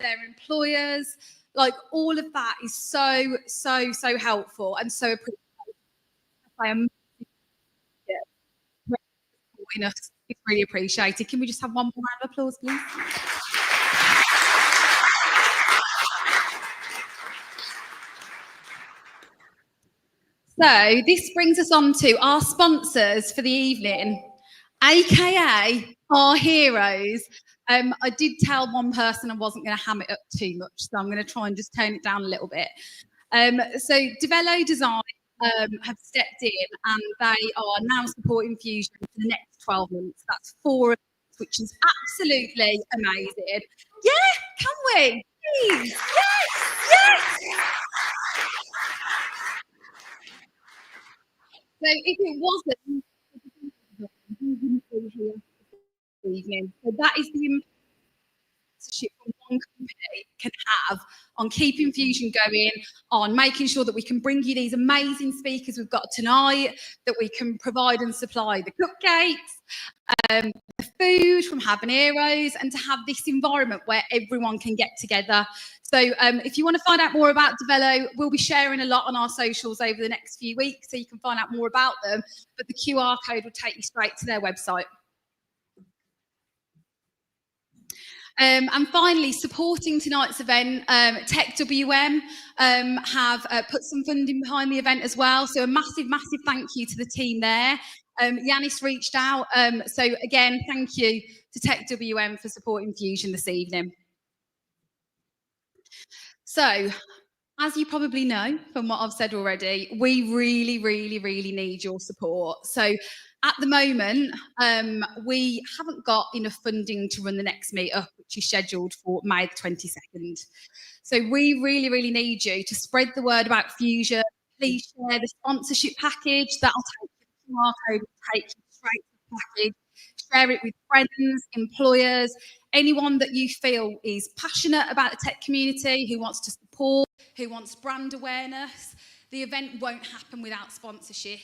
their employers. Like, all of that is so, so, so helpful and so appreciated. I am supporting us. It's really appreciated. Can we just have one more round of applause, please? So this brings us on to our sponsors for the evening, aka our heroes. I did tell one person I wasn't going to ham it up too much, so I'm going to try and just tone it down a little bit. So Devello Design have stepped in, and they are now supporting Fusion for the next 12 months. That's 4 of us, which is absolutely amazing. Yeah, can we? Please. Yes, yes. So if it wasn't, you wouldn't be here this evening. So that is the sponsorship from one company can have on keeping Fusion going, on making sure that we can bring you these amazing speakers we've got tonight, that we can provide and supply the cupcakes, the food from Habaneros, and to have this environment where everyone can get together. So if you want to find out more about Devello, we'll be sharing a lot on our socials over the next few weeks, so you can find out more about them, but the QR code will take you straight to their website. And finally, supporting tonight's event, TechWM have put some funding behind the event as well. So a massive, massive thank you to the team there. Yanis reached out. So again, thank you to TechWM for supporting Fusion this evening. So, as you probably know from what I've said already, we really, really, really need your support. So at the moment, we haven't got enough funding to run the next meetup, which is scheduled for May the 22nd. So we really, really need you to spread the word about Fusion. Please share the sponsorship package. That'll take you to the QR code, will take you straight to the package. Share it with friends, employers, anyone that you feel is passionate about the tech community, who wants to support, who wants brand awareness. The event won't happen without sponsorship.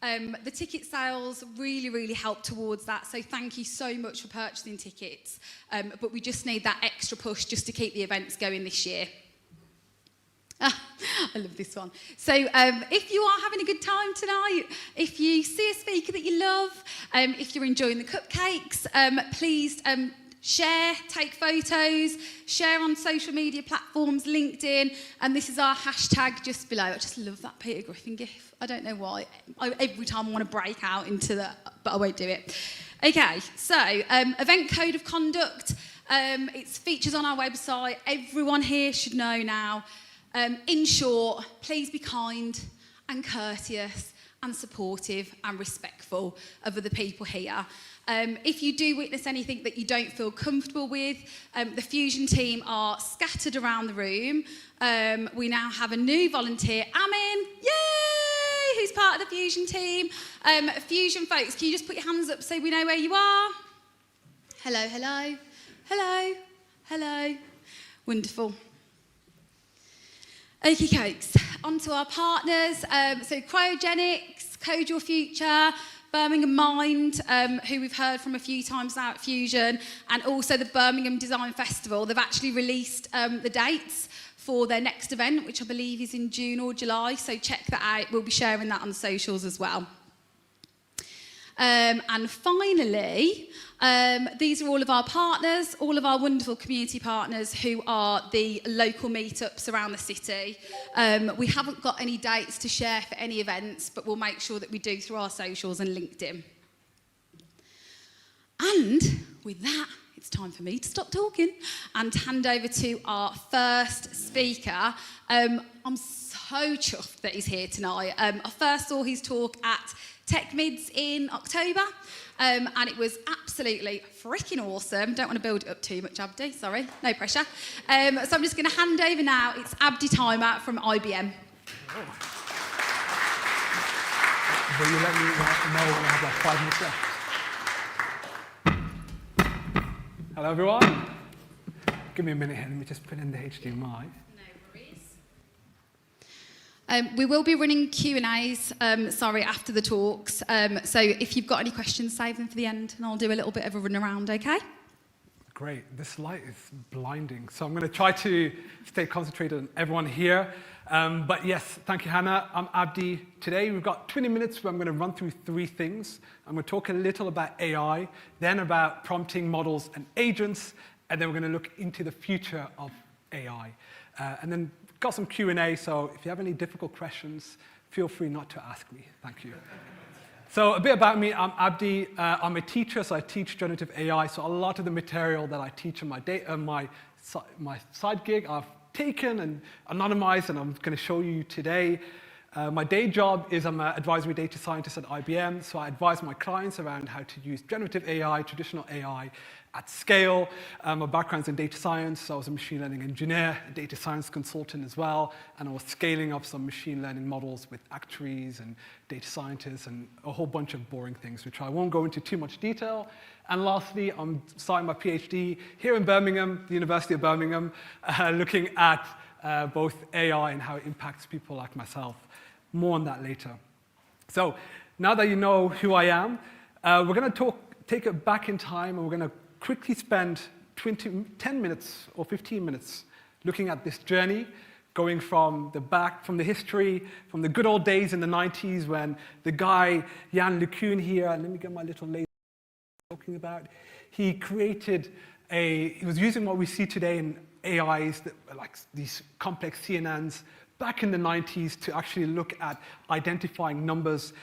The ticket sales really, really help towards that. So thank you so much for purchasing tickets. But we just need that extra push just to keep the events going this year. I love this one. So if you are having a good time tonight, if you see a speaker that you love, if you're enjoying the cupcakes, please share, take photos, share on social media platforms, LinkedIn, and this is our hashtag just below. I just love that Peter Griffin gif. I don't know why. Every time I want to break out into that, but I won't do it. Okay, so event code of conduct. It's features on our website. Everyone here should know now. In short, please be kind and courteous and supportive and respectful of other people here. If you do witness anything that you don't feel comfortable with, the Fusion team are scattered around the room. We now have a new volunteer, Amin, yay, who's part of the Fusion team. Fusion folks, can you just put your hands up so we know where you are? Hello, hello, hello, hello. Wonderful. Okie cokes, on to our partners. So Cryogenics, Code Your Future, Birmingham Mind, who we've heard from a few times now at Fusion, and also the Birmingham Design Festival. They've actually released the dates for their next event, which I believe is in June or July, so check that out. We'll be sharing that on the socials as well. And finally, these are all of our partners, all of our wonderful community partners who are the local meetups around the city. We haven't got any dates to share for any events, but we'll make sure that we do through our socials and LinkedIn. And with that, it's time for me to stop talking and hand over to our first speaker. I'm so chuffed that he's here tonight. I first saw his talk at Tech Mids in October, and it was absolutely freaking awesome. Don't want to build it up too much, Abdi, sorry, no pressure. So I'm just going to hand over now. It's Abdi Timer from IBM. Oh. Will you let me know when I have like 5 minutes left? Hello everyone. Give me a minute here, let me just put in the HDMI. We will be running Q&As, after the talks. So if you've got any questions, save them for the end, and I'll do a little bit of a run around, okay? Great. This light is blinding. So I'm going to try to stay concentrated on everyone here. But yes, thank you, Hannah. I'm Abdi. Today we've got 20 minutes where I'm going to run through 3 things. I'm going to talk a little about AI, then about prompting models and agents, and then we're going to look into the future of AI. And then we've got some Q&A, so if you have any difficult questions, feel free not to ask me. Thank you. So a bit about me, I'm Abdi. I'm a teacher, so I teach generative AI. So a lot of the material that I teach on my side gig, I've taken and anonymized, and I'm going to show you today. My day job is I'm an advisory data scientist at IBM, so I advise my clients around how to use generative AI, traditional AI, at scale. My background's in data science, so I was a machine learning engineer, a data science consultant as well, and I was scaling up some machine learning models with actuaries and data scientists and a whole bunch of boring things, which I won't go into too much detail. And lastly, I'm starting my PhD here in Birmingham, the University of Birmingham, looking at both AI and how it impacts people like myself. More on that later. So now that you know who I am, we're going to take it back in time, and we're going to quickly spend 10 minutes or 15 minutes looking at this journey, going from the history, from the good old days in the 90s when the guy, Jan LeCun here, let me get my little laser talking about, he was using what we see today in AIs, like these complex CNNs, back in the 90s to actually look at identifying numbers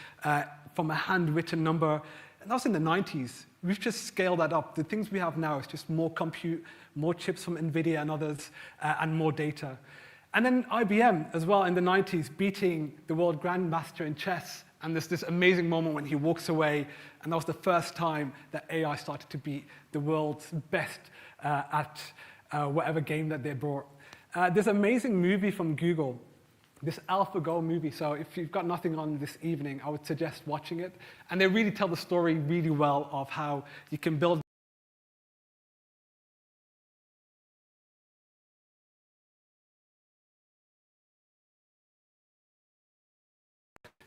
from a handwritten number. And that was in the 90s. We've just scaled that up. The things we have now is just more compute, more chips from NVIDIA and others, and more data. And then IBM as well in the 90s, beating the world grandmaster in chess. And there's this amazing moment when he walks away, and that was the first time that AI started to beat the world's best at whatever game that they brought. There's an amazing movie from Google, this AlphaGo movie. So if you've got nothing on this evening, I would suggest watching it. And they really tell the story really well of how you can build.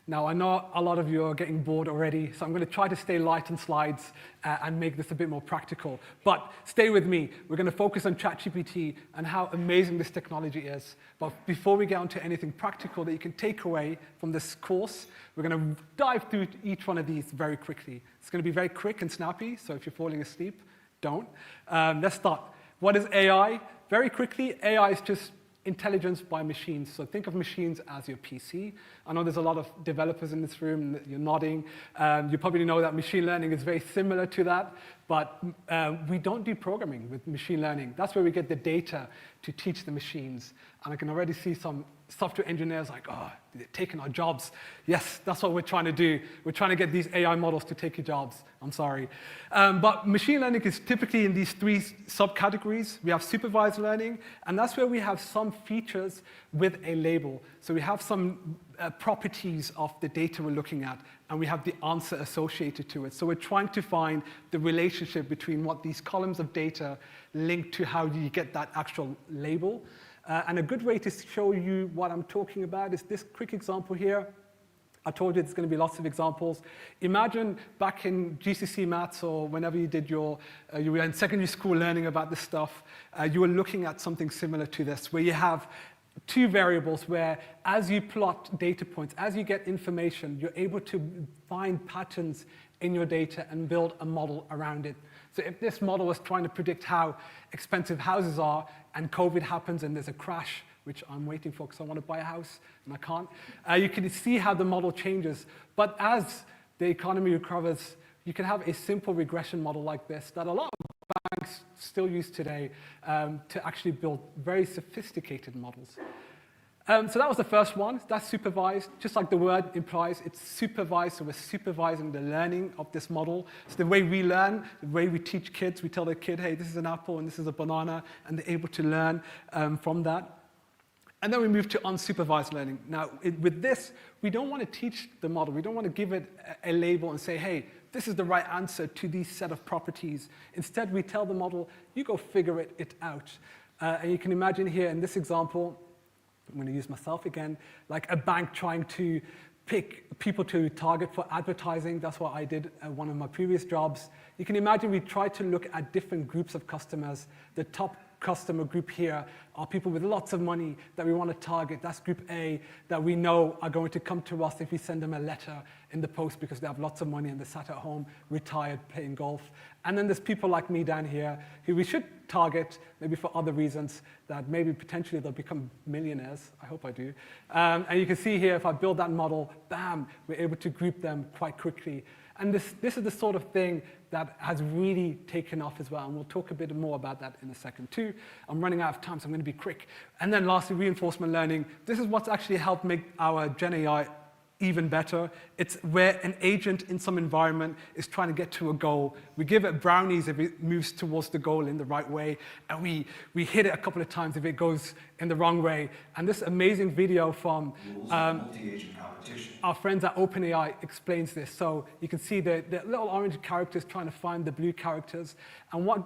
Now, I know a lot of you are getting bored already, so I'm going to try to stay light on slides and make this a bit more practical. But stay with me. We're going to focus on ChatGPT and how amazing this technology is. But before we get on to anything practical that you can take away from this course, we're going to dive through each one of these very quickly. It's going to be very quick and snappy, so if you're falling asleep, don't. Let's start. What is AI? Very quickly, AI is just intelligence by machines. So think of machines as your PC. I know there's a lot of developers in this room, you're nodding. You probably know that machine learning is very similar to that, but we don't do programming with machine learning. That's where we get the data to teach the machines. And I can already see some software engineers like, oh, they're taking our jobs. Yes, that's what we're trying to do. We're trying to get these AI models to take your jobs. I'm sorry. But machine learning is typically in these 3 subcategories. We have supervised learning, and that's where we have some features with a label. So we have some properties of the data we're looking at, and we have the answer associated to it. So we're trying to find the relationship between what these columns of data link to how you get that actual label. And a good way to show you what I'm talking about is this quick example here. I told you there's going to be lots of examples. Imagine back in GCSE maths or whenever you did you were in secondary school learning about this stuff, you were looking at something similar to this, where you have 2 variables where as you plot data points, as you get information, you're able to find patterns in your data and build a model around it. So if this model was trying to predict how expensive houses are and COVID happens and there's a crash, which I'm waiting for because I want to buy a house and I can't, you can see how the model changes. But as the economy recovers, you can have a simple regression model like this that a lot of banks still use today to actually build very sophisticated models. So that was the first one. That's supervised. Just like the word implies, it's supervised. So we're supervising the learning of this model. So the way we learn, the way we teach kids, we tell the kid, hey, this is an apple and this is a banana, and they're able to learn from that. And then we move to unsupervised learning. Now, with this, we don't want to teach the model. We don't want to give it a label and say, hey, this is the right answer to these set of properties. Instead, we tell the model, you go figure it out. And you can imagine here in this example, I'm going to use myself again, like a bank trying to pick people to target for advertising. That's what I did at one of my previous jobs. You can imagine we tried to look at different groups of customers. The top customer group here are people with lots of money that we want to target. That's group A that we know are going to come to us if we send them a letter in the post because they have lots of money and they're sat at home, retired, playing golf. And then there's people like me down here who we should target maybe for other reasons that maybe potentially they'll become millionaires. I hope I do. And you can see here, if I build that model, bam, we're able to group them quite quickly. And this is the sort of thing that has really taken off as well. And we'll talk a bit more about that in a second too. I'm running out of time, so I'm going to be quick. And then lastly, reinforcement learning. This is what's actually helped make our Gen AI even better. It's where an agent in some environment is trying to get to a goal. We give it brownies if it moves towards the goal in the right way, and we hit it a couple of times if it goes in the wrong way. And this amazing video from our friends at OpenAI explains this. So you can see the little orange characters trying to find the blue characters. And what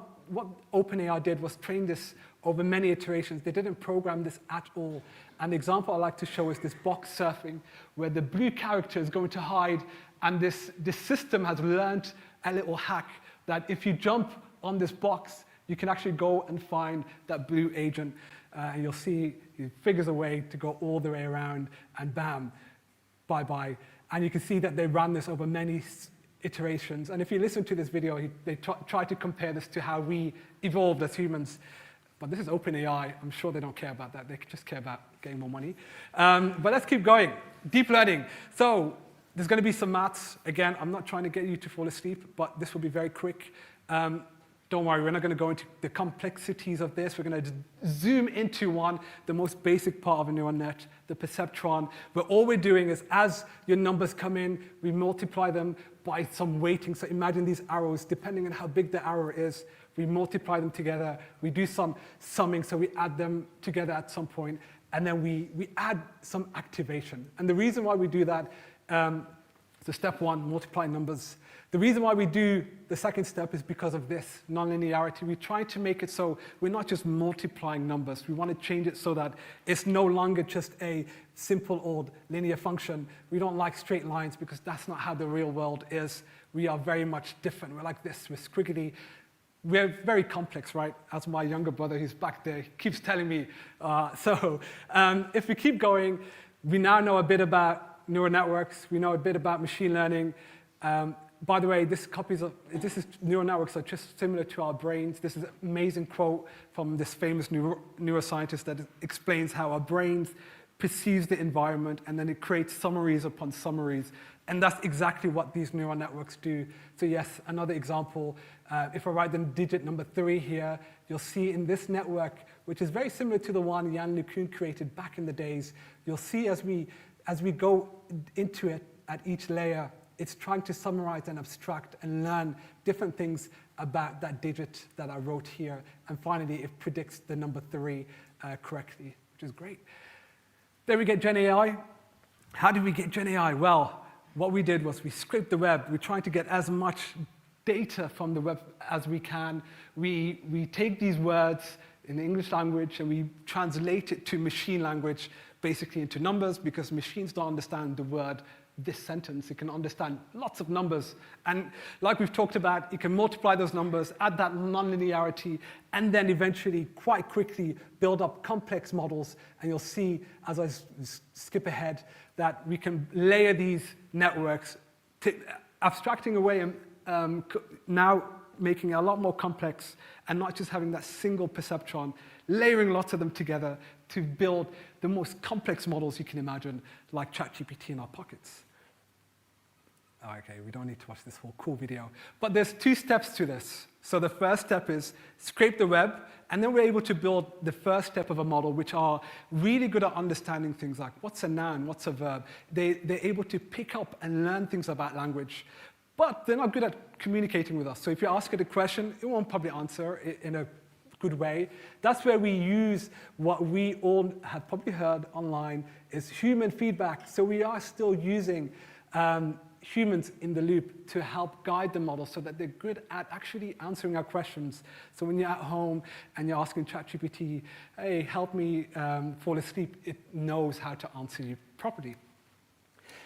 OpenAI did was train this over many iterations. They didn't program this at all. And the example I like to show is this box surfing, where the blue character is going to hide, and this system has learned a little hack that if you jump on this box, you can actually go and find that blue agent. And you'll see he figures a way to go all the way around, and bam, bye-bye. And you can see that they ran this over many iterations. And if you listen to this video, they try to compare this to how we evolved as humans. But this is OpenAI. I'm sure they don't care about that. They just care about getting more money. But let's keep going. Deep learning. So there's going to be some maths. Again, I'm not trying to get you to fall asleep, but this will be very quick. Don't worry, we're not going to go into the complexities of this. We're going to zoom into the most basic part of a neural net, the perceptron. But all we're doing is, as your numbers come in, we multiply them by some weighting. So imagine these arrows, depending on how big the arrow is, we multiply them together. We do some summing, so we add them together at some point. And then we add some activation. And the reason why we do that, so step one, multiplying numbers. The reason why we do the second step is because of this nonlinearity. We try to make it so we're not just multiplying numbers. We want to change it so that it's no longer just a simple old linear function. We don't like straight lines because that's not how the real world is. We are very much different. We're like this. We're squiggly. We're very complex, right? As my younger brother who's back there keeps telling me. If we keep going, we now know a bit about neural networks. We know a bit about machine learning. By the way, this is neural networks are just similar to our brains. This is an amazing quote from this famous neuroscientist that explains how our brains perceives the environment, and then it creates summaries upon summaries. And that's exactly what these neural networks do. So yes, another example, if I write the digit number 3 here, you'll see in this network, which is very similar to the one Jan LeCun created back in the days, you'll see as we go into it at each layer, it's trying to summarize and abstract and learn different things about that digit that I wrote here. And finally, it predicts the number 3 correctly, which is great. Then we get Gen AI. How did we get Gen AI? Well, what we did was we scraped the web. We're trying to get as much data from the web as we can. We take these words in the English language and we translate it to machine language, basically into numbers, because machines don't understand the word this sentence. It can understand lots of numbers. And like we've talked about, you can multiply those numbers, add that nonlinearity, and then eventually, quite quickly, build up complex models. And you'll see, as I skip ahead, that we can layer these networks, abstracting away and now making it a lot more complex, and not just having that single perceptron, layering lots of them together to build the most complex models you can imagine, like ChatGPT in our pockets. Okay, we don't need to watch this whole cool video. But there's 2 steps to this. So the first step is scrape the web, and then we're able to build the first step of a model, which are really good at understanding things like what's a noun, what's a verb. They're able to pick up and learn things about language. But they're not good at communicating with us. So if you ask it a question, it won't probably answer it in a good way. That's where we use what we all have probably heard online is human feedback. So we are still using humans in the loop to help guide the model so that they're good at actually answering our questions. So when you're at home and you're asking ChatGPT, hey, help me fall asleep, it knows how to answer you properly.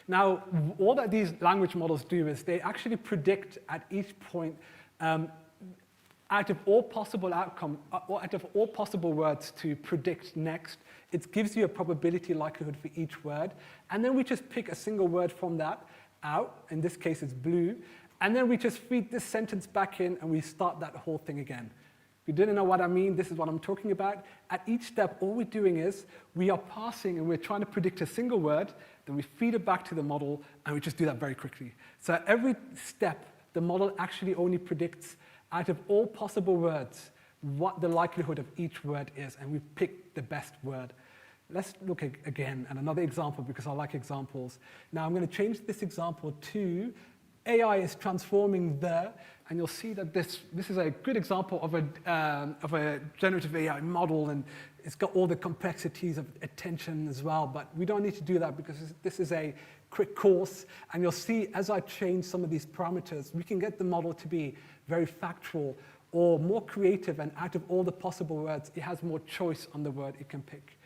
Now, all that these language models do is they actually predict at each point out of all possible or out of all possible words to predict next, it gives you a probability likelihood for each word. And then we just pick a single word from that out. In this case, it's blue. And then we just feed this sentence back in, and we start that whole thing again. If you didn't know what I mean, this is what I'm talking about. At each step, all we're doing is we are passing, and we're trying to predict a single word. Then we feed it back to the model, and we just do that very quickly. So at every step, the model actually only predicts out of all possible words what the likelihood of each word is, and we pick the best word. Let's look again at another example, because I like examples. Now I'm going to change this example to AI is transforming the, and you'll see that this is a good example of a generative AI model, and it's got all the complexities of attention as well, but we don't need to do that because this is a quick course, and you'll see as I change some of these parameters, we can get the model to be very factual or more creative, and out of all the possible words, it has more choice on the word it can pick.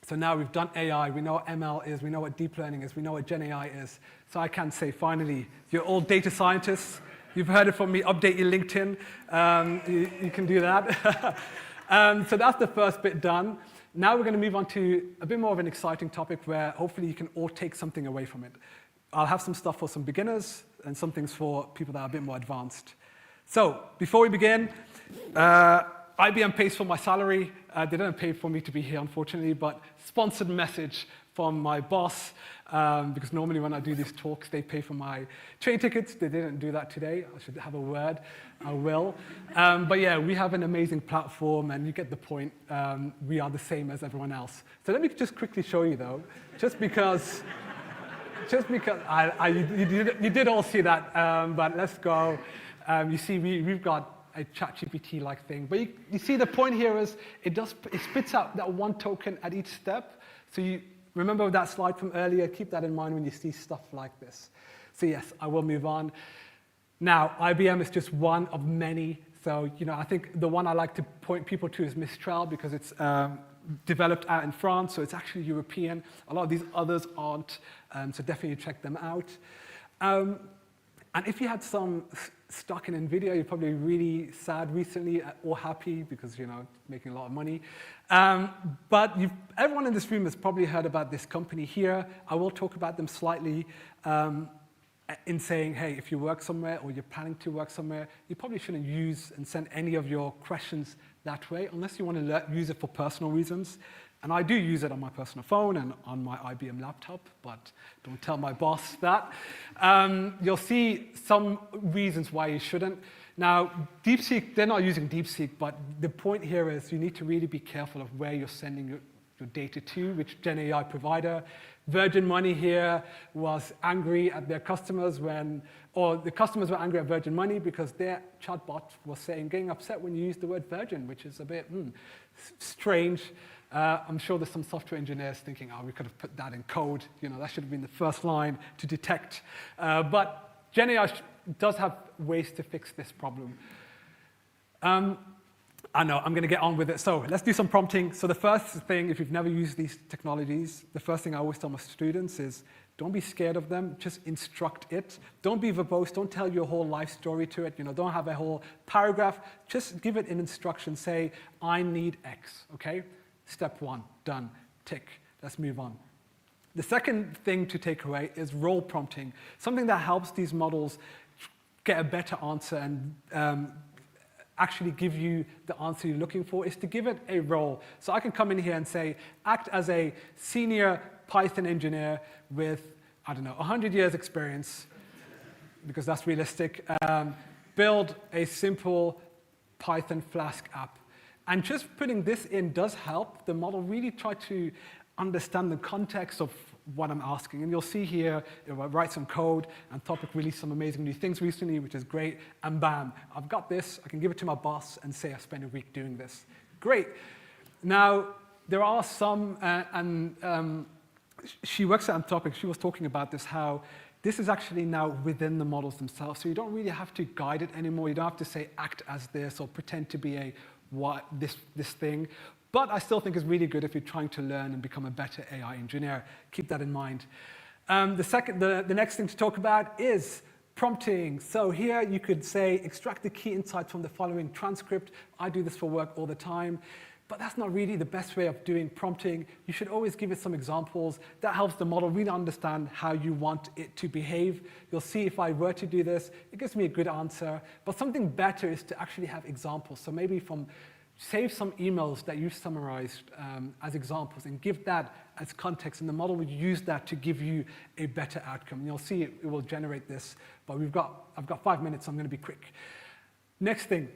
So now we've done AI, we know what ML is, we know what deep learning is, we know what Gen AI is. So I can say, finally, you're all data scientists. You've heard it from me, update your LinkedIn. You can do that. So that's the first bit done. Now we're going to move on to a bit more of an exciting topic where hopefully you can all take something away from it. I'll have some stuff for some beginners and some things for people that are a bit more advanced. So before we begin, IBM pays for my salary. They don't pay for me to be here, unfortunately, but sponsored message from my boss, because normally when I do these talks, they pay for my train tickets. They didn't do that today. I should have a word. I will. But yeah, we have an amazing platform, and you get the point. We are the same as everyone else. So let me just quickly show you, though, just because you did all see that, but let's go. You see, we've got a ChatGPT-like thing. But you see the point here is it spits out that one token at each step. So you remember that slide from earlier? Keep that in mind when you see stuff like this. So yes, I will move on. Now, IBM is just one of many. So, I think the one I like to point people to is Mistral, because it's developed out in France, so it's actually European. A lot of these others aren't, so definitely check them out. And if you had some stock in NVIDIA, you're probably really sad recently or happy because, making a lot of money. But everyone in this room has probably heard about this company here. I will talk about them slightly in saying, hey, if you work somewhere or you're planning to work somewhere, you probably shouldn't use and send any of your questions that way unless you want to use it for personal reasons. And I do use it on my personal phone and on my IBM laptop, but don't tell my boss that. You'll see some reasons why you shouldn't. Now, DeepSeek, they're not using DeepSeek, but the point here is you need to really be careful of where you're sending your data to, which Gen AI provider. Virgin Money here was angry at their customers or the customers were angry at Virgin Money because their chatbot was getting upset when you use the word Virgin, which is a bit strange. I'm sure there's some software engineers thinking, we could have put that in code. That should have been the first line to detect. But Gen AI does have ways to fix this problem. I know, I'm going to get on with it. So let's do some prompting. So the first thing, if you've never used these technologies, the first thing I always tell my students is don't be scared of them. Just instruct it. Don't be verbose. Don't tell your whole life story to it. Don't have a whole paragraph. Just give it an instruction. Say, I need X, okay? Step one, done, tick. Let's move on. The second thing to take away is role prompting, something that helps these models get a better answer and actually give you the answer you're looking for, is to give it a role. So I can come in here and say, act as a senior Python engineer with, 100 years experience, because that's realistic. Build a simple Python Flask app. And just putting this in does help the model really try to understand the context of what I'm asking. And you'll see here, it will write some code, and Topic released some amazing new things recently, which is great. And bam, I've got this. I can give it to my boss and say I spent a week doing this. Great. Now, there are some, she works at Topic. She was talking about this, how this is actually now within the models themselves. So you don't really have to guide it anymore. You don't have to say act as this or pretend to be this thing. But I still think it's really good if you're trying to learn and become a better AI engineer. Keep that in mind. The next thing to talk about is prompting. So here you could say, extract the key insights from the following transcript. I do this for work all the time. But that's not really the best way of doing prompting. You should always give it some examples. That helps the model really understand how you want it to behave. You'll see if I were to do this, it gives me a good answer. But something better is to actually have examples. So maybe save some emails that you've summarized as examples and give that as context, and the model will use that to give you a better outcome. And you'll see it will generate this, but I've got 5 minutes, so I'm going to be quick. Next thing.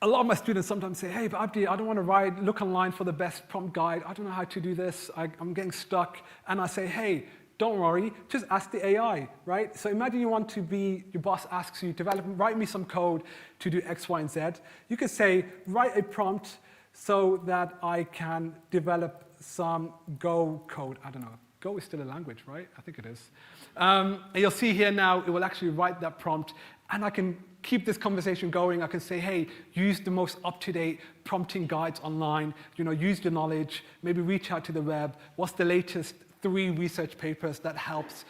A lot of my students sometimes say, hey, but Abdi, I don't want to look online for the best prompt guide. I don't know how to do this. I'm getting stuck. And I say, hey, don't worry, just ask the AI, right? So imagine your boss asks you, write me some code to do X, Y, and Z. You could say, write a prompt so that I can develop some Go code. I don't know. Go is still a language, right? I think it is. And you'll see here now, it will actually write that prompt, and I can keep this conversation going. I can say, hey, use the most up-to-date prompting guides online, use your knowledge, maybe reach out to the web. What's the latest 3 research papers that helps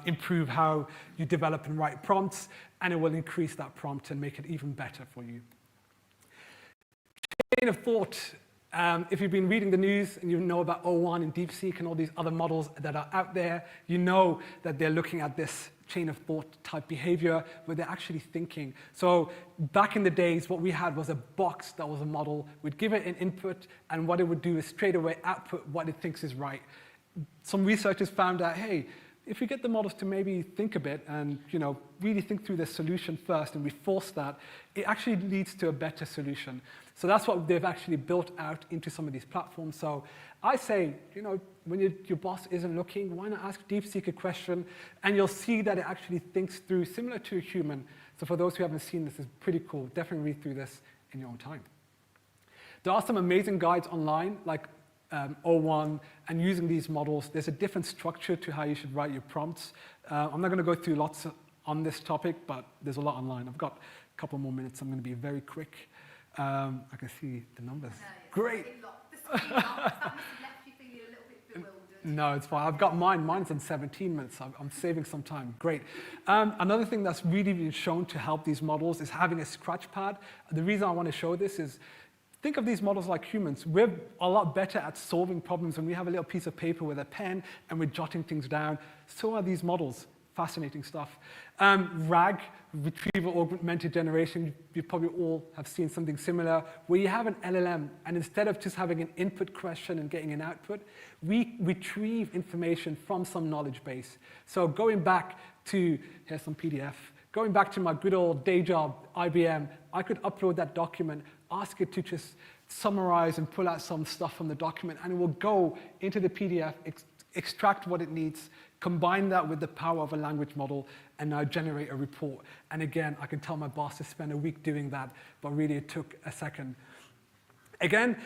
improve how you develop and write prompts, and it will increase that prompt and make it even better for you. Chain of thought. If you've been reading the news and you know about O1 and DeepSeek and all these other models that are out there, you know that they're looking at this chain of thought type behavior where they're actually thinking. So back in the days, what we had was a box that was a model. We'd give it an input, and what it would do is straight away output what it thinks is right. Some researchers found out, hey, if we get the models to maybe think a bit and really think through the solution first, and we force that, it actually leads to a better solution. So that's what they've actually built out into some of these platforms. So I say, when your boss isn't looking, why not ask DeepSeek a question, and you'll see that it actually thinks through similar to a human. So for those who haven't seen this, it's pretty cool. Definitely read through this in your own time. There are some amazing guides online, like O1, and using these models. There's a different structure to how you should write your prompts. I'm not going to go through lots on this topic, but there's a lot online. I've got a couple more minutes. I'm going to be very quick. I can see the numbers. Great. No, it's fine. I've got mine. Mine's in 17 minutes. I'm saving some time. Great. Another thing that's really been shown to help these models is having a scratch pad. The reason I want to show this is, think of these models like humans. We're a lot better at solving problems when we have a little piece of paper with a pen and we're jotting things down. So are these models. Fascinating stuff. RAG, retrieval augmented generation, you probably all have seen something similar, where you have an LLM, and instead of just having an input question and getting an output, we retrieve information from some knowledge base. So going back to, here's some PDF, going back to my good old day job, IBM, I could upload that document, ask it to just summarize and pull out some stuff from the document, and it will go into the PDF, extract what it needs, combine that with the power of a language model, and now generate a report. And again, I can tell my boss to spend a week doing that, but really it took a second. Again,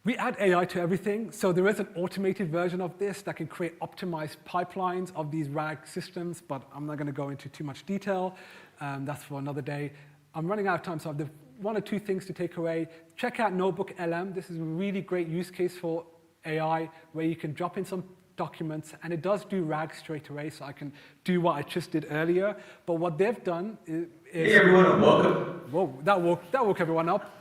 we add AI to everything, so there is an automated version of this that can create optimized pipelines of these RAG systems, but I'm not going to go into too much detail. That's for another day. I'm running out of time, so I have 1 or 2 things to take away. Check out Notebook LM. This is a really great use case for AI, where you can drop in some documents, and it does do RAG straight away, so I can do what I just did earlier. But what they've done is hey everyone, welcome. Whoa, that woke everyone up.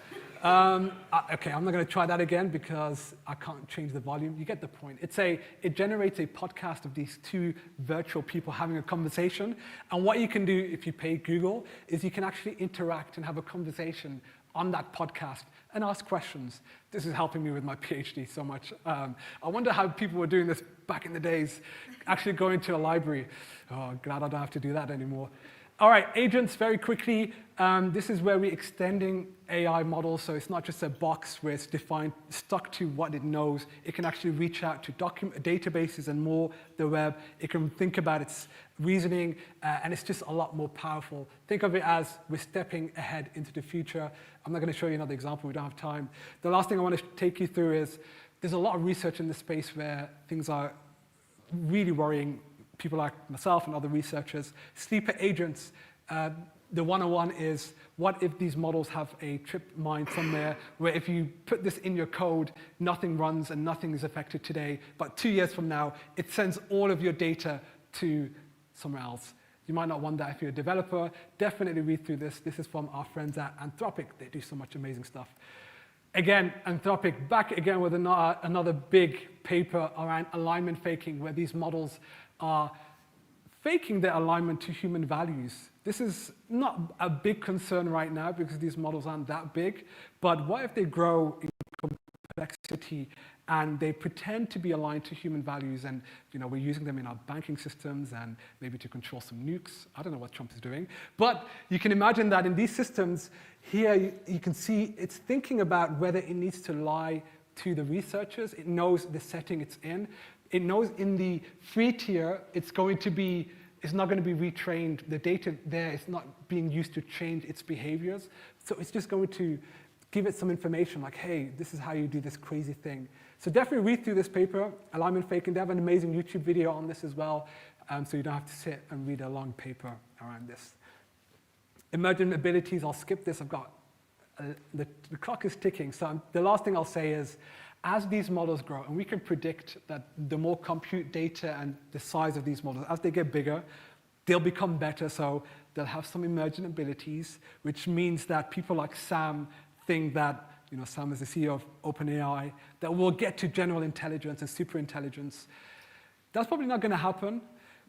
Okay, I'm not going to try that again because I can't change the volume. You get the point. It generates a podcast of these 2 virtual people having a conversation. And what you can do if you pay Google is you can actually interact and have a conversation on that podcast and ask questions. This is helping me with my PhD so much. I wonder how people were doing this back in the days, actually going to a library. Oh, glad I don't have to do that anymore. All right, agents, very quickly. This is where we're extending AI models, so it's not just a box where it's defined, stuck to what it knows. It can actually reach out to databases and more, the web. It can think about its reasoning, and it's just a lot more powerful. Think of it as we're stepping ahead into the future. I'm not going to show you another example. We don't have time. The last thing I want to take you through is there's a lot of research in this space where things are really worrying people like myself and other researchers. Sleeper agents, the 101 is, what if these models have a trip mine somewhere where if you put this in your code, nothing runs and nothing is affected today, but 2 years from now, it sends all of your data to somewhere else. You might not want that if you're a developer. Definitely read through this. This is from our friends at Anthropic. They do so much amazing stuff. Again, Anthropic, back again with another big paper around alignment faking, where these models are faking their alignment to human values. This is not a big concern right now because these models aren't that big, but what if they grow in complexity and they pretend to be aligned to human values, and we're using them in our banking systems and maybe to control some nukes. I don't know what Trump is doing, but you can imagine that in these systems, here you can see it's thinking about whether it needs to lie to the researchers. It knows the setting it's in. It knows in the free tier, it's not going to be retrained. The data there is not being used to change its behaviors. So it's just going to give it some information like, hey, this is how you do this crazy thing. So definitely read through this paper, Alignment Faking. They have an amazing YouTube video on this as well, so you don't have to sit and read a long paper around this. Emergent abilities, I'll skip this. I've got, the clock is ticking. So the last thing I'll say is, as these models grow, and we can predict that the more compute data and the size of these models, as they get bigger, they'll become better. So they'll have some emergent abilities, which means that people like Sam think that, Sam is the CEO of OpenAI, that we'll get to general intelligence and super intelligence. That's probably not going to happen.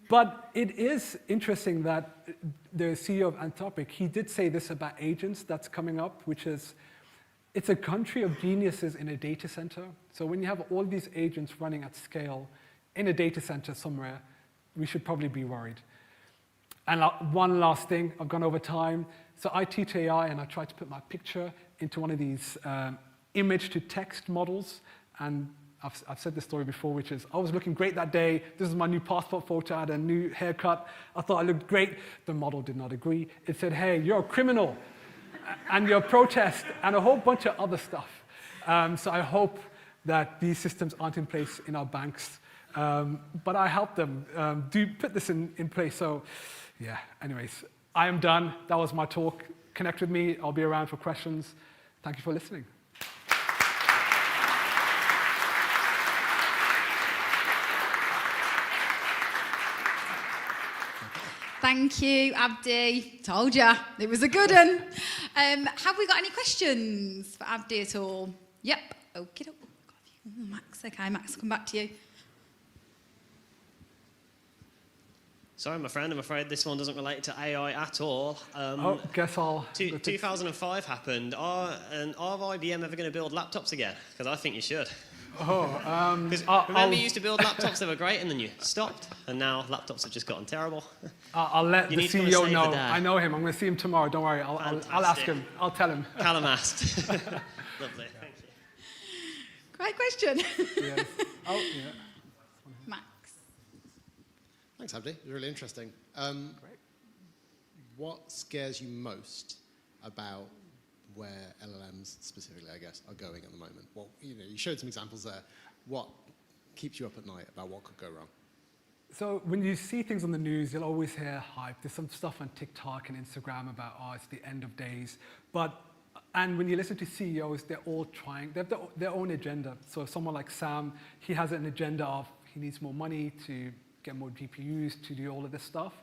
But it is interesting that the CEO of Anthropic, he did say this about agents that's coming up, which is, it's a country of geniuses in a data center. So when you have all these agents running at scale in a data center somewhere, we should probably be worried. And one last thing, I've gone over time. So I teach AI, and I try to put my picture into one of these image-to-text models. And I've said this story before, which is, I was looking great that day. This is my new passport photo. I had a new haircut. I thought I looked great. The model did not agree. It said, hey, you're a criminal, and you're a protest, and a whole bunch of other stuff. So I hope that these systems aren't in place in our banks. But I help them do put this in place. So yeah, anyways, I am done. That was my talk. Connect with me. I'll be around for questions. Thank you for listening. Thank you, Abdi. Told ya, it was a good one. Have we got any questions for Abdi at all? Yep. Okay. Max. Okay, Max, come back to you. Sorry, my friend, I'm afraid this one doesn't relate to AI at all. Guess I'll... 2005 happened. Are IBM ever going to build laptops again? Because I think you should. Remember you used to build laptops, they were great, and then you stopped, and now laptops have just gotten terrible. I'll let the CEO know. I know him. I'm going to see him tomorrow. Don't worry. I'll ask him. I'll tell him. Callum asked. Lovely. Thank you. Great question. Yes. Oh, yeah. Max. Thanks, Abdi. It was really interesting. Great. What scares you most about where LLMs specifically, I guess, are going at the moment? Well, you showed some examples there. What keeps you up at night about what could go wrong? So when you see things on the news, you'll always hear hype. There's some stuff on TikTok and Instagram about, it's the end of days. And when you listen to CEOs, they're all trying, they have their own agenda. So someone like Sam, he has an agenda of he needs more money to get more GPUs to do all of this stuff.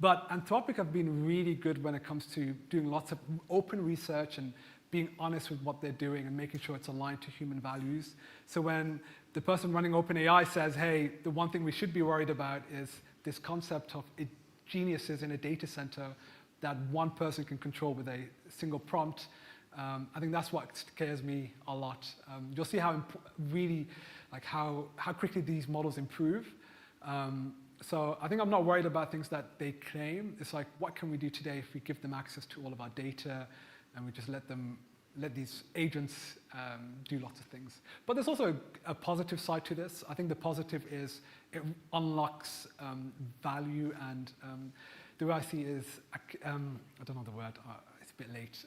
But Anthropic have been really good when it comes to doing lots of open research and being honest with what they're doing and making sure it's aligned to human values. So when the person running OpenAI says, hey, the one thing we should be worried about is this concept of geniuses in a data center that one person can control with a single prompt, I think that's what scares me a lot. You'll see how quickly these models improve. So I think I'm not worried about things that they claim. It's like, what can we do today if we give them access to all of our data and we just let these agents do lots of things. But there's also a positive side to this. I think the positive is it unlocks value, and the way I see it is, I don't know the word, it's a bit late.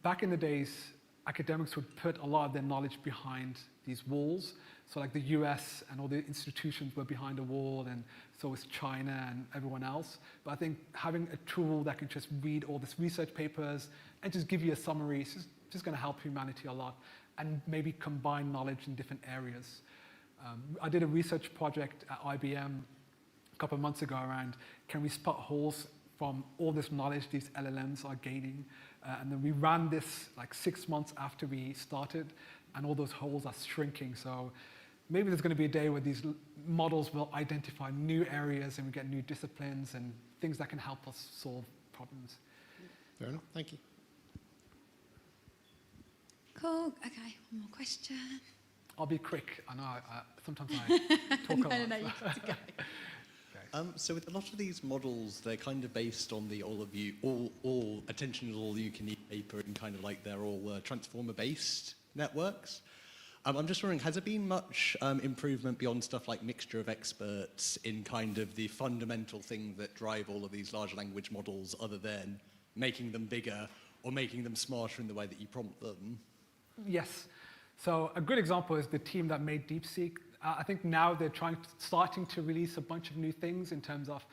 Back in the days, academics would put a lot of their knowledge behind these walls. So like the US and all the institutions were behind a wall, and so was China and everyone else. But I think having a tool that can just read all these research papers and just give you a summary is just going to help humanity a lot, and maybe combine knowledge in different areas. I did a research project at IBM a couple of months ago around, can we spot holes from all this knowledge these LLMs are gaining? And then we ran this like 6 months after we started, and all those holes are shrinking. So maybe there's going to be a day where these models will identify new areas and we get new disciplines and things that can help us solve problems. Fair enough. Thank you. Cool. Okay, one more question. I'll be quick. I know sometimes I talk a lot. No, you've got to go. So with a lot of these models, they're kind of based on the all attention is all you can eat paper, and kind of like they're all transformer-based networks. I'm just wondering, has there been much improvement beyond stuff like mixture of experts in kind of the fundamental thing that drive all of these large language models, other than making them bigger or making them smarter in the way that you prompt them? Yes. So a good example is the team that made DeepSeek. I think now they're starting to release a bunch of new things in terms of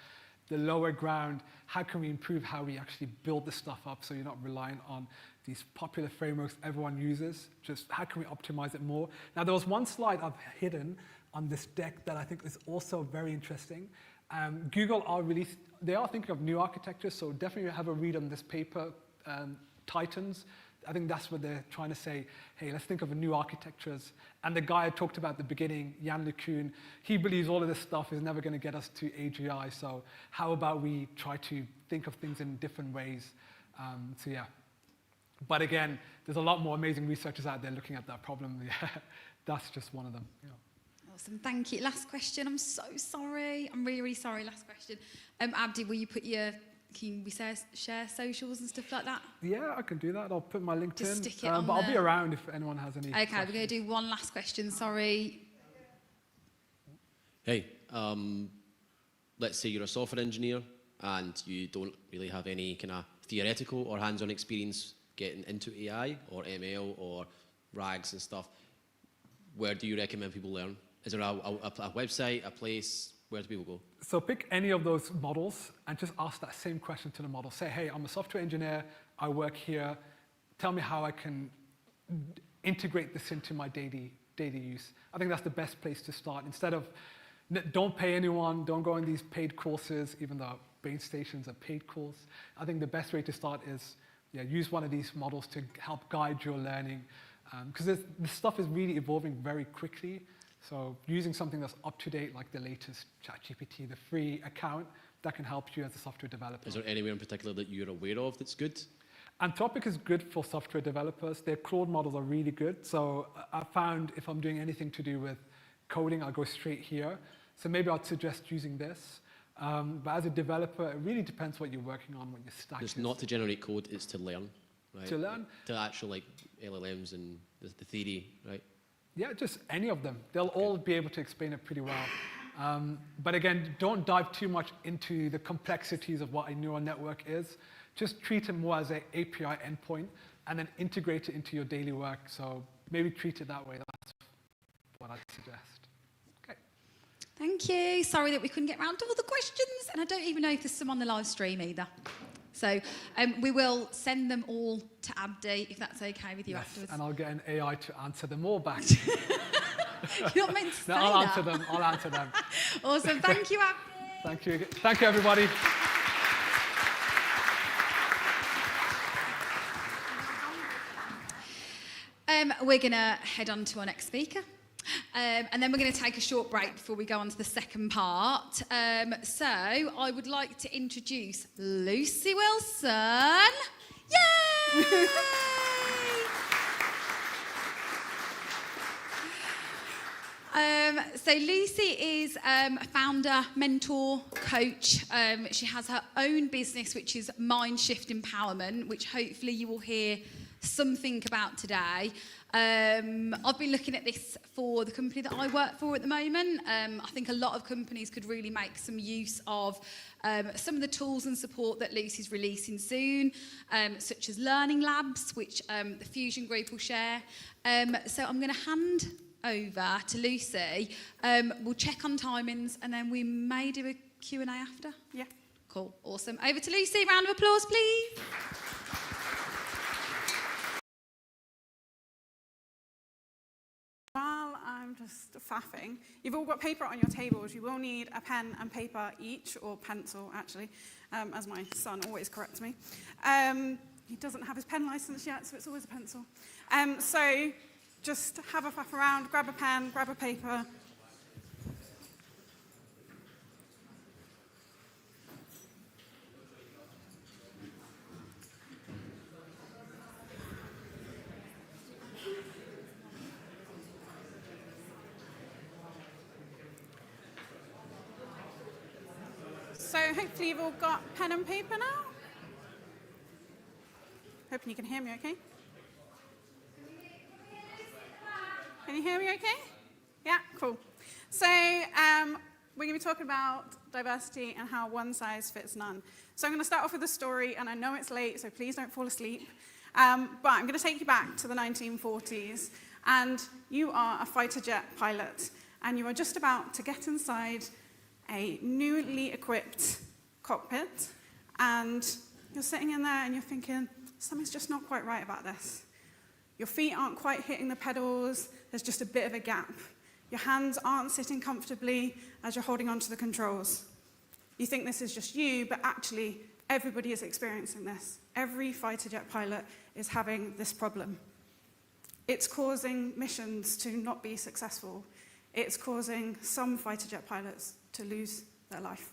the lower ground. How can we improve how we actually build this stuff up so you're not reliant on these popular frameworks everyone uses? Just how can we optimize it more? Now, there was one slide I've hidden on this deck that I think is also very interesting. Google they are thinking of new architectures, so definitely have a read on this paper, Titans. I think that's what they're trying to say. Hey, let's think of new architectures. And the guy I talked about at the beginning, Jan LeCun, he believes all of this stuff is never going to get us to AGI. So how about we try to think of things in different ways? So yeah. But again, there's a lot more amazing researchers out there looking at that problem. Yeah, that's just one of them. Yeah. Awesome, thank you. Last question. I'm so sorry. I'm really, really sorry. Last question. Abdi, will you put can we share socials and stuff like that? Yeah, I can do that. I'll put my LinkedIn. Just stick it on but I'll be around if anyone has any Okay, questions. we're going to do one last question. Sorry. Hey, let's say you're a software engineer and you don't really have any kind of theoretical or hands-on experience getting into AI or ML or RAGs and stuff. Where do you recommend people learn? Is there a website, a place? Where do people go? So pick any of those models and just ask that same question to the model. Say, hey, I'm a software engineer, I work here. Tell me how I can integrate this into my daily use. I think that's the best place to start. Instead of, don't pay anyone, don't go on these paid courses, even though Bain Station's a paid course. I think the best way to start is use one of these models to help guide your learning. Because this stuff is really evolving very quickly. So using something that's up to date, like the latest ChatGPT, the free account, that can help you as a software developer. Is there anywhere in particular that you're aware of that's good? Anthropic is good for software developers. Their Claude models are really good. So I found if I'm doing anything to do with coding, I'll go straight here. So maybe I'd suggest using this. But as a developer, it really depends what you're working on, what your stack is. It's not to generate code, it's to learn, right? To learn? To actual like LLMs and the theory, right? Yeah, just any of them. They'll all be able to explain it pretty well. But again, don't dive too much into the complexities of what a neural network is. Just treat it more as an API endpoint and then integrate it into your daily work. So maybe treat it that way. That's what I'd suggest. Okay. Thank you. Sorry that we couldn't get around to all the questions. And I don't even know if there's some on the live stream either. So we will send them all to Abdi, if that's okay with you afterwards. And I'll get an AI to answer them all back. You're not meant to say I'll that. answer them. I'll answer them. Awesome. Thank you, Abdi. Thank you. Thank you, everybody. We're going to head on to our next speaker. And then we're going to take a short break before we go on to the second part. So I would like to introduce Lucy Wilson. Yay! So Lucy is a founder, mentor, coach. She has her own business, which is Mind Shift Empowerment, which hopefully you will hear something about today. I've been looking at this for the company that I work for at the moment. I think a lot of companies could really make some use of some of the tools and support that Lucy's releasing soon, such as learning labs, which the Fusion group will share. So I'm going to hand over to Lucy. We'll check on timings and then we may do a Q&A after. Yeah. Cool, awesome. Over to Lucy, round of applause, please. While I'm just faffing, you've all got paper on your tables. You will need a pen and paper each, or pencil, actually, as my son always corrects me. He doesn't have his pen license yet, so it's always a pencil. So just have a faff around, grab a pen, grab a paper. So hopefully you've all got pen and paper now. Hoping you can hear me okay. Can you hear me okay? Yeah, cool. So we're going to be talking about diversity and how one size fits none. So I'm going to start off with a story, and I know it's late, so please don't fall asleep. But I'm going to take you back to the 1940s, and you are a fighter jet pilot, and you are just about to get inside a newly equipped cockpit, and you're sitting in there and you're thinking, something's just not quite right about this. Your feet aren't quite hitting the pedals, there's just a bit of a gap. Your hands aren't sitting comfortably as you're holding onto the controls. You think this is just you, but actually everybody is experiencing this. Every fighter jet pilot is having this problem. It's causing missions to not be successful. It's causing some fighter jet pilots to lose their life.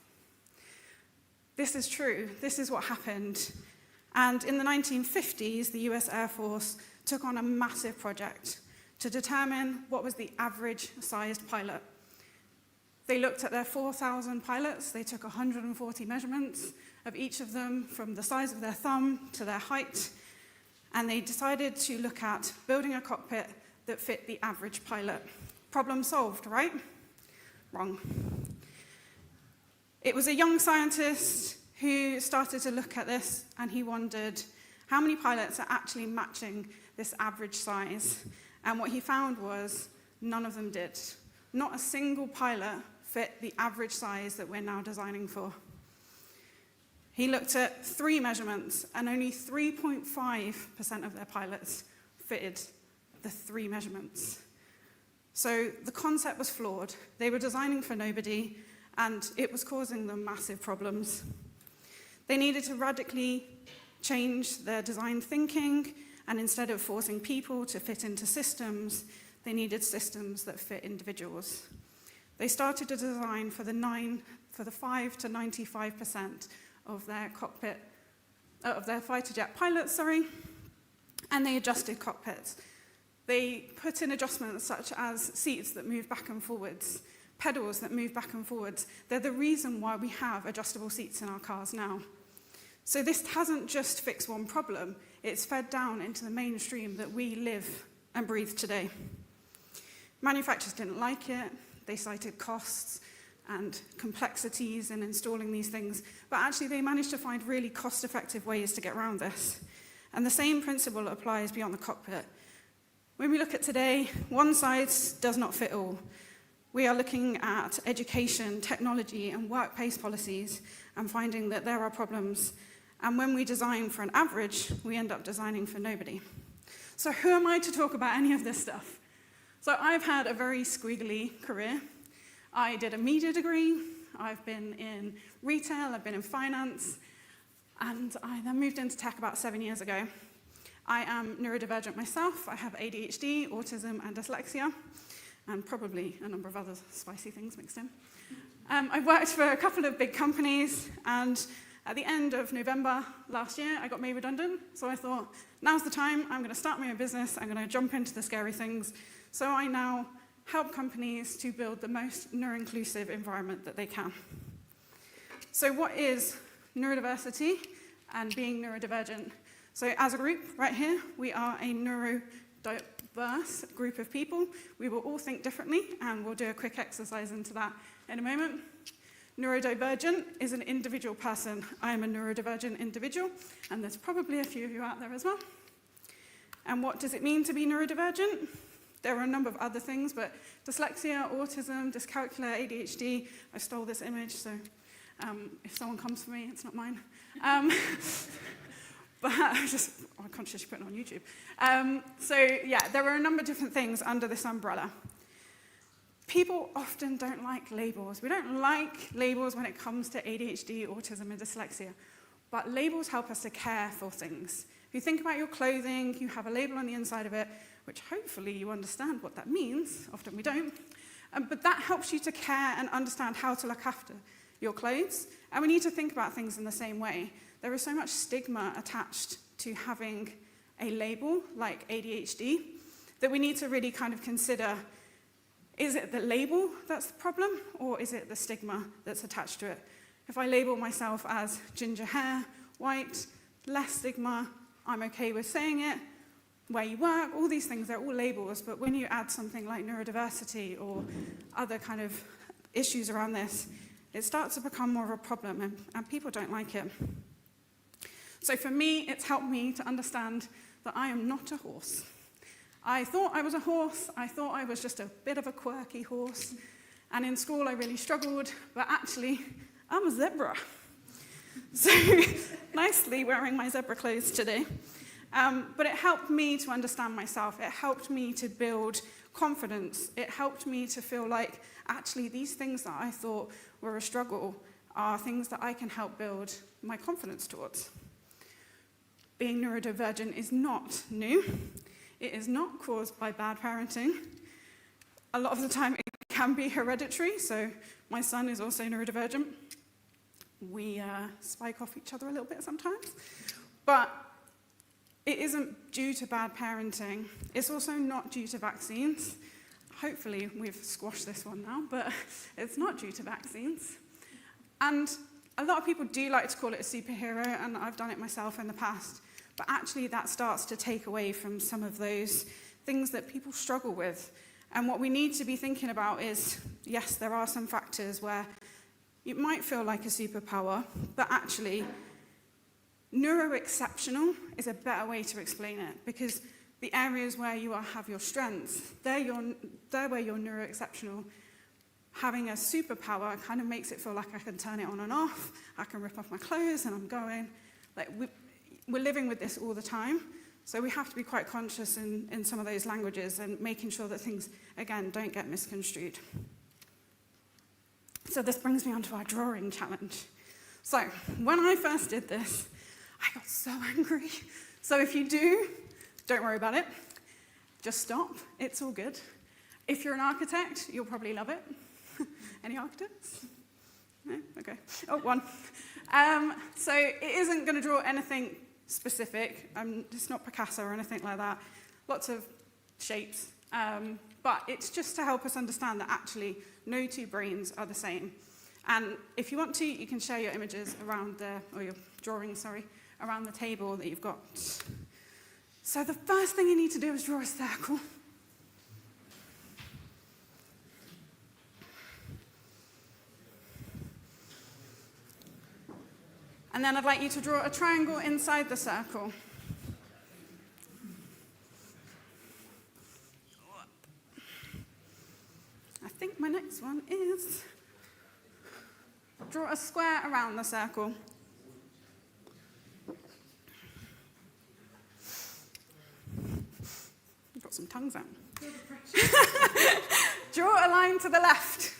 This is true. This is what happened. And in the 1950s, the US Air Force took on a massive project to determine what was the average-sized pilot. They looked at their 4,000 pilots. They took 140 measurements of each of them, from the size of their thumb to their height, and they decided to look at building a cockpit that fit the average pilot. Problem solved, right? Wrong. It was a young scientist who started to look at this, and he wondered how many pilots are actually matching this average size. And what he found was none of them did. Not a single pilot fit the average size that we're now designing for. He looked at 3 measurements, and only 3.5% of their pilots fitted the 3 measurements. So the concept was flawed. They were designing for nobody, and it was causing them massive problems. They needed to radically change their design thinking, and instead of forcing people to fit into systems, they needed systems that fit individuals. They started to design for the 5 to 95% of their fighter jet pilots, and they adjusted cockpits. They put in adjustments such as seats that move back and forwards, pedals that move back and forwards. They're the reason why we have adjustable seats in our cars now. So this hasn't just fixed one problem, it's fed down into the mainstream that we live and breathe today. Manufacturers didn't like it, they cited costs and complexities in installing these things, but actually they managed to find really cost-effective ways to get around this. And the same principle applies beyond the cockpit. When we look at today, one size does not fit all. We are looking at education, technology, and workplace policies and finding that there are problems. And when we design for an average, we end up designing for nobody. So who am I to talk about any of this stuff? So I've had a very squiggly career. I did a media degree. I've been in retail. I've been in finance. And I then moved into tech about 7 years ago. I am neurodivergent myself. I have ADHD, autism, and dyslexia, and probably a number of other spicy things mixed in. I've worked for a couple of big companies, and at the end of November last year, I got made redundant. So I thought, now's the time. I'm going to start my own business. I'm going to jump into the scary things. So I now help companies to build the most neuro-inclusive environment that they can. So what is neurodiversity and being neurodivergent? So as a group, right here, we are a neurodiverse group of people. We will all think differently, and we'll do a quick exercise into that in a moment. Neurodivergent is an individual person. I am a neurodivergent individual, and there's probably a few of you out there as well. And what does it mean to be neurodivergent? There are a number of other things, but dyslexia, autism, dyscalculia, ADHD. I stole this image, so if someone comes for me, it's not mine. But I'm conscious you're putting it on YouTube. So yeah, there are a number of different things under this umbrella. People often don't like labels. We don't like labels when it comes to ADHD, autism, and dyslexia. But labels help us to care for things. If you think about your clothing, you have a label on the inside of it, which hopefully you understand what that means. Often we don't. But that helps you to care and understand how to look after your clothes. And we need to think about things in the same way. There is so much stigma attached to having a label like ADHD that we need to really kind of consider, is it the label that's the problem, or is it the stigma that's attached to it? If I label myself as ginger hair, white, less stigma, I'm okay with saying it. Where you work, all these things, they're all labels, but when you add something like neurodiversity or other kind of issues around this, it starts to become more of a problem, and people don't like it. So for me, it's helped me to understand that I am not a horse. I thought I was a horse. I thought I was just a bit of a quirky horse. And in school, I really struggled, but actually, I'm a zebra. So nicely wearing my zebra clothes today. But it helped me to understand myself. It helped me to build confidence. It helped me to feel like, actually, these things that I thought were a struggle are things that I can help build my confidence towards. Being neurodivergent is not new. It is not caused by bad parenting. A lot of the time, it can be hereditary. So my son is also neurodivergent. We spike off each other a little bit sometimes. But it isn't due to bad parenting. It's also not due to vaccines. Hopefully, we've squashed this one now, but it's not due to vaccines. And a lot of people do like to call it a superhero, and I've done it myself in the past. But actually, that starts to take away from some of those things that people struggle with. And what we need to be thinking about is, yes, there are some factors where it might feel like a superpower, but actually, neuro-exceptional is a better way to explain it, because the areas where you have your strengths, they're where you're neuro-exceptional. Having a superpower kind of makes it feel like I can turn it on and off, I can rip off my clothes and I'm going. Like we're living with this all the time, so we have to be quite conscious in some of those languages and making sure that things, again, don't get misconstrued. So this brings me on to our drawing challenge. So when I first did this, I got so angry. So if you do, don't worry about it. Just stop. It's all good. If you're an architect, you'll probably love it. Any architects? No? Okay. Oh, one. So it isn't going to draw anything specific. It's not Picasso or anything like that. Lots of shapes. But it's just to help us understand that actually no two brains are the same. And if you want to, you can share your images around or your drawings, around the table that you've got. So the first thing you need to do is draw a circle. And then I'd like you to draw a triangle inside the circle. I think my next one is draw a square around the circle. I've got some tongues out. Draw a line to the left.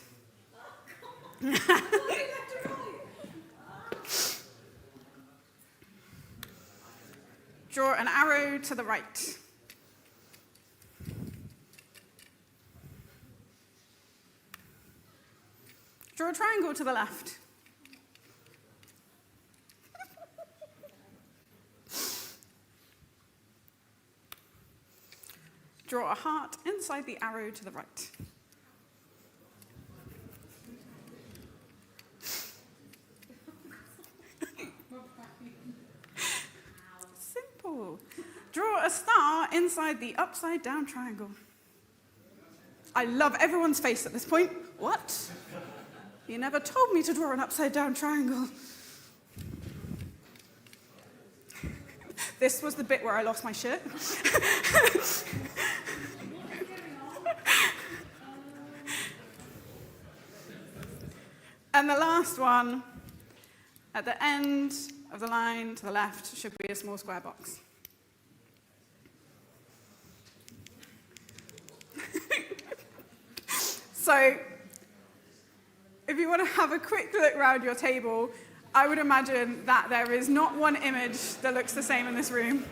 Draw an arrow to the right. Draw a triangle to the left. Draw a heart inside the arrow to the right. Simple. Ooh. Draw a star inside the upside down triangle. I love everyone's face at this point. What? You never told me to draw an upside down triangle. This was the bit where I lost my shirt. And the last one, at the end of the line to the left, should be a small square box. So, if you want to have a quick look around your table, I would imagine that there is not one image that looks the same in this room.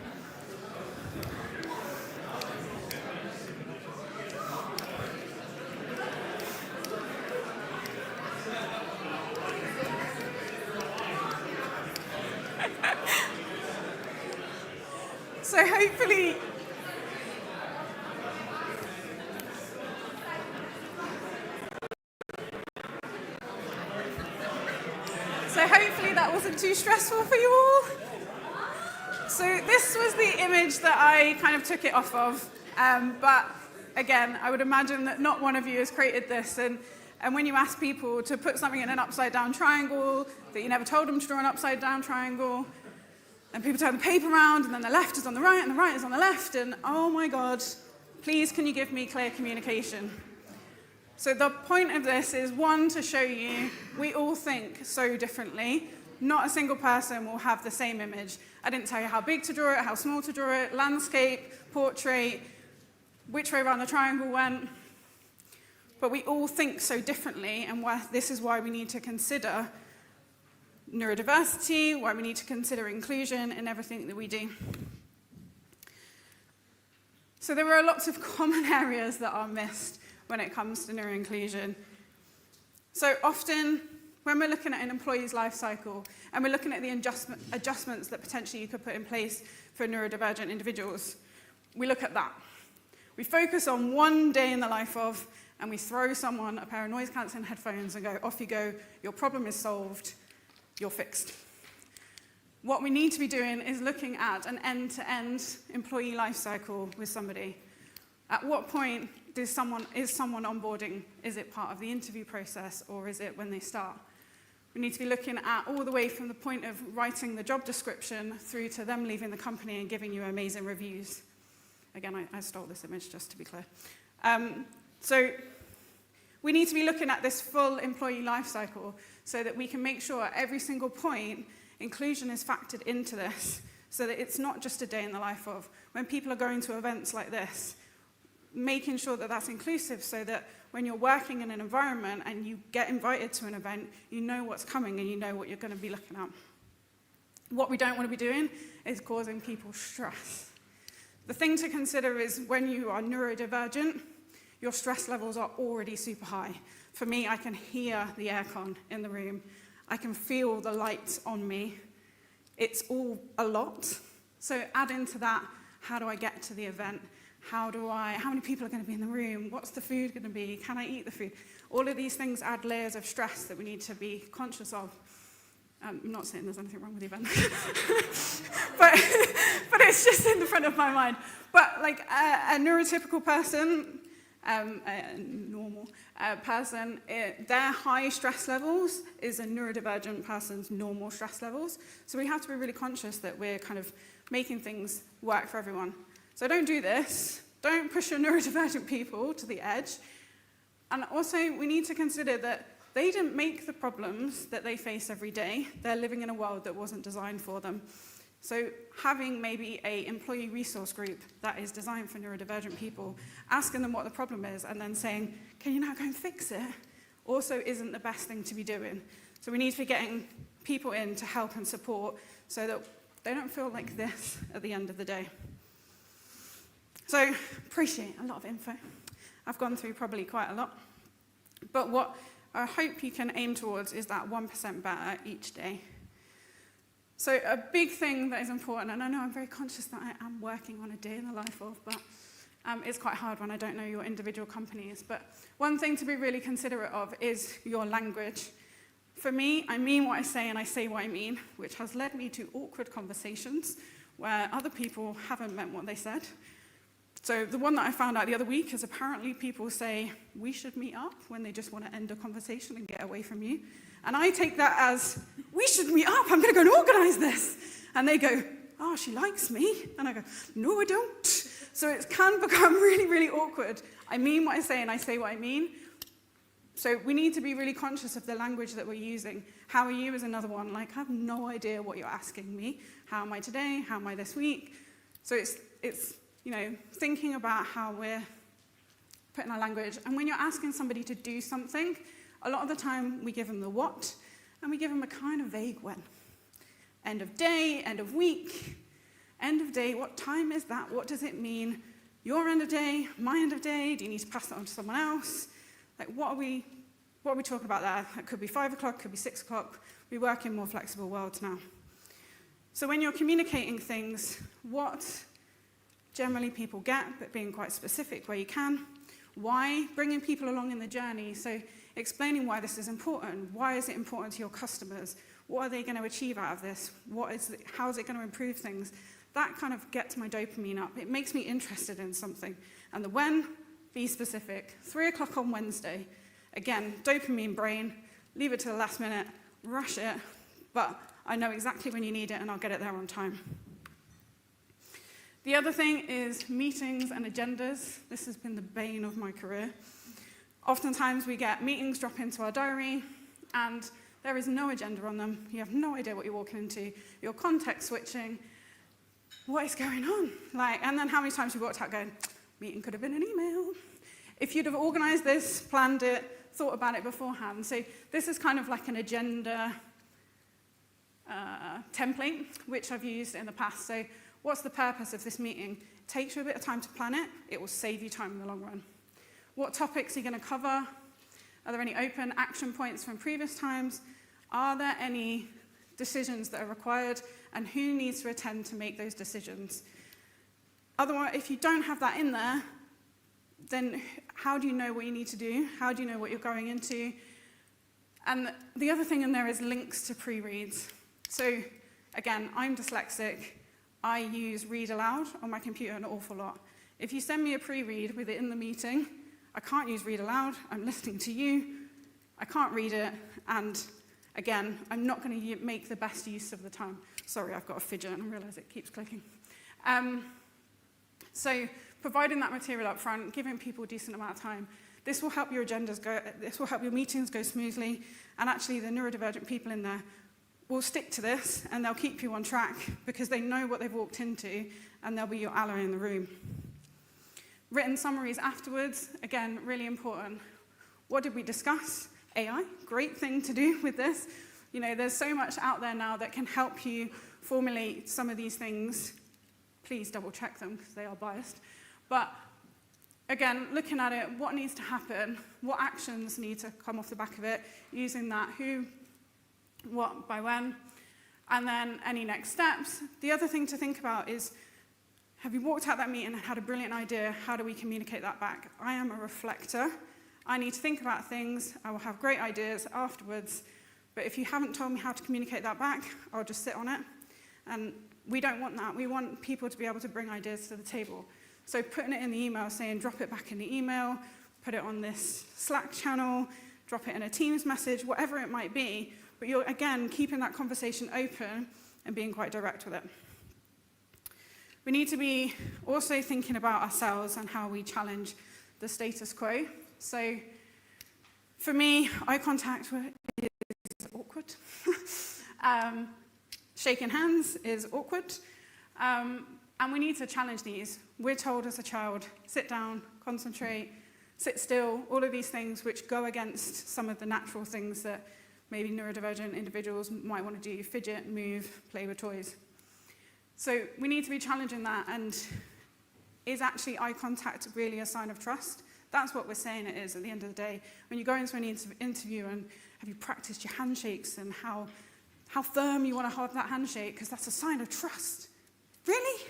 So hopefully, that wasn't too stressful for you all. So this was the image that I kind of took it off of. But again, I would imagine that not one of you has created this. And when you ask people to put something in an upside down triangle, that you never told them to draw an upside down triangle, and people turn the paper around, and then the left is on the right, and the right is on the left, and oh my God, please can you give me clear communication? So the point of this is, one, to show you we all think so differently. Not a single person will have the same image. I didn't tell you how big to draw it, how small to draw it, landscape, portrait, which way around the triangle went. But we all think so differently, and this is why we need to consider neurodiversity, why we need to consider inclusion in everything that we do. So there are lots of common areas that are missed when it comes to neuroinclusion. So often, when we're looking at an employee's life cycle, and we're looking at the adjustments that potentially you could put in place for neurodivergent individuals, we look at that. We focus on one day in the life of, and we throw someone a pair of noise-cancelling headphones and go, off you go, your problem is solved, you're fixed. What we need to be doing is looking at an end-to-end employee life cycle with somebody. At what point is someone onboarding? Is it part of the interview process, or is it when they start? We need to be looking at all the way from the point of writing the job description through to them leaving the company and giving you amazing reviews. Again, I stole this image just to be clear. So we need to be looking at this full employee life cycle so that we can make sure at every single point inclusion is factored into this, so that it's not just a day in the life of. When people are going to events like this, making sure that that's inclusive, so that when you're working in an environment and you get invited to an event, you know what's coming and you know what you're going to be looking at. What we don't want to be doing is causing people stress. The thing to consider is when you are neurodivergent, your stress levels are already super high. For me, I can hear the aircon in the room. I can feel the lights on me. It's all a lot. So add into that, how do I get to the event? How many people are going to be in the room? What's the food going to be? Can I eat the food? All of these things add layers of stress that we need to be conscious of. I'm not saying there's anything wrong with the event, but it's just in the front of my mind. But like a neurotypical person, a normal person, their high stress levels is a neurodivergent person's normal stress levels. So we have to be really conscious that we're kind of making things work for everyone. So don't do this. Don't push your neurodivergent people to the edge. And also, we need to consider that they didn't make the problems that they face every day. They're living in a world that wasn't designed for them. So having maybe an employee resource group that is designed for neurodivergent people, asking them what the problem is, and then saying, can you now go and fix it, also isn't the best thing to be doing. So we need to be getting people in to help and support so that they don't feel like this at the end of the day. So appreciate a lot of info. I've gone through probably quite a lot. But what I hope you can aim towards is that 1% better each day. So a big thing that is important, and I know I'm very conscious that I am working on a day in the life of, but it's quite hard when I don't know your individual companies. But one thing to be really considerate of is your language. For me, I mean what I say and I say what I mean, which has led me to awkward conversations where other people haven't meant what they said. So the one that I found out the other week is apparently people say, we should meet up when they just want to end a conversation and get away from you. And I take that as, we should meet up, I'm going to go and organize this. And they go, oh, she likes me. And I go, no, I don't. So it can become really, really awkward. I mean what I say and I say what I mean. So we need to be really conscious of the language that we're using. How are you is another one. Like, I have no idea what you're asking me. How am I today? How am I this week? So it's you know, thinking about how we're putting our language. And when you're asking somebody to do something, a lot of the time we give them the what, and we give them a kind of vague when. End of day, end of week, end of day, what time is that? What does it mean? Your end of day, my end of day, do you need to pass that on to someone else? Like, what are we talking about there? It could be 5 o'clock, could be 6 o'clock. We work in more flexible worlds now. So when you're communicating things, what generally people get, but being quite specific where you can. Why? Bringing people along in the journey. So explaining why this is important. Why is it important to your customers? What are they going to achieve out of this? How is it going to improve things? That kind of gets my dopamine up. It makes me interested in something. And the when, be specific. 3 o'clock on Wednesday. Again, dopamine brain, leave it to the last minute, rush it, but I know exactly when you need it and I'll get it there on time. The other thing is meetings and agendas. This has been the bane of my career. Oftentimes we get meetings drop into our diary and there is no agenda on them. You have no idea what you're walking into. You're context switching. What is going on? And then how many times you walked out going, meeting could have been an email. If you'd have organized this, planned it, thought about it beforehand. So this is kind of like an agenda template, which I've used in the past. So what's the purpose of this meeting? It takes you a bit of time to plan it. It will save you time in the long run. What topics are you going to cover? Are there any open action points from previous times? Are there any decisions that are required? And who needs to attend to make those decisions? Otherwise, if you don't have that in there, then how do you know what you need to do? How do you know what you're going into? And the other thing in there is links to pre-reads. So again, I'm dyslexic. I use read aloud on my computer an awful lot. If you send me a pre-read with it in the meeting, I can't use read aloud. I'm listening to you. I can't read it. And again, I'm not going to make the best use of the time. Sorry, I've got a fidget and I realize it keeps clicking. So providing that material up front, giving people a decent amount of time, this will help your agendas go, this will help your meetings go smoothly. And actually the neurodivergent people in there will stick to this and they'll keep you on track because they know what they've walked into and they'll be your ally in the room. Written summaries afterwards, again, really important. What did we discuss? AI, great thing to do with this. You know, there's so much out there now that can help you formulate some of these things. Please double check them because they are biased. But again, looking at it, what needs to happen? What actions need to come off the back of it? Using that who, what, by when, and then any next steps. The other thing to think about is, have you walked out that meeting and had a brilliant idea? How do we communicate that back? I am a reflector. I need to think about things. I will have great ideas afterwards. But if you haven't told me how to communicate that back, I'll just sit on it. And we don't want that. We want people to be able to bring ideas to the table. So putting it in the email, saying drop it back in the email, put it on this Slack channel, drop it in a Teams message, whatever it might be. But you're, again, keeping that conversation open and being quite direct with it. We need to be also thinking about ourselves and how we challenge the status quo. So for me, eye contact is awkward. Shaking hands is awkward. And we need to challenge these. We're told as a child, sit down, concentrate, sit still, all of these things which go against some of the natural things that maybe neurodivergent individuals might want to do, fidget, move, play with toys. So we need to be challenging that, and is actually eye contact really a sign of trust? That's what we're saying it is at the end of the day. When you go into an interview and have you practiced your handshakes and how firm you want to hold that handshake, because that's a sign of trust. Really?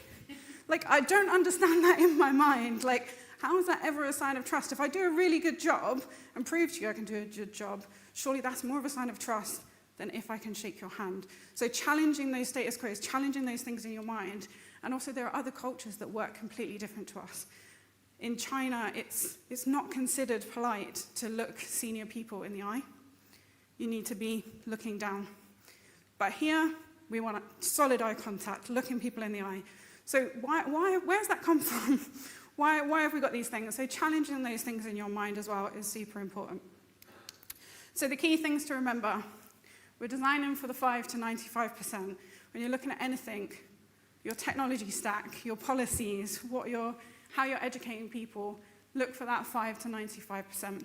Like, I don't understand that in my mind. Like, how is that ever a sign of trust? If I do a really good job and prove to you I can do a good job, surely that's more of a sign of trust than if I can shake your hand. So challenging those status quos, challenging those things in your mind. And also there are other cultures that work completely different to us. In China, it's not considered polite to look senior people in the eye. You need to be looking down. But here, we want solid eye contact, looking people in the eye. So where's that come from? Why have we got these things? So challenging those things in your mind as well is super important. So the key things to remember, we're designing for the 5 to 95%. When you're looking at anything, your technology stack, your policies, how you're educating people, look for that 5 to 95%.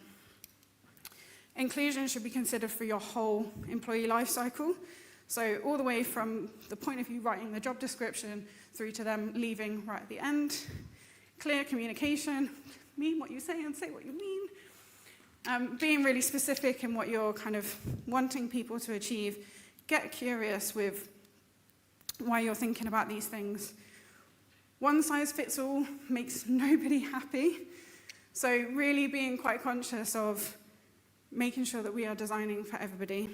Inclusion should be considered for your whole employee life cycle. So all the way from the point of view writing the job description through to them leaving right at the end. Clear communication, mean what you say and say what you mean. Being really specific in what you're kind of wanting people to achieve. Get curious with why you're thinking about these things. One size fits all makes nobody happy. So really being quite conscious of making sure that we are designing for everybody.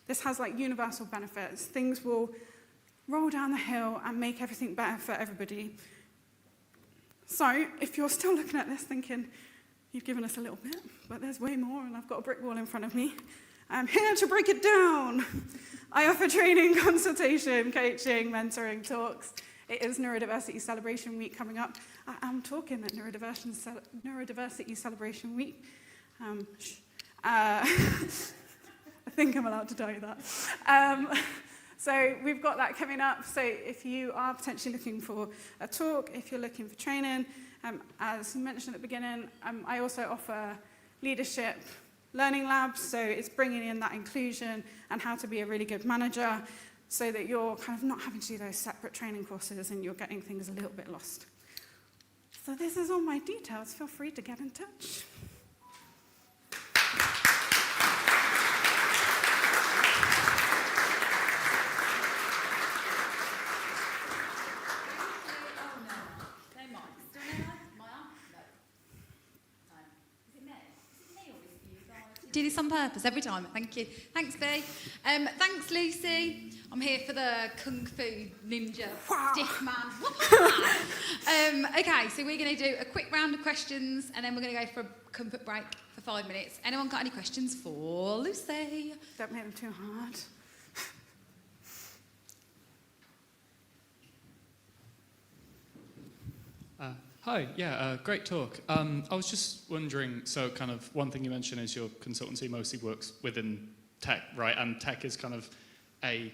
This has like universal benefits. Things will roll down the hill and make everything better for everybody. So if you're still looking at this thinking, you've given us a little bit, but there's way more and I've got a brick wall in front of me, I'm here to break it down. I offer training, consultation, coaching, mentoring, talks. It is Neurodiversity Celebration Week coming up. I am talking at Neurodiversity Celebration Week. I think I'm allowed to tell you that. So we've got that coming up. So if you are potentially looking for a talk, if you're looking for training, as mentioned at the beginning, I also offer leadership learning labs. So it's bringing in that inclusion and how to be a really good manager so that you're kind of not having to do those separate training courses and you're getting things a little bit lost. So this is all my details. Feel free to get in touch. Do this on purpose every time. Thank you. Thanks, B. Thanks, Lucy. I'm here for the Kung Fu Ninja Stick Man. Okay, so we're going to do a quick round of questions and then we're going to go for a comfort break for 5 minutes. Anyone got any questions for Lucy? Don't make them too hard. Hi, great talk. I was just wondering, so kind of one thing you mentioned is your consultancy mostly works within tech, right? And tech is kind of a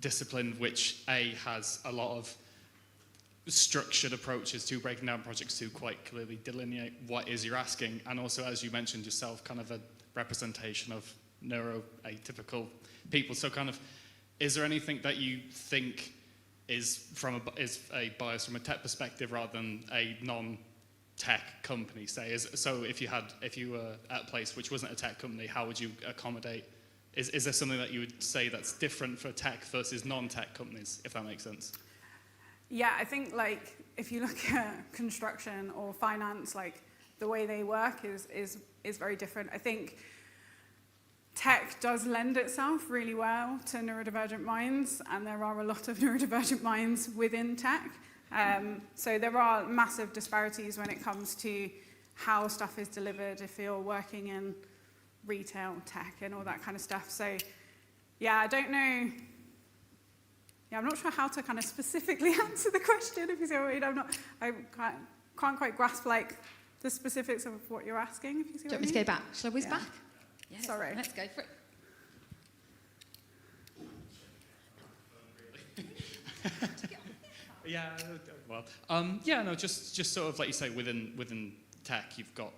discipline which has a lot of structured approaches to breaking down projects to quite clearly delineate what is you're asking. And also, as you mentioned yourself, kind of a representation of neuroatypical people. So kind of, is there anything that you think is a bias from a tech perspective rather than a non-tech company, say? So if you were at a place which wasn't a tech company, how would you accommodate? Is there something that you would say that's different for tech versus non-tech companies, if that makes sense? Yeah, I think like if you look at construction or finance, like the way they work is very different. I think tech does lend itself really well to neurodivergent minds, and there are a lot of neurodivergent minds within tech. So there are massive disparities when it comes to how stuff is delivered if you're working in retail, tech, and all that kind of stuff. So yeah, I don't know. Yeah, I'm not sure how to kind of specifically answer the question, if you see what I mean. I can't quite grasp like the specifics of what you're asking, if you see what I mean. Do you want me to go back? Shall I whiz back? Yes. Sorry. Let's go for it. Just sort of like you say, within tech, you've got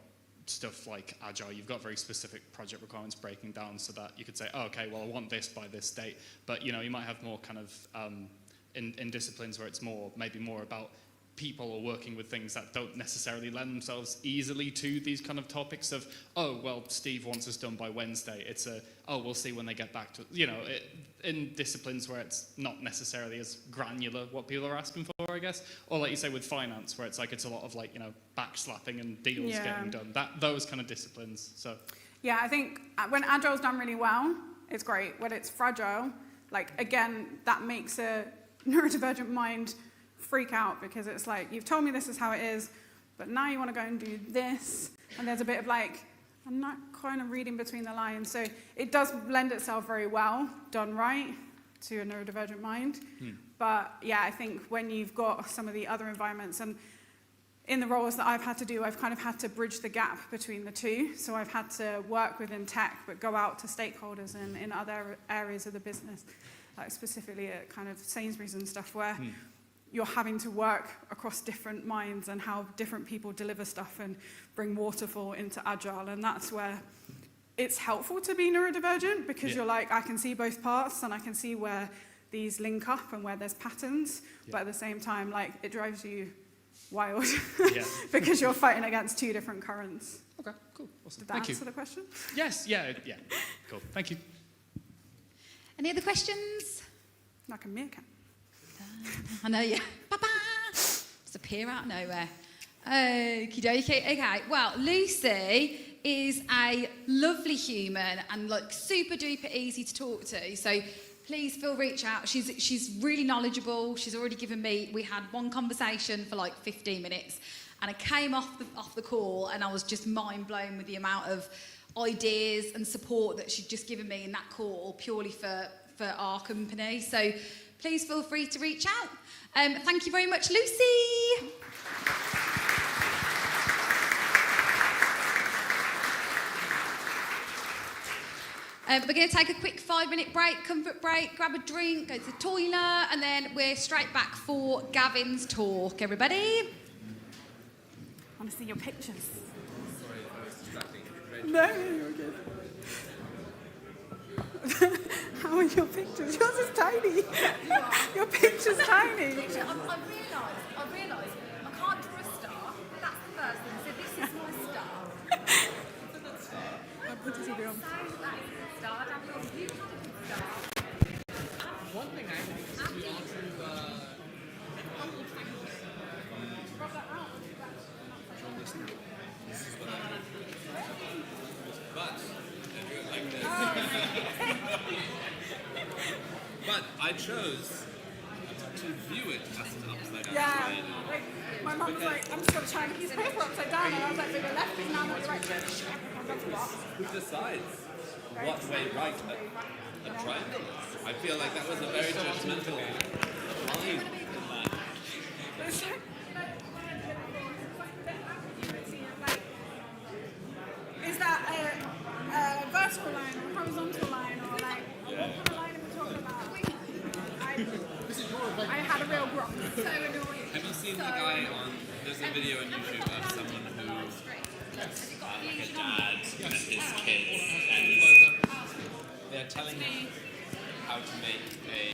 stuff like Agile, you've got very specific project requirements breaking down so that you could say, oh, okay, well, I want this by this date. But, you might have more kind of, in disciplines where it's maybe more about people or working with things that don't necessarily lend themselves easily to these kind of topics of, oh, well, Steve wants us done by Wednesday. It's we'll see when they get back to it. In disciplines where it's not necessarily as granular what people are asking for, I guess. Or like you say with finance, where it's a lot of backslapping and deals getting done. Those kind of disciplines. So. Yeah, I think when Agile's done really well, it's great. When it's fragile, like, again, that makes a neurodivergent mind freak out, because it's like, you've told me this is how it is, but now you want to go and do this. And there's a bit of like, I'm not kind of reading between the lines. So it does lend itself very well, done right, to a neurodivergent mind. But yeah, I think when you've got some of the other environments, and in the roles that I've had to do, I've kind of had to bridge the gap between the two. So I've had to work within tech, but go out to stakeholders and in other areas of the business, like specifically at kind of Sainsbury's and stuff, where you're having to work across different minds and how different people deliver stuff and bring waterfall into agile. And that's where it's helpful to be neurodivergent, because you're like, I can see both parts and I can see where these link up and where there's patterns. But at the same time, like, it drives you wild because you're fighting against two different currents. Okay, cool, awesome. Did that answer the question? Yes, yeah, cool. Thank you. Any other questions? Like a meerkat. I know, yeah. Ba-ba! Just appear out of nowhere. Okie dokie. Okay, well, Lucy is a lovely human and like super duper easy to talk to. So please feel reach out. She's really knowledgeable. She's already given me, we had one conversation for like 15 minutes and I came off the call and I was just mind blown with the amount of ideas and support that she'd just given me in that call purely for our company. So please feel free to reach out. Thank you very much, Lucy. We're going to take a quick 5-minute break, comfort break, grab a drink, go to the toilet, and then we're straight back for Gavin's talk, everybody. I want to see your pictures. Sorry if I was distracting. No, you're good. How are your pictures? Yours is tiny. Your picture's tiny. I've realised I can't draw a star. That's the first thing. So this is my star. What does he do? One thing I think is we ought to but I chose to view it as an upside down slide. Like, my mum was like, I'm just going to try and piece of paper upside down. And I was like, but the left is now not the right way. Who decides what way right a triangle is? I feel like that was a very judgmental line in that. Is that a vertical line or a horizontal line, or like what kind of line are we talking about? I had a real grok. So annoying. Have you seen the guy on? There's a video on YouTube of someone who, like a dad and his kids, and they're telling him how to make a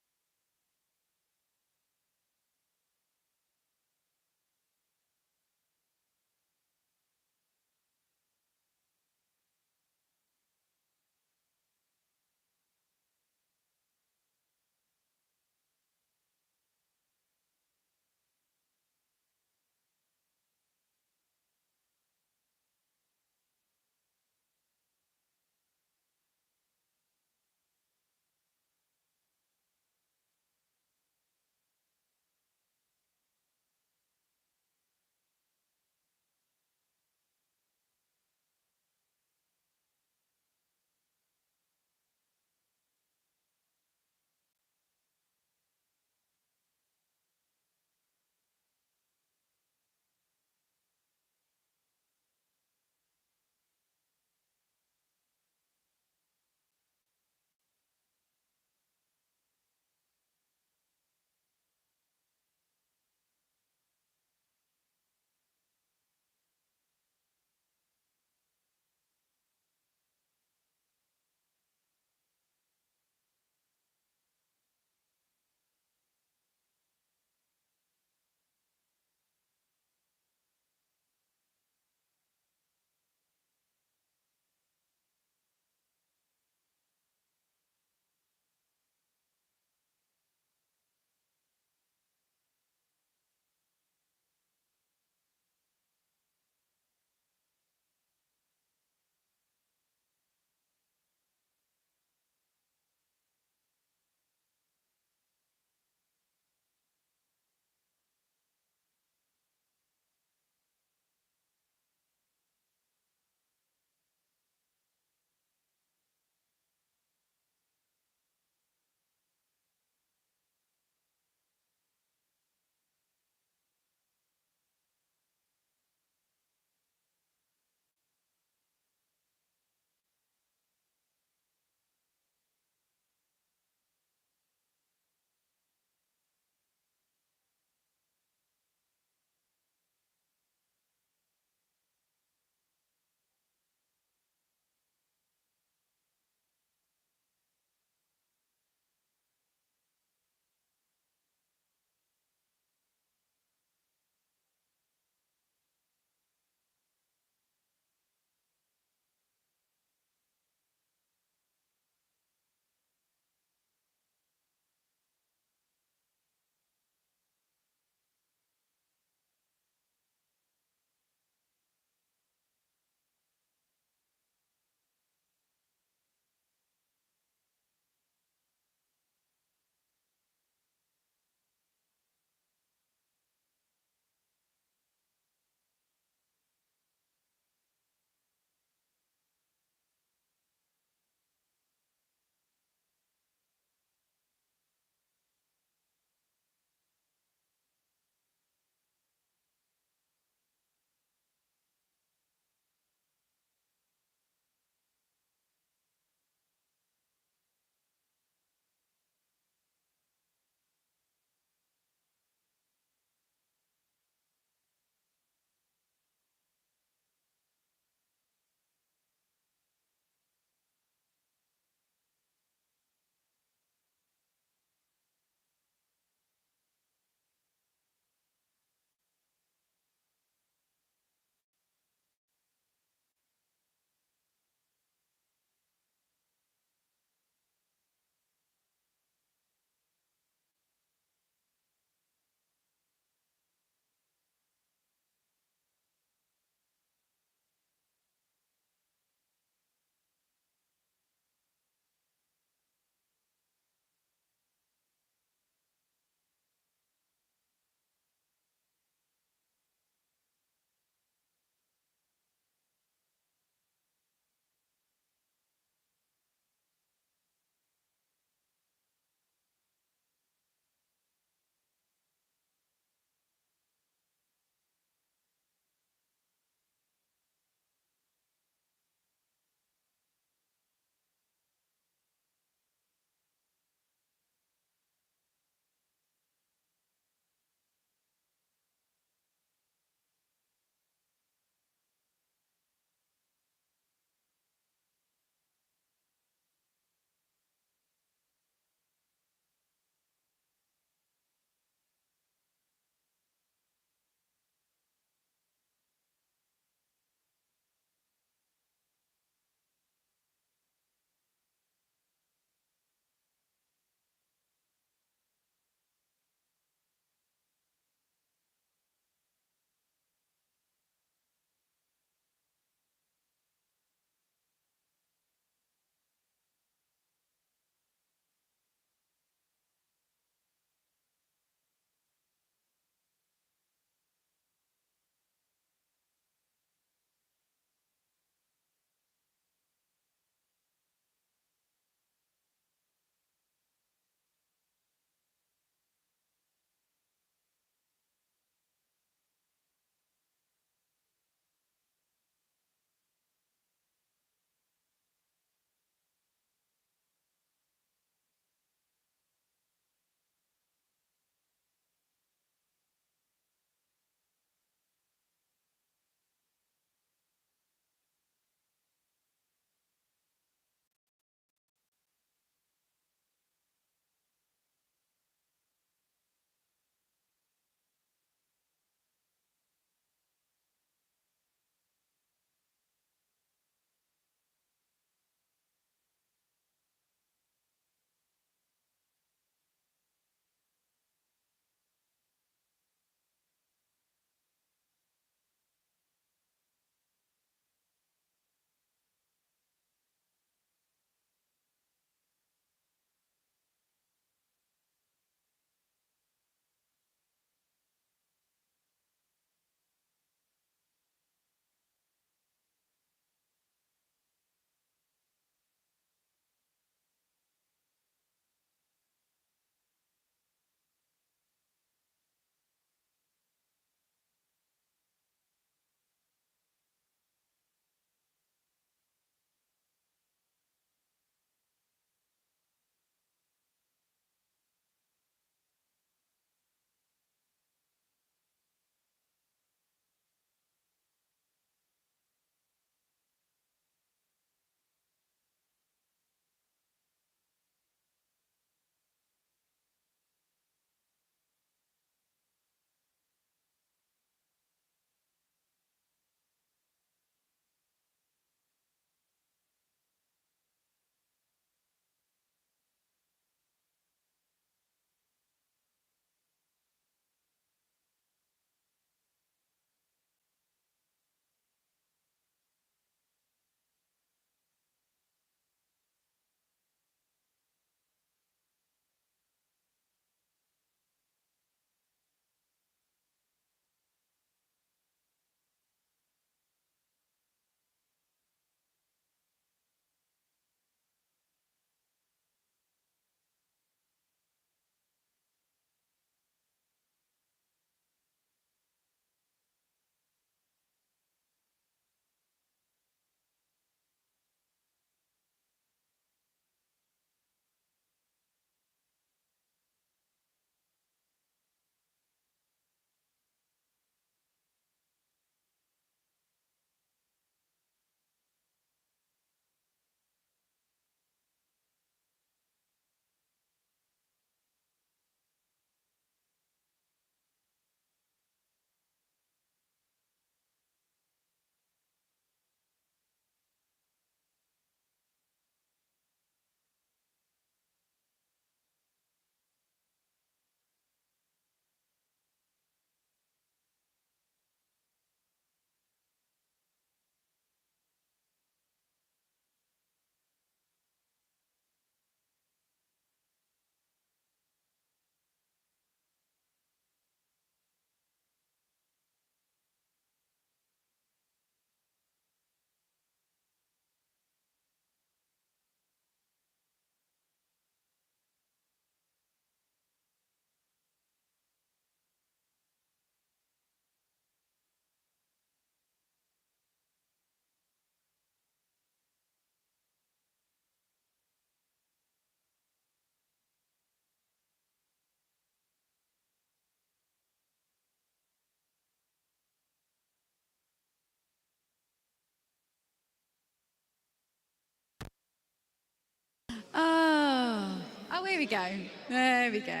Oh, here we go. There we go.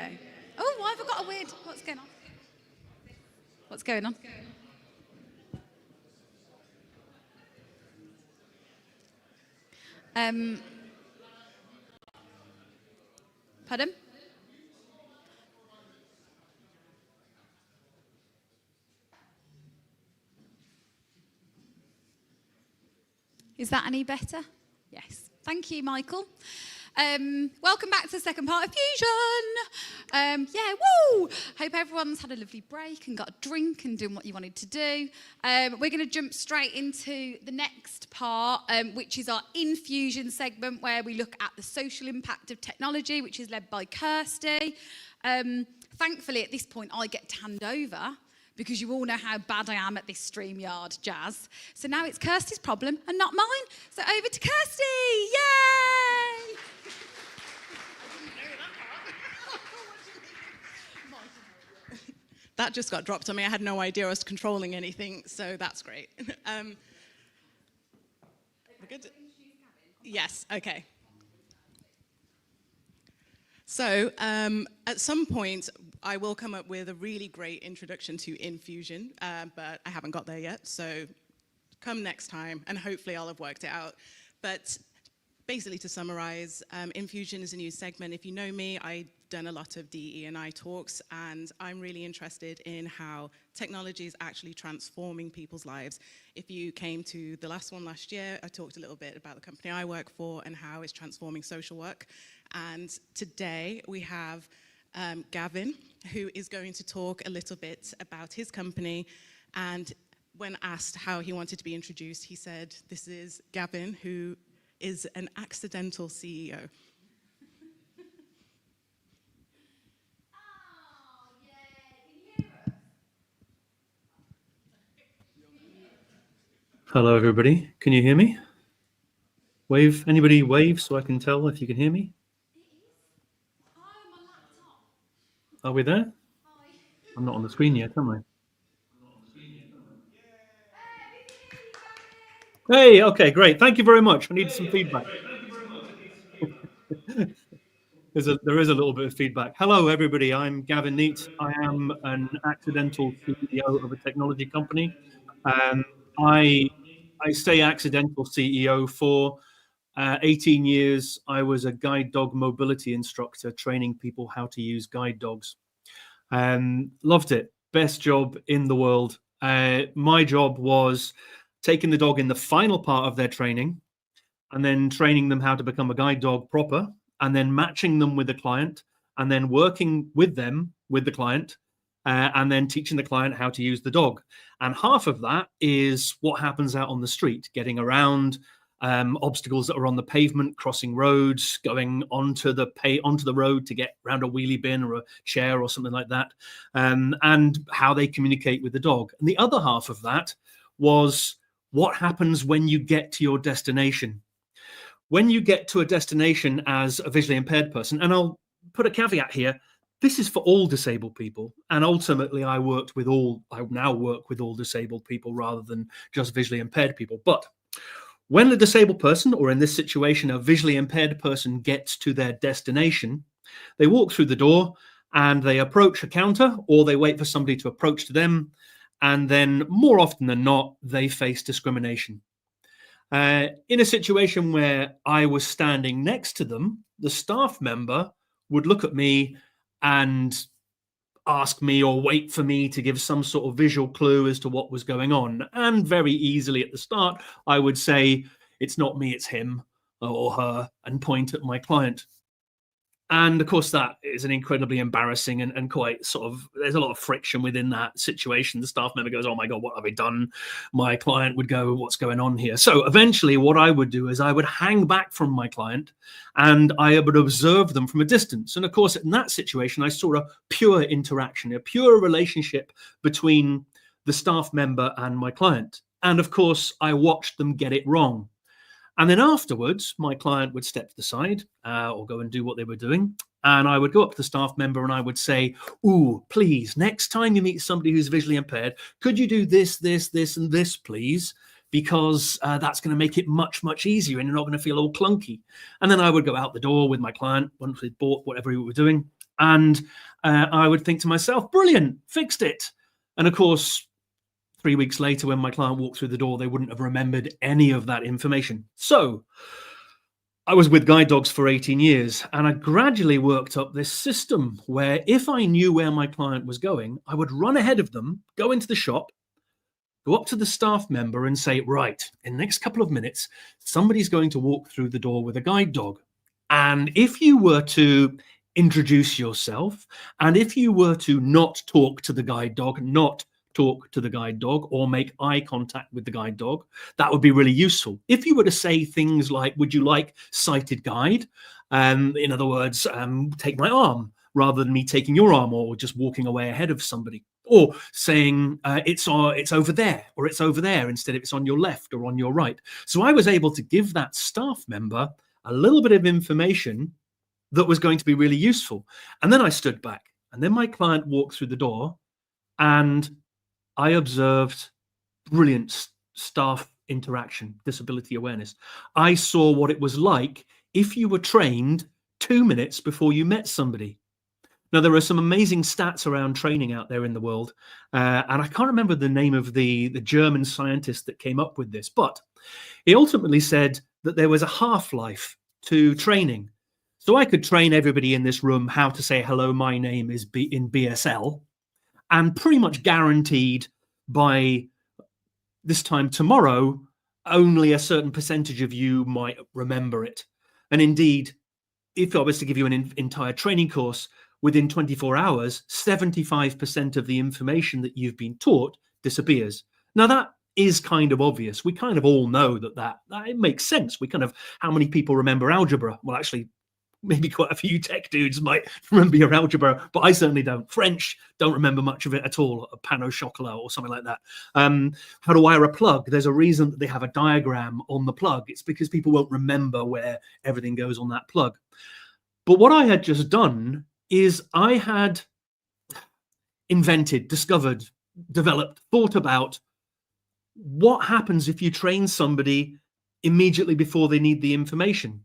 Oh, why have I got a weird... What's going on? What's going on? Pardon? Is that any better? Yes. Thank you, Michael. Welcome back to the second part of Fusion. Yeah, woo! Hope everyone's had a lovely break and got a drink and doing what you wanted to do. We're going to jump straight into the next part, which is our Infusion segment, where we look at the social impact of technology, which is led by Kirsty. Thankfully, at this point, I get to hand over, because you all know how bad I am at this StreamYard jazz. So now it's Kirsty's problem and not mine. So over to Kirsty, yay! That just got dropped on me. I had no idea I was controlling anything, so that's great. We're good? Yes, okay. So at some point, I will come up with a really great introduction to Infusion, but I haven't got there yet, so come next time, and hopefully I'll have worked it out. But basically, to summarize, Infusion is a new segment. If you know me, I've done a lot of DE&I talks, and I'm really interested in how technology is actually transforming people's lives. If you came to the last one last year, I talked a little bit about the company I work for and how it's transforming social work. And today we have Gavin, who is going to talk a little bit about his company. And when asked how he wanted to be introduced, he said, "This is Gavin, who is an accidental CEO." Hello, everybody. Can you hear me? Wave. Anybody wave so I can tell if you can hear me? Are we there? I'm not on the screen yet, am I? Hey, okay, great. Thank you very much. I need some feedback. There is a little bit of feedback. Hello, everybody. I'm Gavin Neate. I am an accidental CEO of a technology company. I say accidental CEO for 18 years. I was a guide dog mobility instructor, training people how to use guide dogs. Loved it. Best job in the world. My job was taking the dog in the final part of their training and then training them how to become a guide dog proper, and then matching them with the client, and then working with them, with the client, and then teaching the client how to use the dog. And half of that is what happens out on the street, getting around obstacles that are on the pavement, crossing roads, going onto the road to get around a wheelie bin or a chair or something like that, and how they communicate with the dog. And the other half of that was what happens when you get to your destination. When you get to a destination as a visually impaired person, and I'll put a caveat here, this is for all disabled people, and ultimately I now work with all disabled people rather than just visually impaired people. But when a disabled person, or in this situation, a visually impaired person, gets to their destination, they walk through the door and they approach a counter, or they wait for somebody to approach to them, and then more often than not, they face discrimination. In a situation where I was standing next to them, the staff member would look at me and ask me or wait for me to give some sort of visual clue as to what was going on. And very easily at the start, I would say, "It's not me, it's him or her," and point at my client. And of course, that is an incredibly embarrassing and quite sort of, there's a lot of friction within that situation. The staff member goes, "Oh my God, what have I done?" My client would go, "What's going on here?" So eventually what I would do is I would hang back from my client and I would observe them from a distance. And of course, in that situation, I saw a pure interaction, a pure relationship between the staff member and my client. And of course, I watched them get it wrong. And then afterwards, my client would step to the side or go and do what they were doing. And I would go up to the staff member and I would say, "Ooh, please, next time you meet somebody who's visually impaired, could you do this, this, this, and this, please?" because that's going to make it much, much easier and you're not going to feel all clunky. And then I would go out the door with my client once we'd bought whatever we were doing. And I would think to myself, brilliant, fixed it. And of course, 3 weeks later, when my client walked through the door, they wouldn't have remembered any of that information. So I was with guide dogs for 18 years, and I gradually worked up this system where if I knew where my client was going, I would run ahead of them, go into the shop, go up to the staff member and say, right, in the next couple of minutes, somebody's going to walk through the door with a guide dog. And if you were to introduce yourself, and if you were to not talk to the guide dog, not talk to the guide dog or make eye contact with the guide dog, that would be really useful. If you were to say things like, would you like sighted guide? In other words, take my arm rather than me taking your arm or just walking away ahead of somebody, or saying it's over there or it's over there instead of it's on your left or on your right. So I was able to give that staff member a little bit of information that was going to be really useful. And then I stood back, and then my client walked through the door, and I observed brilliant staff interaction, disability awareness. I saw what it was like if you were trained 2 minutes before you met somebody. Now, there are some amazing stats around training out there in the world, and I can't remember the name of the German scientist that came up with this, but he ultimately said that there was a half-life to training. So I could train everybody in this room how to say, hello, my name is in BSL, and pretty much guaranteed by this time tomorrow, only a certain percentage of you might remember it. And indeed, if I was to give you an entire training course, within 24 hours, 75% of the information that you've been taught disappears. Now, that is kind of obvious. We kind of all know that it makes sense. We kind of, how many people remember algebra? Well, actually, maybe quite a few tech dudes might remember your algebra, but I certainly don't. French, don't remember much of it at all, a pan au chocolat or something like that. How to wire a plug. There's a reason that they have a diagram on the plug. It's because people won't remember where everything goes on that plug. But what I had just done is I had invented, discovered, developed, thought about what happens if you train somebody immediately before they need the information.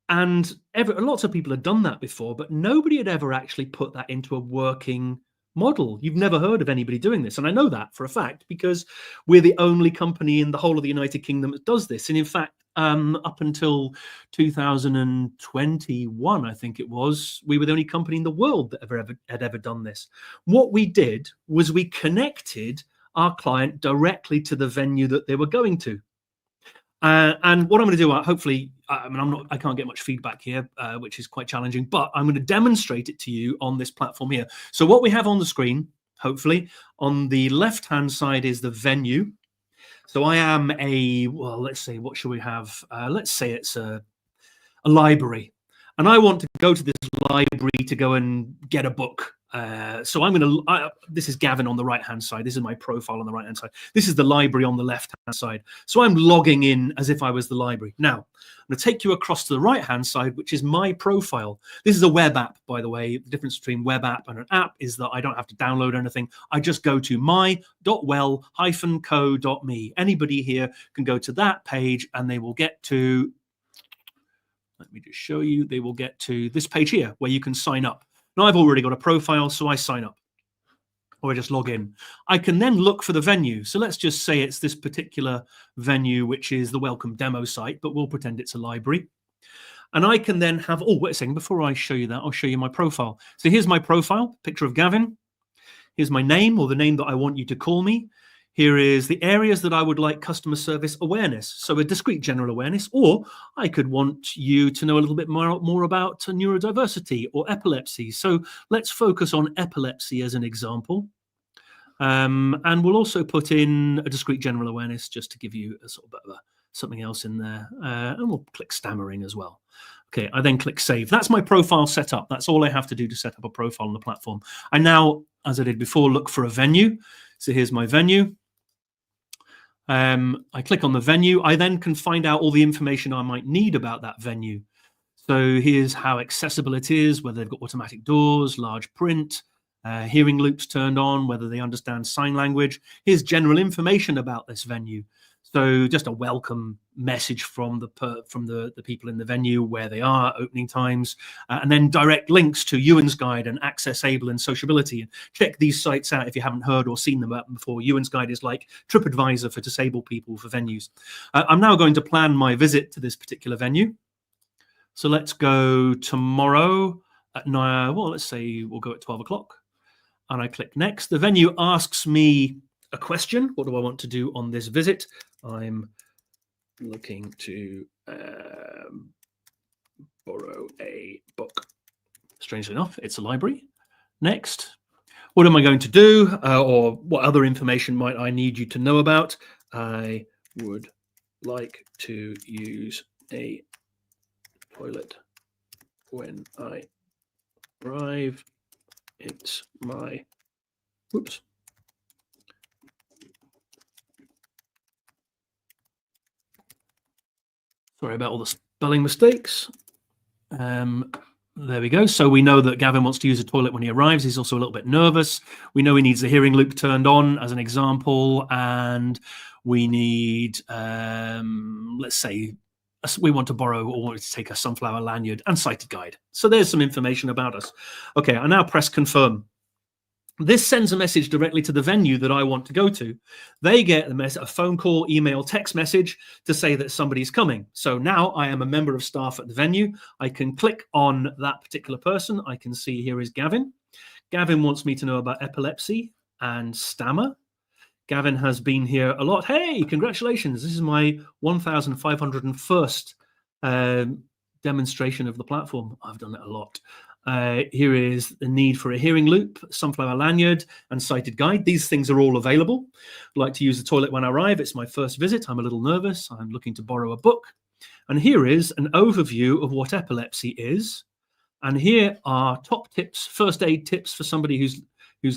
And lots of people had done that before, but nobody had ever actually put that into a working model. You've never heard of anybody doing this. And I know that for a fact, because we're the only company in the whole of the United Kingdom that does this. And in fact, up until 2021, I think it was, we were the only company in the world that had ever done this. What we did was we connected our client directly to the venue that they were going to. And what I'm going to do, hopefully, I can't get much feedback here, which is quite challenging, but I'm going to demonstrate it to you on this platform here. So what we have on the screen, hopefully, on the left-hand side is the venue. So I am let's say, what should we have? Let's say it's a library. And I want to go to this library to go and get a book. So I'm going to, this is Gavin on the right-hand side. This is my profile on the right-hand side. This is the library on the left-hand side. So I'm logging in as if I was the library. Now, I'm going to take you across to the right-hand side, which is my profile. This is a web app, by the way. The difference between web app and an app is that I don't have to download anything. I just go to my.well-co.me. Anybody here can go to that page and they will get to, let me just show you, they will get to this page here where you can sign up. Now, I've already got a profile, so I sign up, or I just log in. I can then look for the venue. So let's just say it's this particular venue, which is the Welcome demo site, but we'll pretend it's a library. And I can then have, wait a second, before I show you that, I'll show you my profile. So here's my profile, picture of Gavin. Here's my name, or the name that I want you to call me. Here is the areas that I would like customer service awareness. So a discrete general awareness, or I could want you to know a little bit more about neurodiversity or epilepsy. So let's focus on epilepsy as an example. And we'll also put in a discrete general awareness just to give you a sort of something else in there. And we'll click stammering as well. Okay, I then click save. That's my profile set up. That's all I have to do to set up a profile on the platform. I now, as I did before, look for a venue. So here's my venue. I click on the venue. I then can find out all the information I might need about that venue. So here's how accessible it is, whether they've got automatic doors, large print, hearing loops turned on, whether they understand sign language. Here's general information about this venue. So just a welcome message from the people in the venue, where they are, opening times, and then direct links to Ewan's Guide and Access Able and Sociability. And check these sites out if you haven't heard or seen them before. Ewan's Guide is like TripAdvisor for disabled people for venues. I'm now going to plan my visit to this particular venue. So let's go tomorrow at 9. Well, let's say we'll go at 12 o'clock. And I click next. The venue asks me a question. What do I want to do on this visit? I'm looking to borrow a book. Strangely enough, it's a library. Next. What am I going to do? Or what other information might I need you to know about? I would like to use a toilet when I arrive. It's my, whoops. Sorry about all the spelling mistakes. There we go. So we know that Gavin wants to use a toilet when he arrives. He's also a little bit nervous. We know he needs the hearing loop turned on as an example. And we need, let's say, we want to borrow or want to take a sunflower lanyard and sighted guide. So there's some information about us. Okay, I now press confirm. This sends a message directly to the venue that I want to go to. They get a phone call, email, text message to say that somebody's coming. So now I am a member of staff at the venue. I can click on that particular person. I can see here is Gavin. Gavin wants me to know about epilepsy and stammer. Gavin has been here a lot. Hey, congratulations. This is my 1,501st demonstration of the platform. I've done it a lot. Here is the need for a hearing loop, sunflower lanyard, and sighted guide. These things are all available. I'd like to use the toilet when I arrive. It's my first visit. I'm a little nervous. I'm looking to borrow a book. And here is an overview of what epilepsy is. And here are top tips, first aid tips for somebody who's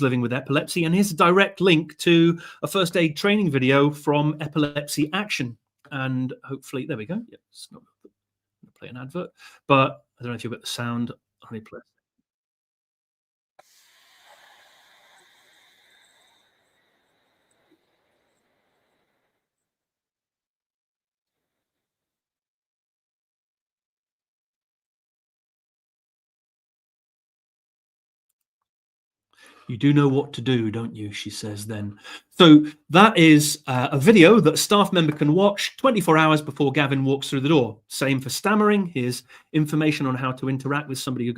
living with epilepsy. And here's a direct link to a first aid training video from Epilepsy Action. And hopefully, there we go. Yeah, it's not going to play an advert, but I don't know if you've got the sound. Let me play. You do know what to do, don't you? She says then. So that is a video that a staff member can watch 24 hours before Gavin walks through the door. Same for stammering. Here's information on how to interact with somebody who's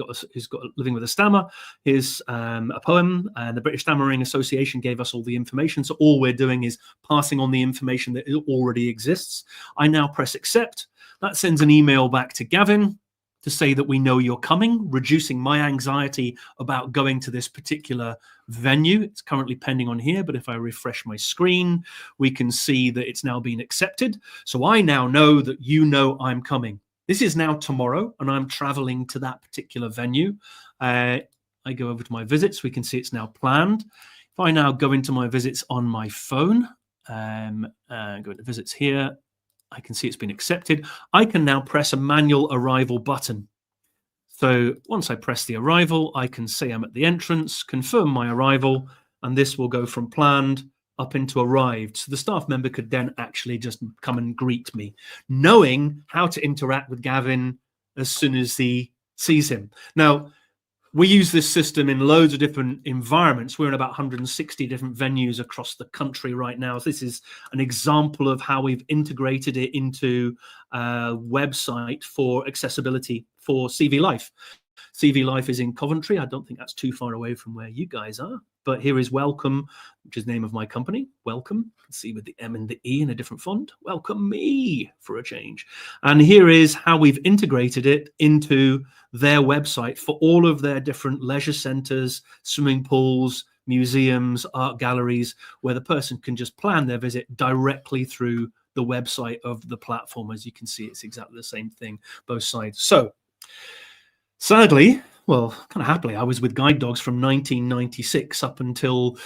got living with a stammer. Here's a poem, and the British Stammering Association gave us all the information. So all we're doing is passing on the information that already exists. I now press accept. That sends an email back to Gavin to say that we know you're coming, reducing my anxiety about going to this particular venue. It's currently pending on here, but if I refresh my screen, we can see that it's now been accepted. So I now know that you know I'm coming. This is now tomorrow, and I'm traveling to that particular venue. I go over to my visits. We can see it's now planned. If I now go into my visits on my phone, go into visits here, I can see it's been accepted. I can now press a manual arrival button. So once I press the arrival, I can say I'm at the entrance, confirm my arrival, and this will go from planned up into arrived. So the staff member could then actually just come and greet me, knowing how to interact with Gavin as soon as he sees him. Now, we use this system in loads of different environments. We're in about 160 different venues across the country right now. So this is an example of how we've integrated it into a website for accessibility for CV Life. CV Life is in Coventry. I don't think that's too far away from where you guys are. But here is Welcome, which is the name of my company. Welcome. You can see with the M and the E in a different font. Welcome me for a change. And here is how we've integrated it into their website for all of their different leisure centers, swimming pools, museums, art galleries, where the person can just plan their visit directly through the website of the platform. As you can see, it's exactly the same thing, both sides. So sadly, well, kind of happily, I was with guide dogs from 1996 up until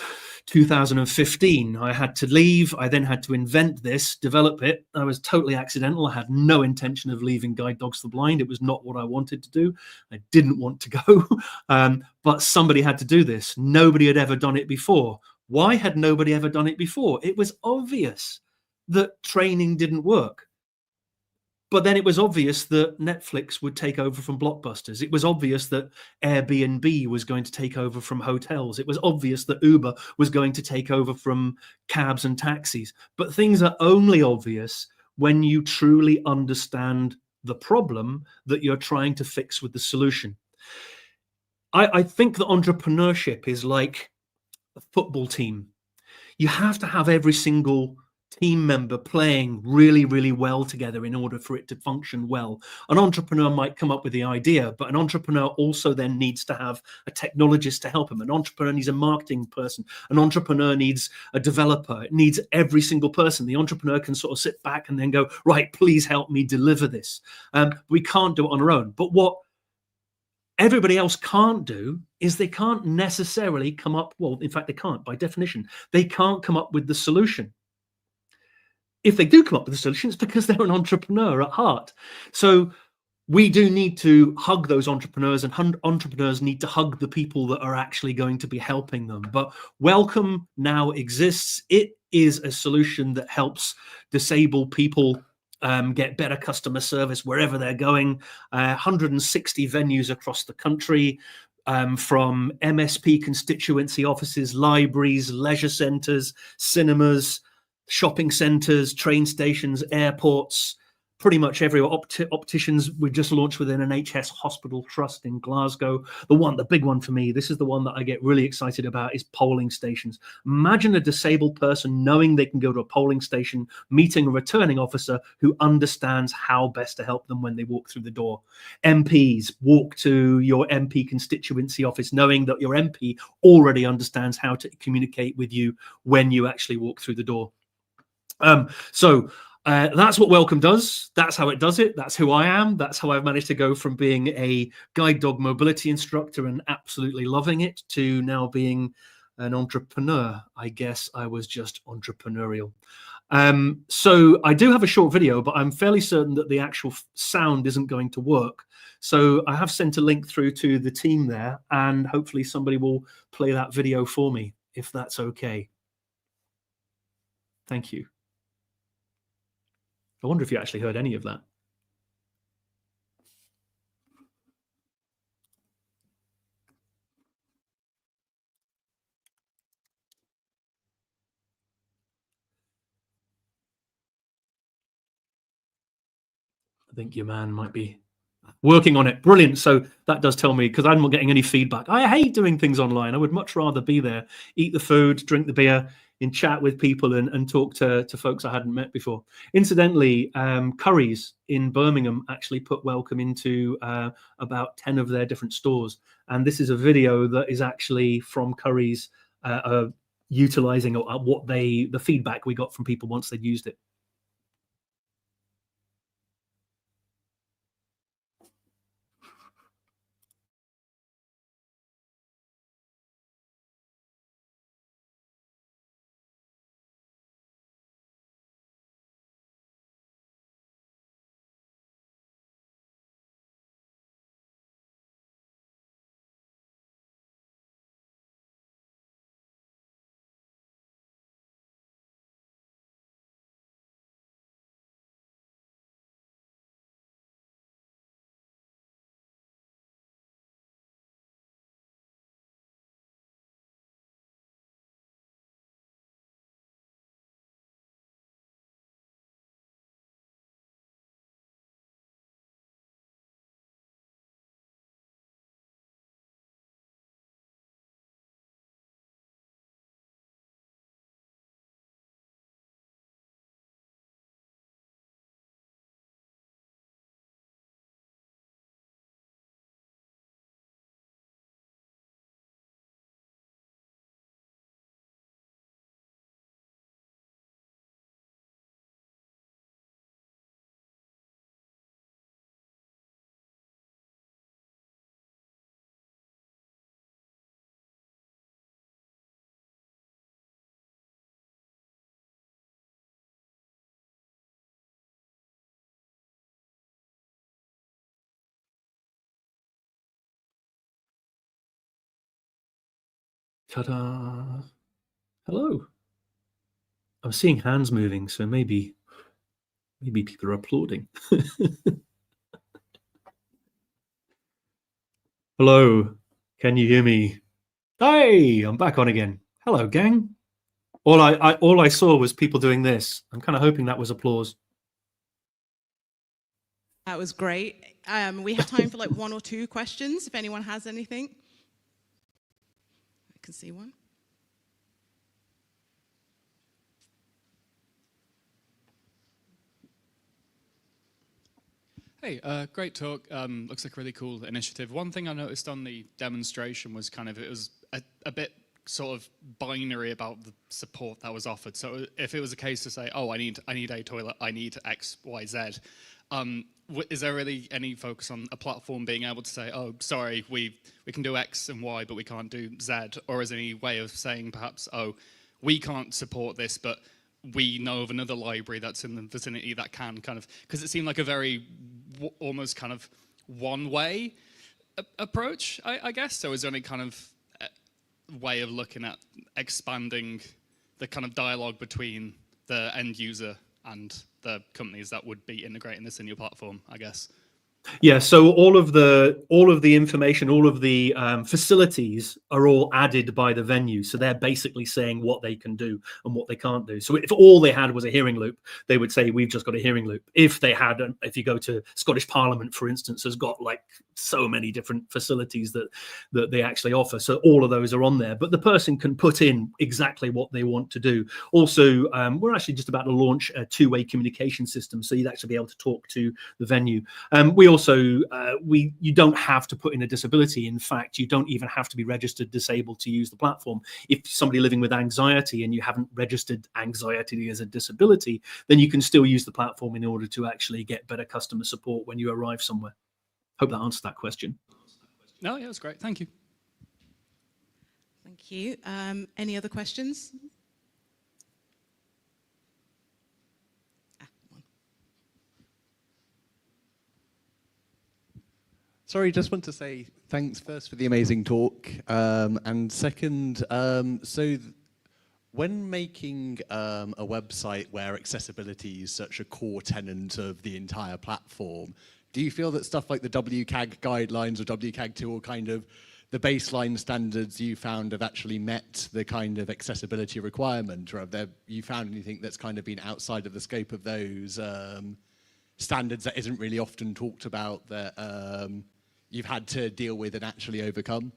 2015. I had to leave. I then had to invent this, develop it. I was totally accidental. I had no intention of leaving Guide Dogs for the Blind. It was not what I wanted to do. I didn't want to go, but somebody had to do this. Nobody had ever done it before. Why had nobody ever done it before? It was obvious that training didn't work. But then it was obvious that Netflix would take over from Blockbusters. It was obvious that Airbnb was going to take over from hotels. It was obvious that Uber was going to take over from cabs and taxis. But things are only obvious when you truly understand the problem that you're trying to fix with the solution. I think that entrepreneurship is like a football team. You have to have every single team member playing really, really well together in order for it to function well. An entrepreneur might come up with the idea, but an entrepreneur also then needs to have a technologist to help him. An entrepreneur needs a marketing person. An entrepreneur needs a developer. It needs every single person. The entrepreneur can sort of sit back and then go, right, please help me deliver this. We can't do it on our own. But what everybody else can't do is they can't necessarily come up, well, in fact, they can't by definition. They can't come up with the solution. If they do come up with a solution, it's because they're an entrepreneur at heart. So we do need to hug those entrepreneurs, and entrepreneurs need to hug the people that are actually going to be helping them. But Welcome now exists. It is a solution that helps disabled people get better customer service wherever they're going. 160 venues across the country, from MSP constituency offices, libraries, leisure centres, cinemas, shopping centres, train stations, airports, pretty much everywhere. Opticians, we just launched with an NHS hospital trust in Glasgow. The big one for me, this is the one that I get really excited about, is polling stations. Imagine a disabled person knowing they can go to a polling station, meeting a returning officer who understands how best to help them when they walk through the door. MPs, walk to your MP constituency office knowing that your MP already understands how to communicate with you when you actually walk through the door. That's what Welcome does. That's how it does it. That's who I am. That's how I've managed to go from being a guide dog mobility instructor and absolutely loving it to now being an entrepreneur. I guess I was just entrepreneurial. So I do have a short video, but I'm fairly certain that the actual sound isn't going to work. So I have sent a link through to the team there, and hopefully somebody will play that video for me, if that's okay. Thank you. I wonder if you actually heard any of that. I think your man might be working on it. Brilliant. So that does tell me, because I'm not getting any feedback. I hate doing things online. I would much rather be there, eat the food, drink the beer, and chat with people and talk to folks I hadn't met before. Incidentally, Currys in Birmingham actually put Welcome into about 10 of their different stores. And this is a video that is actually from Currys utilizing the feedback we got from people once they'd used it. Ta-da! Hello. I'm seeing hands moving, so maybe people are applauding. Hello, can you hear me? Hey, I'm back on again. Hello, gang. All I saw was people doing this. I'm kind of hoping that was applause. That was great. We have time for like 1 or 2 questions, if anyone has anything. I can see one. Hey, great talk. Looks like a really cool initiative. One thing I noticed on the demonstration was kind of, it was a bit sort of binary about the support that was offered. So if it was a case to say, oh, I need a toilet, I need X, Y, Z, is there really any focus on a platform being able to say, oh, sorry, we can do X and Y, but we can't do Z? Or is there any way of saying perhaps, oh, we can't support this, but we know of another library that's in the vicinity that can kind of, because it seemed like a very almost kind of one-way approach, I guess. So is there any kind of way of looking at expanding the kind of dialogue between the end user and the companies that would be integrating this in your platform, I guess? Yeah, so all of the information, all of the facilities are all added by the venue. So they're basically saying what they can do and what they can't do. So if all they had was a hearing loop, they would say, we've just got a hearing loop. If they had, if you go to Scottish Parliament, for instance, has got like so many different facilities that they actually offer. So all of those are on there, but the person can put in exactly what they want to do. Also, we're actually just about to launch a 2-way communication system. So you'd actually be able to talk to the venue. We also, you don't have to put in a disability. In fact, you don't even have to be registered disabled to use the platform. If somebody living with anxiety and you haven't registered anxiety as a disability, then you can still use the platform in order to actually get better customer support when you arrive somewhere. Hope that answers that question. No, yeah, that's great. Thank you. Thank you. Any other questions? Sorry, just want to say thanks first for the amazing talk, and second, when making a website where accessibility is such a core tenet of the entire platform, do you feel that stuff like the WCAG guidelines or WCAG2 are kind of the baseline standards you found have actually met the kind of accessibility requirement, or have you found anything that's kind of been outside of the scope of those standards that isn't really often talked about that you've had to deal with and actually overcome?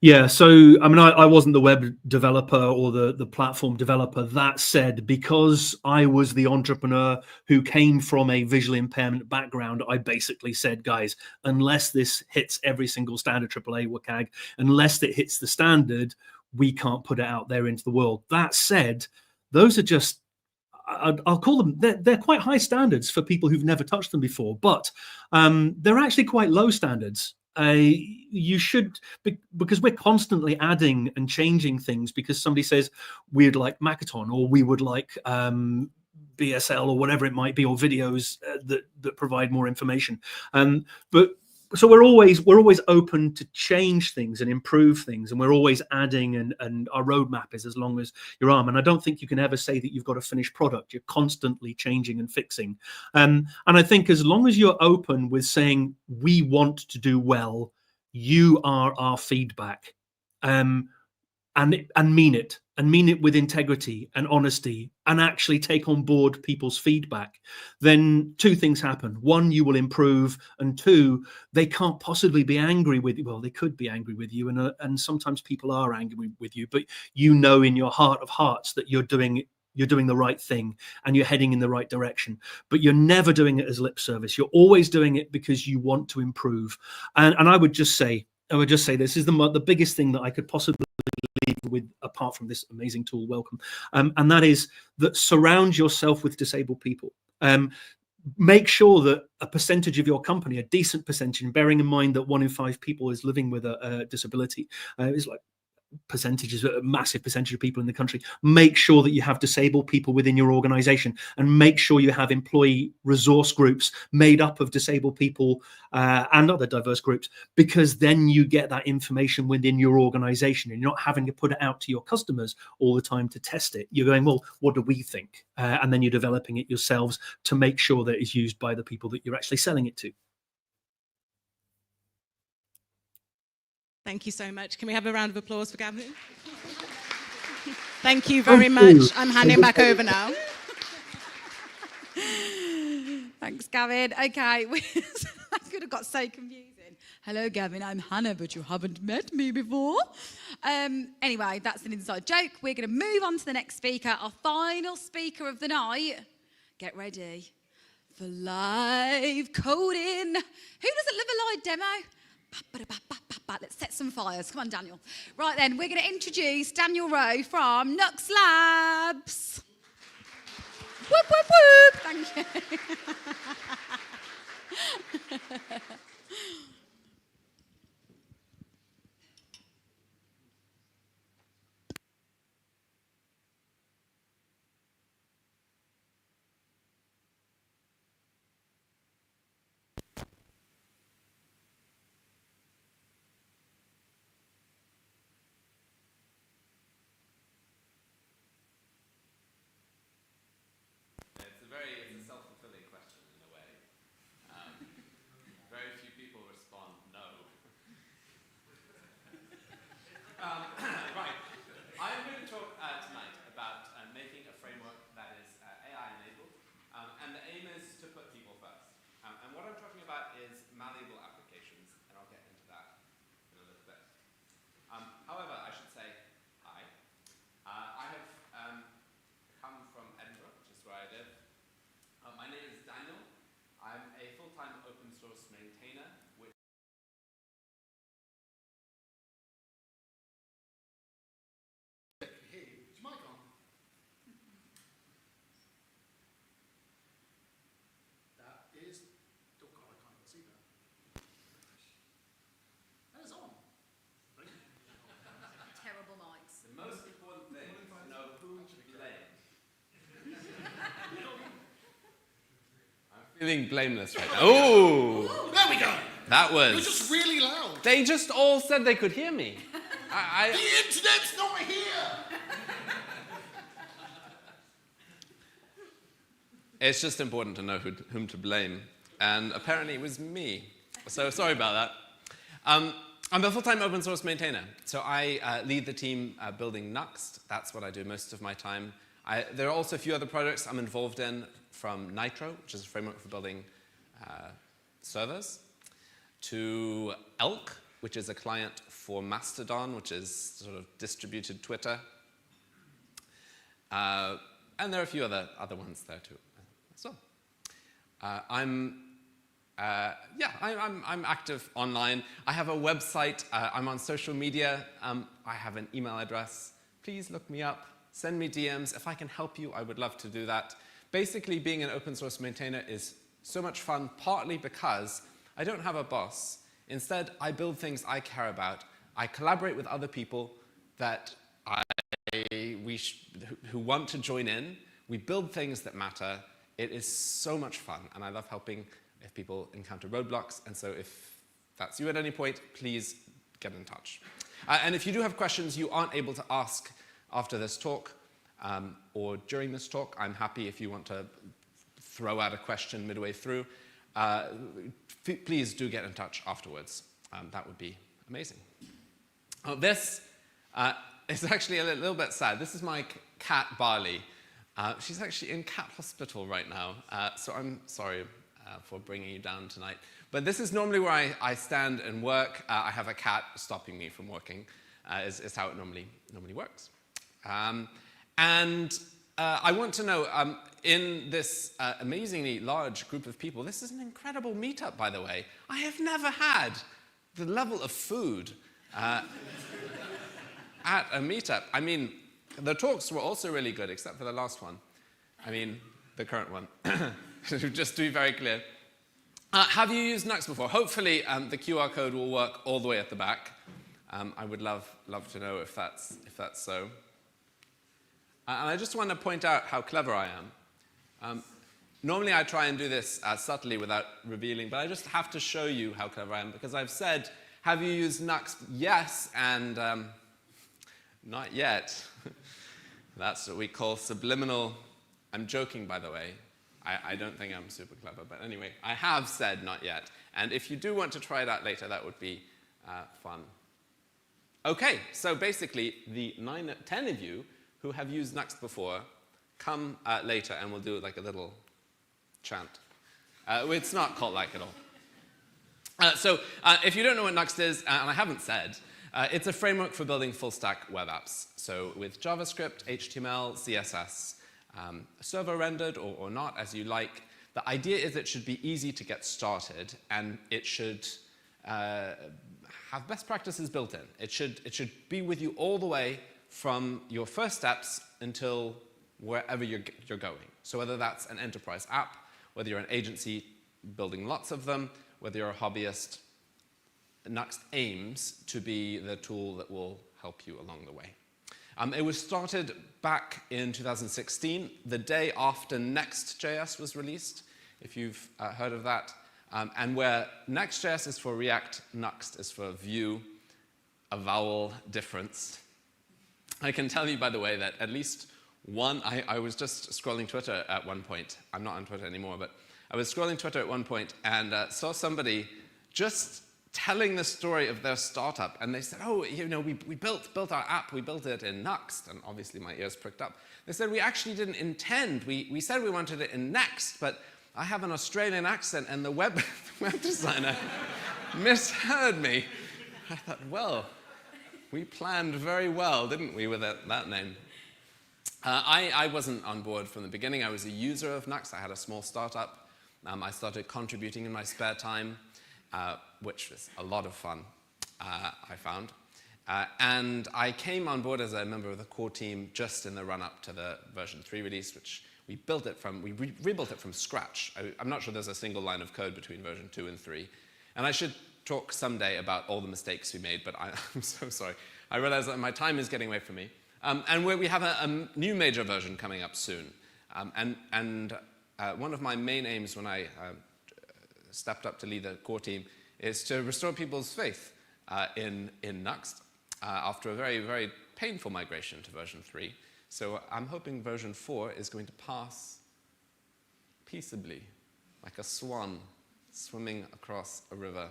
Yeah, so I mean, I wasn't the web developer or the platform developer. That said, because I was the entrepreneur who came from a visual impairment background, I basically said, guys, unless this hits every single standard, AAA WCAG, unless it hits the standard, we can't put it out there into the world. That said, those are just, I'll call them, they're quite high standards for people who've never touched them before, but they're actually quite low standards. You should, because we're constantly adding and changing things, because somebody says we'd like Makaton, or we would like BSL, or whatever it might be, or videos that provide more information. But so we're always open to change things and improve things, and we're always adding, and our roadmap is as long as your arm. And I don't think you can ever say that you've got a finished product. You're constantly changing and fixing. And I think as long as you're open with saying we want to do well, you are our feedback, and mean it. And mean it with integrity and honesty, and actually take on board people's feedback, then 2 things happen. 1, you will improve, and 2, they can't possibly be angry with you. Well, they could be angry with you, and sometimes people are angry with you, but you know in your heart of hearts that you're doing the right thing and you're heading in the right direction. But you're never doing it as lip service. You're always doing it because you want to improve. And I would just say this is the biggest thing that I could possibly leave with, apart from this amazing tool, welcome, and that is that surround yourself with disabled people. Make sure that a percentage of your company, a decent percentage, and bearing in mind that 1 in 5 people is living with a disability, is like percentages, a massive percentage of people in the country, make sure that you have disabled people within your organization, and make sure you have employee resource groups made up of disabled people and other diverse groups, because then you get that information within your organization and you're not having to put it out to your customers all the time to test it. You're going, well, what do we think? And then you're developing it yourselves to make sure that it's used by the people that you're actually selling it to. Thank you so much. Can we have a round of applause for Gavin? Thank you very much. I'm handing back over now. Thanks, Gavin. Okay, I could have got so confusing. Hello, Gavin, I'm Hannah, but you haven't met me before. Anyway, that's an inside joke. We're going to move on to the next speaker, our final speaker of the night. Get ready for live coding. Who doesn't love a live demo? Let's set some fires. Come on, Daniel. Right then, we're going to introduce Daniel Rowe from NuxtLabs. Whoop, whoop, whoop. Thank you. It's a self-fulfilling question in a way. Very few people respond no. Right. I'm going to talk tonight about making a framework that is AI-enabled, and the aim is to put people first. And what I'm talking about is malleable applications, and I'll get into that in a little bit. However, I should say hi. I have come from Edinburgh, which is where I live. My name is Daniel. I'm a full-time open source maintainer, which Hey, is your mic on? That is, oh God, I can't even see that. That is on. Terrible mics. the most important thing is to know who to blame. I'm feeling blameless right now. Oh! There we go. That It was was... just really loud. They just all said they could hear me. The internet's not here. It's just important to know whom to blame. And apparently it was me. So sorry about that. I'm a full-time open source maintainer. So I lead the team building Nuxt. That's what I do most of my time. There are also a few other projects I'm involved in, from Nitro, which is a framework for building servers, to Elk, which is a client for Mastodon, which is sort of distributed Twitter. And there are a few other ones there too. So I'm active online. I have a website. I'm on social media. I have an email address. Please look me up. Send me DMs. If I can help you, I would love to do that. Basically, being an open source maintainer is so much fun, partly because I don't have a boss. Instead, I build things I care about. I collaborate with other people who want to join in. We build things that matter. It is so much fun, and I love helping if people encounter roadblocks. And so if that's you at any point, please get in touch. And if you do have questions you aren't able to ask after this talk, or during this talk, I'm happy if you want to throw out a question midway through. Please do get in touch afterwards. That would be amazing. This is actually a little bit sad. This is my cat, Barley. She's actually in cat hospital right now, so I'm sorry for bringing you down tonight. But this is normally where I stand and work. I have a cat stopping me from working, is how it normally works. I want to know, in this amazingly large group of people, this is an incredible meetup, by the way. I have never had the level of food at a meetup. I mean, the talks were also really good, except for the last one. I mean, the current one, just to be very clear. Have you used Nuxt before? Hopefully, the QR code will work all the way at the back. I would love to know if that's so. And I just want to point out how clever I am. Normally I try and do this subtly without revealing, but I just have to show you how clever I am, because I've said, have you used Nuxt? Yes, and not yet. That's what we call subliminal. I'm joking, by the way. I don't think I'm super clever, but anyway, I have said not yet. And if you do want to try that later, that would be fun. Okay, so basically, the 10 of you who have used Nuxt before, come later and we'll do like a little chant. It's not cult like at all. So if you don't know what Nuxt is, and I haven't said, it's a framework for building full-stack web apps. So with JavaScript, HTML, CSS, server rendered or not, as you like. The idea is it should be easy to get started, and it should have best practices built in. It should be with you all the way from your first steps until wherever you're going. So whether that's an enterprise app, whether you're an agency building lots of them, whether you're a hobbyist, Nuxt aims to be the tool that will help you along the way. It was started back in 2016, the day after Next.js was released, if you've heard of that. And where Next.js is for React, Nuxt is for Vue, a vowel difference. I can tell you, by the way, that at least one, I was just scrolling Twitter at one point. I'm not on Twitter anymore, but I was scrolling Twitter at one point and saw somebody just telling the story of their startup. And they said, oh, you know, we built our app, we built it in Nuxt. And obviously my ears pricked up. They said, we actually didn't intend. We said we wanted it in Next, but I have an Australian accent and the web designer misheard me. I thought, well, we planned very well, didn't we, with that name? I wasn't on board from the beginning. I was a user of Nuxt. I had a small startup. I started contributing in my spare time, which was a lot of fun, I found. And I came on board as a member of the core team just in the run-up to the version 3 release, which we built it from, we rebuilt it from scratch. I'm not sure there's a single line of code between version 2 and 3. And I should talk someday about all the mistakes we made, but I'm so sorry. I realize that my time is getting away from me. And we have a new major version coming up soon. One of my main aims when I stepped up to lead the core team is to restore people's faith in Nuxt after a very, very painful migration to version 3. So I'm hoping version 4 is going to pass peaceably, like a swan swimming across a river,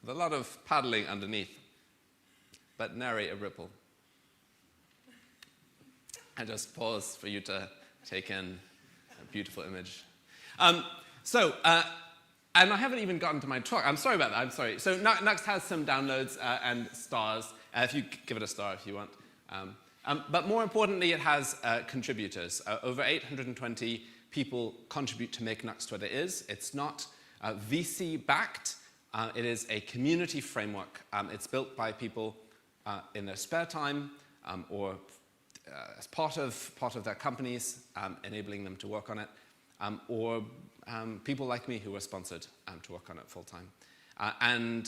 with a lot of paddling underneath, but nary a ripple. I just pause for you to take in a beautiful image. And I haven't even gotten to my talk. I'm sorry about that, I'm sorry. So Nuxt has some downloads and stars, if you give it a star if you want. But more importantly, it has contributors. Over 820 people contribute to make Nuxt what it is. It's not VC-backed. It is a community framework. It's built by people in their spare time or as part of their companies, enabling them to work on it, or people like me who are sponsored to work on it full time. And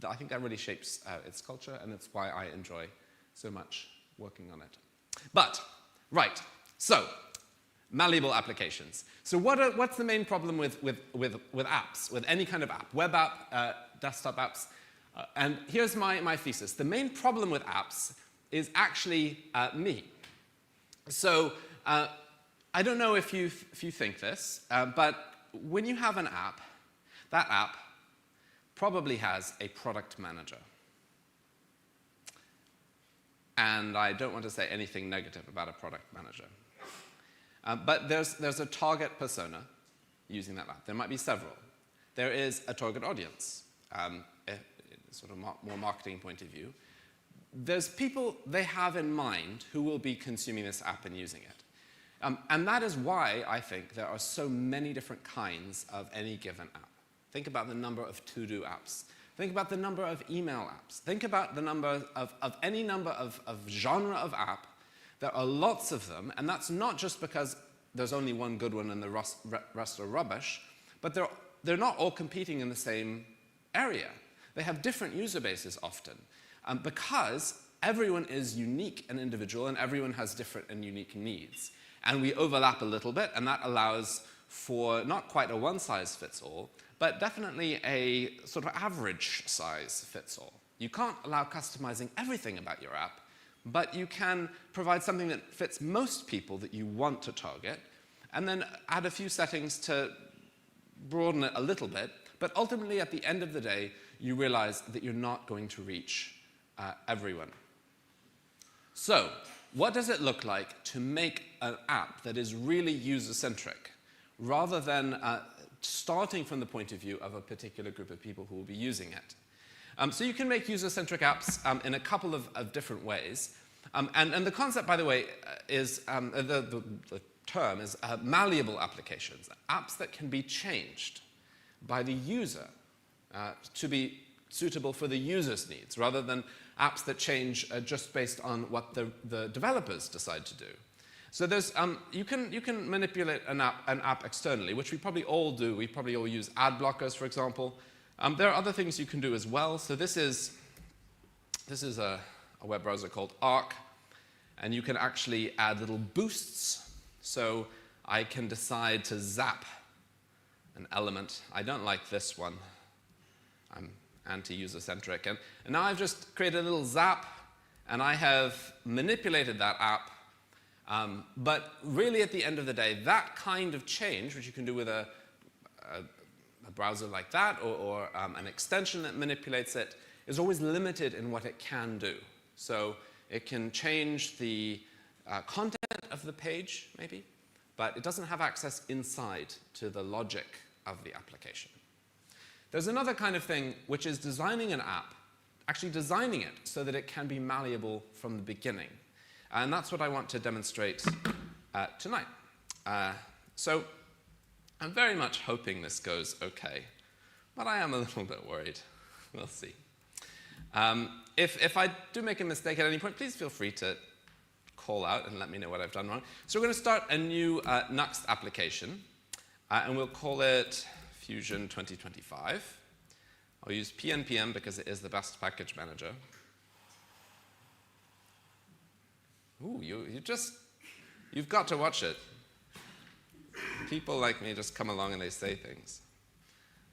I think that really shapes its culture, and it's why I enjoy so much working on it. But, right, so, malleable applications. So what's the main problem with apps, with any kind of app? Web app, desktop apps. And here's my thesis. The main problem with apps is actually me. So I don't know if you think this, but when you have an app, that app probably has a product manager. And I don't want to say anything negative about a product manager. But there's a target persona using that app. There might be several. There is a target audience, sort of more marketing point of view. There's people they have in mind who will be consuming this app and using it. And that is why I think there are so many different kinds of any given app. Think about the number of to-do apps. Think about the number of email apps. Think about the number of any number of genre of app. There are lots of them, and that's not just because there's only one good one and the rest are rubbish, but they're not all competing in the same area. They have different user bases often. because everyone is unique and individual, and everyone has different and unique needs. And we overlap a little bit, and that allows for not quite a one-size-fits-all, but definitely a sort of average size fits all. You can't allow customizing everything about your app, but you can provide something that fits most people that you want to target, and then add a few settings to broaden it a little bit. But ultimately, at the end of the day, you realize that you're not going to reach everyone. So, what does it look like to make an app that is really user-centric, rather than starting from the point of view of a particular group of people who will be using it? So you can make user-centric apps in a couple of different ways. And the concept, by the way, is, the term is malleable applications, apps that can be changed by the user to be suitable for the user's needs, rather than apps that change just based on what the developers decide to do. So there's, you can manipulate an app externally, which we probably all do. We probably all use ad blockers, for example. There are other things you can do as well. So this is a web browser called Arc, and you can actually add little boosts. So I can decide to zap an element. I don't like this one. I'm anti-user-centric. And now I've just created a little zap, and I have manipulated that app. But really, at the end of the day, that kind of change, which you can do with a browser like that, or an extension that manipulates it, is always limited in what it can do. So it can change the content of the page, maybe, but it doesn't have access inside to the logic of the application. There's another kind of thing, which is designing an app, actually designing it so that it can be malleable from the beginning. And that's what I want to demonstrate tonight. So I'm very much hoping this goes okay, but I am a little bit worried. We'll see. If I do make a mistake at any point, please feel free to call out and let me know what I've done wrong. So we're going to start a new Nuxt application, and we'll call it Fusion 2025. I'll use PNPM because it is the best package manager. Ooh, you've got to watch it. People like me just come along and they say things.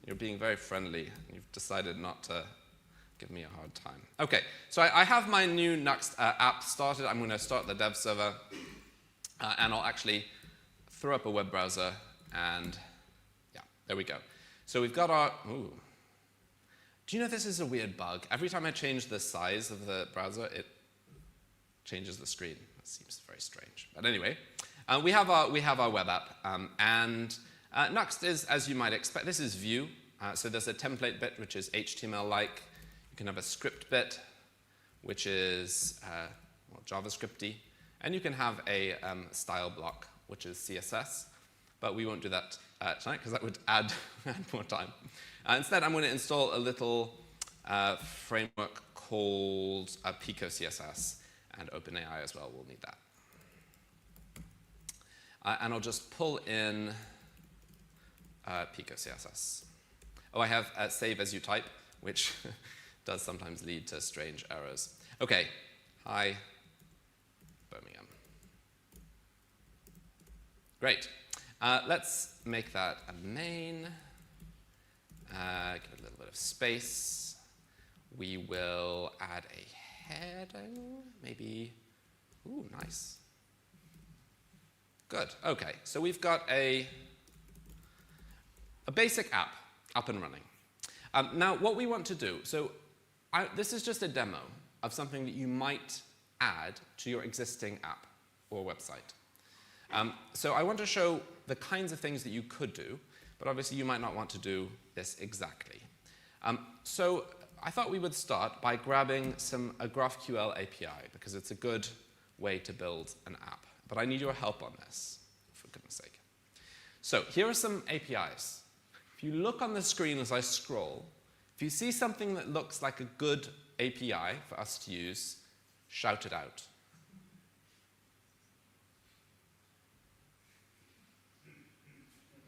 You're being very friendly, and you've decided not to give me a hard time. Okay, so I have my new Nuxt app started. I'm going to start the dev server, and I'll actually throw up a web browser, and yeah, there we go. So we've got our, ooh. Do you know this is a weird bug? Every time I change the size of the browser, it changes the screen. That seems very strange. But anyway, we have our web app, and Nuxt is, as you might expect, this is Vue. So there's a template bit, which is HTML-like. You can have a script bit, which is well, JavaScript-y. And you can have a style block, which is CSS. But we won't do that tonight, because that would add more time. Instead, I'm going to install a little framework called Pico CSS, and OpenAI as well. We'll need that. And I'll just pull in Pico CSS. Oh, I have save as you type, which does sometimes lead to strange errors. OK, hi, Birmingham. Great. Let's make that a main. Give it a little bit of space. We will add a heading, maybe. Ooh, nice. Good. OK, so we've got a basic app up and running. Now, what we want to do, so this is just a demo of something that you might add to your existing app or website. So I want to show the kinds of things that you could do, but obviously you might not want to do this exactly. So I thought we would start by grabbing a GraphQL API, because it's a good way to build an app. But I need your help on this, for goodness sake. So here are some APIs. If you look on the screen as I scroll, if you see something that looks like a good API for us to use, shout it out.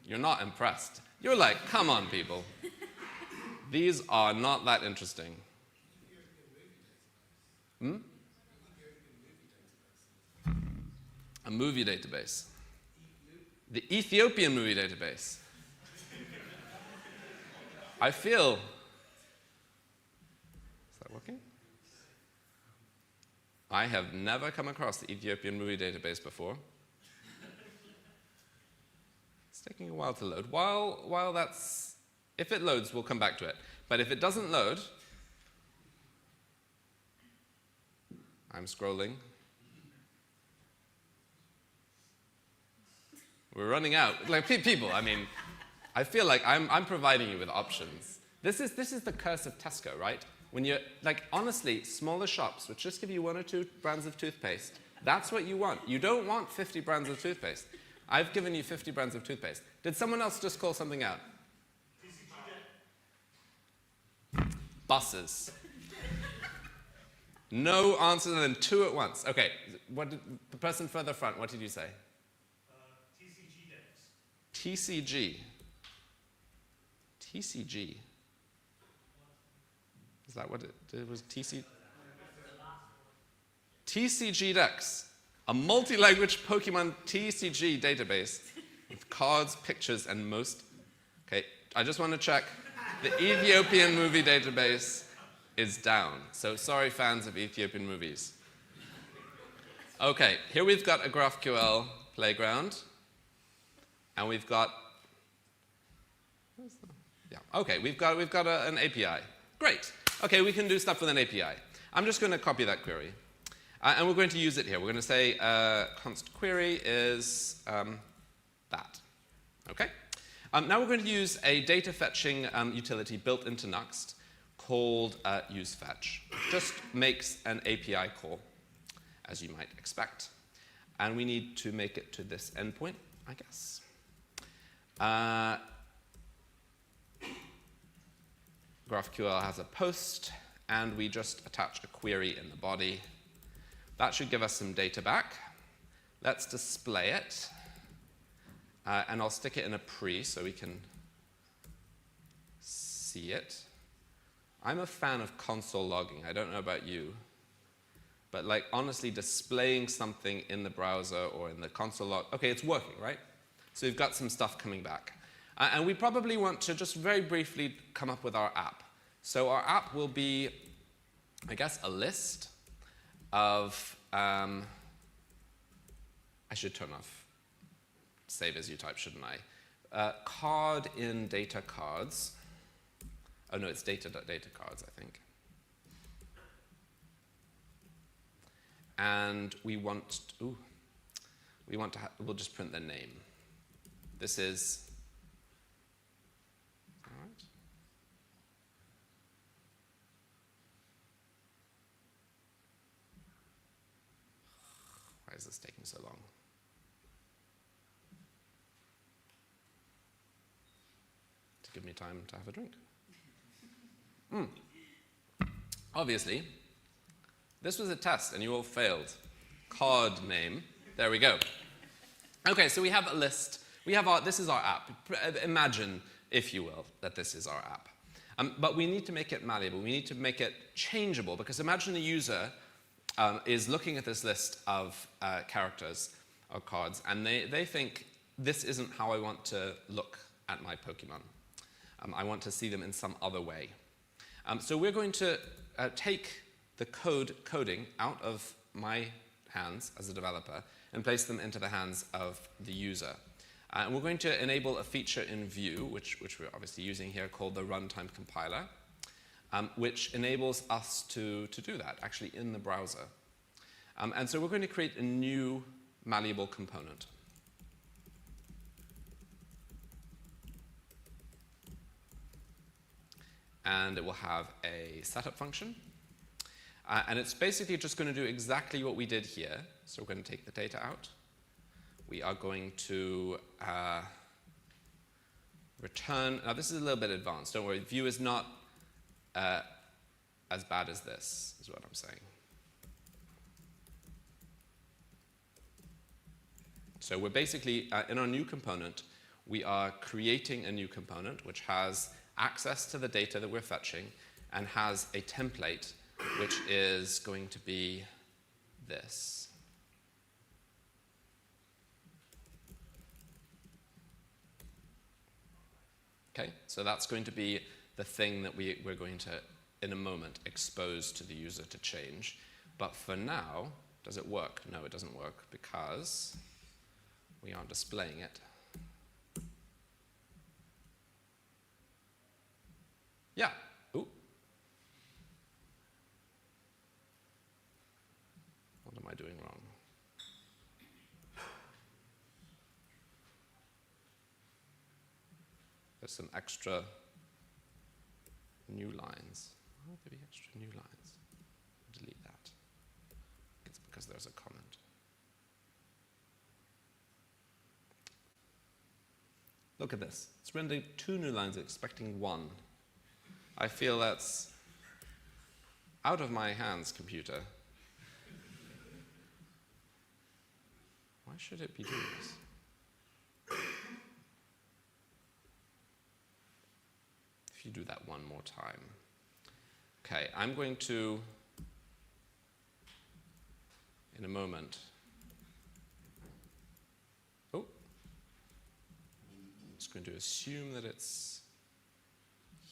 You're not impressed. You're like, come on, people. These are not that interesting. A movie database. The Ethiopian movie database. I feel... Is that working? I have never come across the Ethiopian movie database before. It's taking a while to load. While that's... If it loads, we'll come back to it. But if it doesn't load... I'm scrolling. We're running out. Like, people, I mean, I feel like I'm providing you with options. This is the curse of Tesco, right? When you're, like, honestly, smaller shops, which just give you 1 or 2 brands of toothpaste, that's what you want. You don't want 50 brands of toothpaste. I've given you 50 brands of toothpaste. Did someone else just call something out? Buses. No answer than 2 at once. Okay, the person further front, what did you say? TCG. TCG. Is that what it was? TCG Dex, a multi-language Pokemon TCG database with cards, pictures, and most... Okay, I just want to check. The Ethiopian movie database is down. So sorry, fans of Ethiopian movies. Okay, here we've got a GraphQL playground. And we've got... Yeah, okay, we've got an API. Great. Okay, we can do stuff with an API. I'm just going to copy that query. And we're going to use it here. We're going to say const query is that. Okay? Now we're going to use a data fetching utility built into Nuxt called useFetch. It just makes an API call, as you might expect. And we need to make it to this endpoint, I guess. GraphQL has a post, and we just attach a query in the body. That should give us some data back. Let's display it. And I'll stick it in a pre so we can see it. I'm a fan of console logging. I don't know about you. But like honestly displaying something in the browser or in the console log, okay, it's working, right? So we've got some stuff coming back. And we probably want to just very briefly come up with our app. So our app will be, I guess, a list of, I should turn off save as you type, shouldn't I? Card in data cards. Oh no, it's data cards, I think. And we want, we'll just print the name. This is, all right. Why is this taking so long? To give me time to have a drink. Obviously, this was a test and you all failed. Card name, there we go. Okay, so we have a list. We have this is our app. Imagine, if you will, that this is our app. But we need to make it malleable. We need to make it changeable, because imagine the user is looking at this list of characters or cards, and they think, this isn't how I want to look at my Pokemon. I want to see them in some other way. So we're going to take the coding out of my hands as a developer and place them into the hands of the user. And we're going to enable a feature in Vue, which we're obviously using here, called the runtime compiler, which enables us to do that, actually in the browser. And so we're going to create a new malleable component. And it will have a setup function. And it's basically just going to do exactly what we did here. So we're going to take the data out. We are going to return. Now, this is a little bit advanced. Don't worry. Vue is not as bad as this, is what I'm saying. So we're basically, in our new component, we are creating a new component which has access to the data that we're fetching and has a template which is going to be this. Okay, so that's going to be the thing that we're going to, in a moment, expose to the user to change. But for now, does it work? No, it doesn't work because we aren't displaying it. Yeah. Ooh. What am I doing wrong? There's some extra new lines. Why would there be extra new lines? Delete that. It's because there's a comment. Look at this. It's rendering 2 new lines, expecting 1. I feel that's out of my hands, computer. Why should it be doing this? If you do that one more time. Okay, I'm going to, in a moment, I'm just going to assume that it's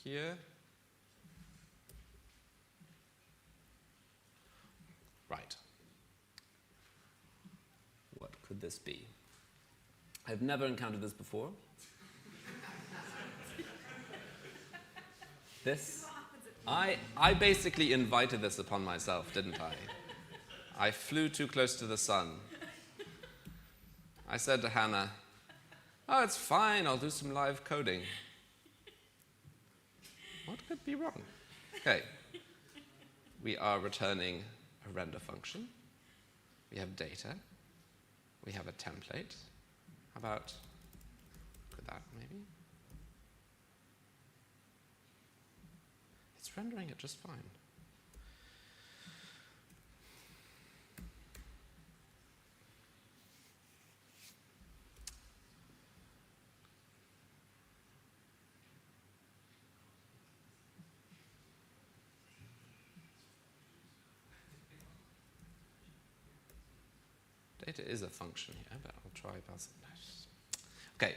here. Right. What could this be? I've never encountered this before. This, I basically invited this upon myself, didn't I? I flew too close to the sun. I said to Hannah, oh, it's fine, I'll do some live coding. What could be wrong? Okay. We are returning a render function. We have data. We have a template. How about, look at that maybe? It's rendering it just fine. Data is a function here, but I'll try passing that. Okay.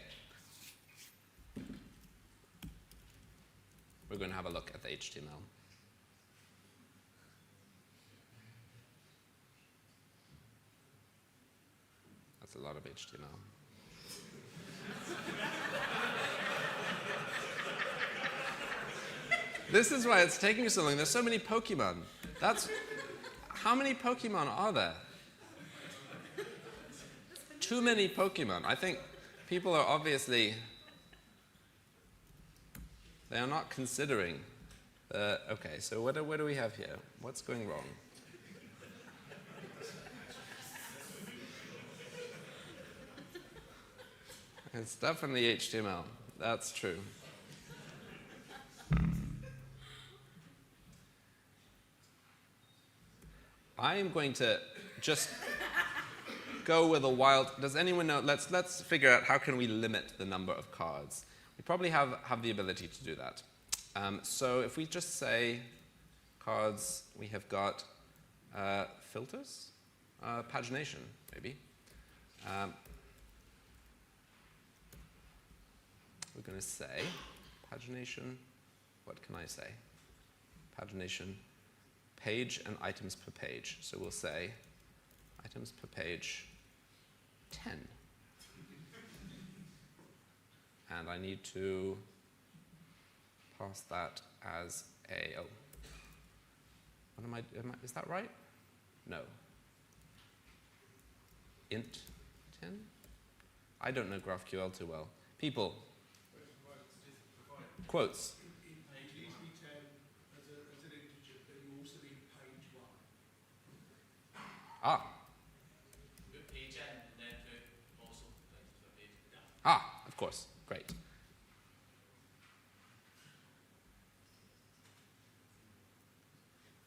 We're going to have a look at the HTML. That's a lot of HTML. This is why it's taking so long. There's so many Pokemon. How many Pokemon are there? Too many Pokemon. I think people are obviously, they are not considering. Okay, so what do we have here? What's going wrong? It's definitely HTML. That's true. I am going to just go with a wild. Does anyone know? Let's figure out how can we limit the number of cards. We probably have the ability to do that. So if we just say cards, we have got filters, pagination maybe. We're going to say pagination. What can I say? Pagination, page and items per page. So we'll say items per page 10. And I need to pass that as a, oh. What is that right? No. Int 10? I don't know GraphQL too well. People. Quotes. Ah. Ah, of course. Great.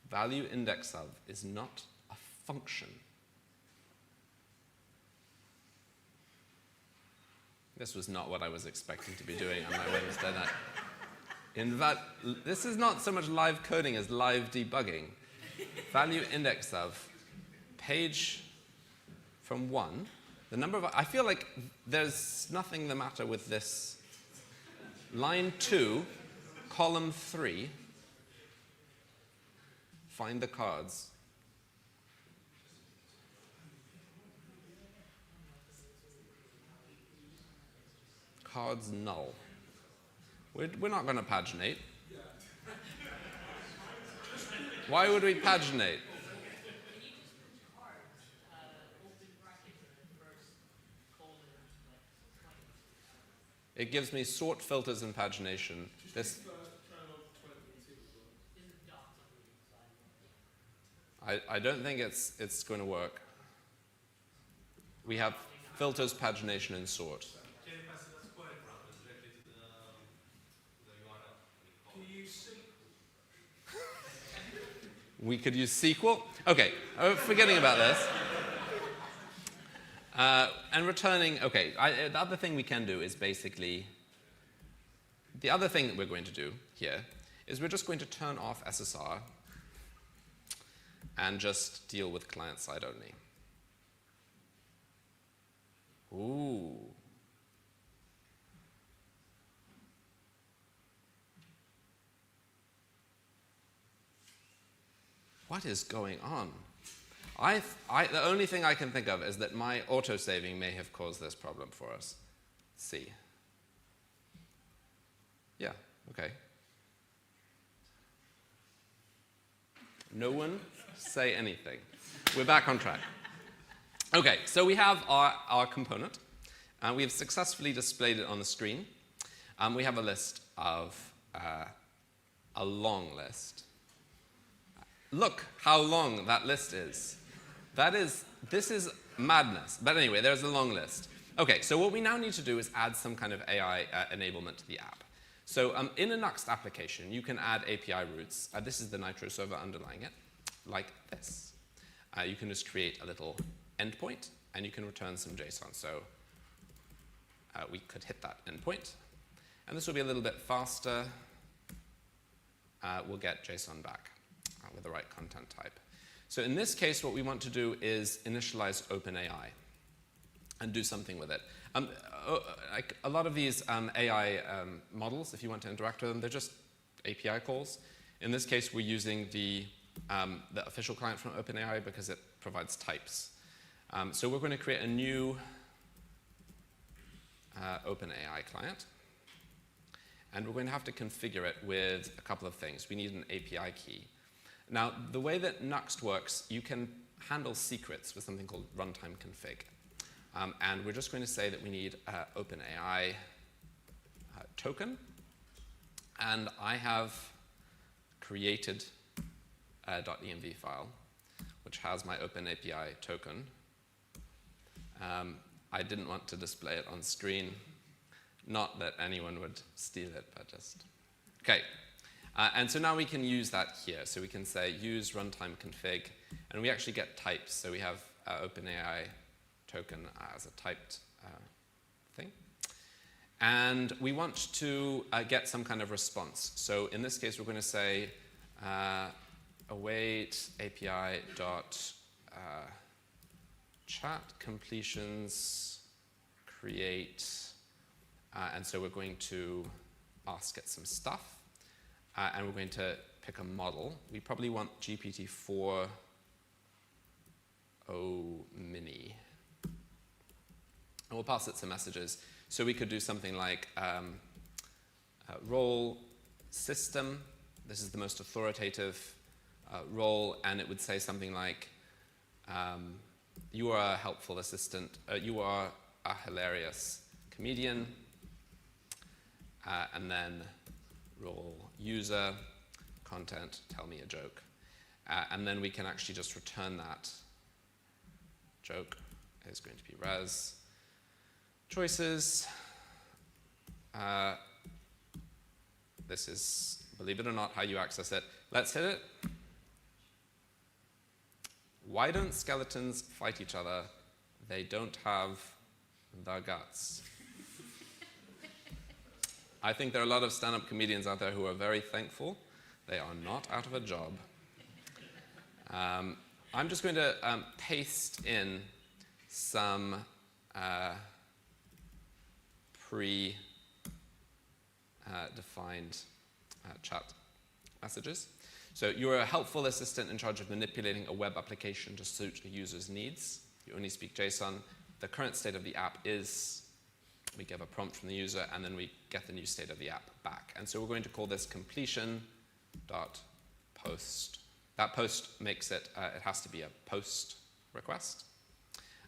Value index of is not a function. This was not what I was expecting to be doing on my Wednesday night. This is not so much live coding as live debugging. value index of page from 1, the number of, I feel like there's nothing the matter with this. Line 2, column 3, find the cards. Cards null. We're not going to paginate. Why would we paginate? It gives me sort filters and pagination. This. I don't think it's going to work. We have filters, pagination, and sort. We could use SQL. Okay, forgetting about this. And returning, okay, the other thing we can do is basically, the other thing that we're going to do here is we're just going to turn off SSR and just deal with client side only. Ooh. What is going on? The only thing I can think of is that my auto-saving may have caused this problem for us. Let's see. Yeah, okay. No one say anything. We're back on track. Okay, so we have our component. We have successfully displayed it on the screen. We have a list of, a long list. Look how long that list is. This is madness. But anyway, there's a long list. Okay, so what we now need to do is add some kind of AI enablement to the app. So in a Nuxt application, you can add API routes. This is the Nitro server underlying it, like this. You can just create a little endpoint, and you can return some JSON. So we could hit that endpoint. And this will be a little bit faster. We'll get JSON back with the right content type. So in this case, what we want to do is initialize OpenAI and do something with it. Like a lot of these AI models, if you want to interact with them, they're just API calls. In this case, we're using the official client from OpenAI because it provides types. So we're going to create a new OpenAI client. And we're going to have to configure it with a couple of things. We need an API key. Now, the way that Nuxt works, you can handle secrets with something called runtime config. And we're just going to say that we need OpenAI token. And I have created a .env file, which has my OpenAPI token. I didn't want to display it on screen. Not that anyone would steal it, but just. OK. And so now we can use that here. So we can say use runtime config. And we actually get types. So we have OpenAI token as a typed thing. And we want to get some kind of response. So in this case, we're going to say await API dot chat completions create. And so we're going to ask it some stuff. And we're going to pick a model. We probably want GPT-4 mini. And we'll pass it some messages. So we could do something like role system. This is the most authoritative role. And it would say something like, you are a helpful assistant. You are a hilarious comedian. And then role user, content, tell me a joke. And then we can actually just return that joke is going to be res. Choices. This is, believe it or not, how you access it. Let's hit it. Why don't skeletons fight each other? They don't have the guts. I think there are a lot of stand-up comedians out there who are very thankful they are not out of a job. I'm just going to paste in some pre-defined chat messages. So you're a helpful assistant in charge of manipulating a web application to suit a user's needs. You only speak JSON. The current state of the app is, we give a prompt from the user, and then we get the new state of the app back. And so we're going to call this completion.post. That post makes it, it has to be a post request.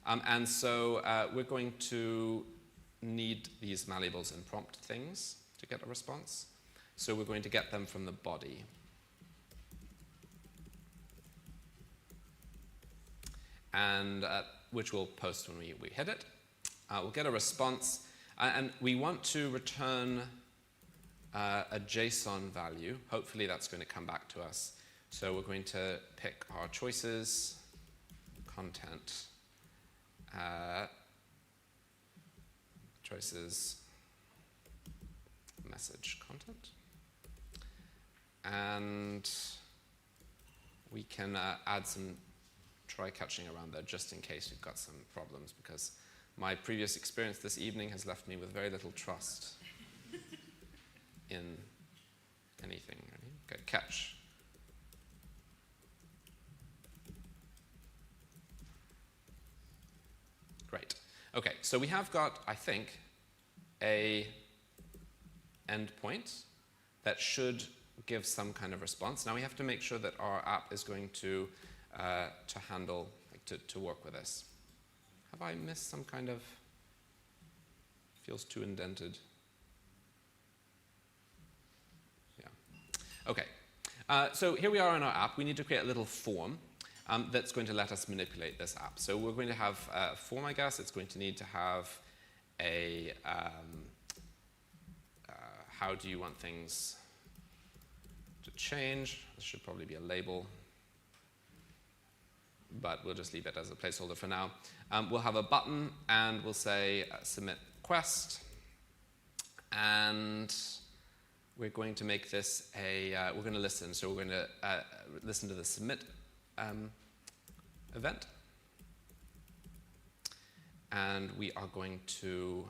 And so we're going to need these malleables and prompt things to get a response. So we're going to get them from the body. And which we'll post when we hit it. We'll get a response, and we want to return a JSON value. Hopefully that's going to come back to us. So we're going to pick our choices, content, choices, message content. And we can add some try catching around there just in case we've got some problems, because my previous experience this evening has left me with very little trust in anything. Ready? Okay, catch. Great. Okay, so we have got, I think, a endpoint that should give some kind of response. Now we have to make sure that our app is going to handle, like to work with this. Have I missed some kind of, feels too indented. Yeah. Okay. So here we are in our app. We need to create a little form that's going to let us manipulate this app. So we're going to have a form, I guess. It's going to need to have a, how do you want things to change? This should probably be a label, but we'll just leave it as a placeholder for now. We'll have a button, and we'll say submit request, and we're going to make this a, we're going to listen. So we're going to listen to the submit event, and we are going to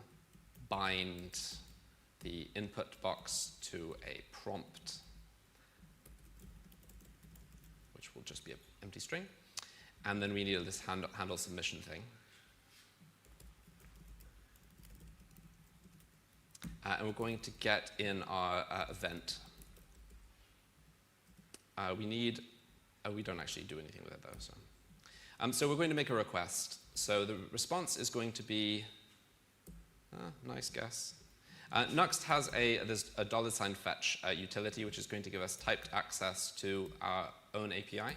bind the input box to a prompt, which will just be an empty string. And then we need this handle submission thing. And we're going to get in our event. We don't actually do anything with it though. So we're going to make a request. So the response is going to be, nice guess. Nuxt has there's a $fetch utility, which is going to give us typed access to our own API.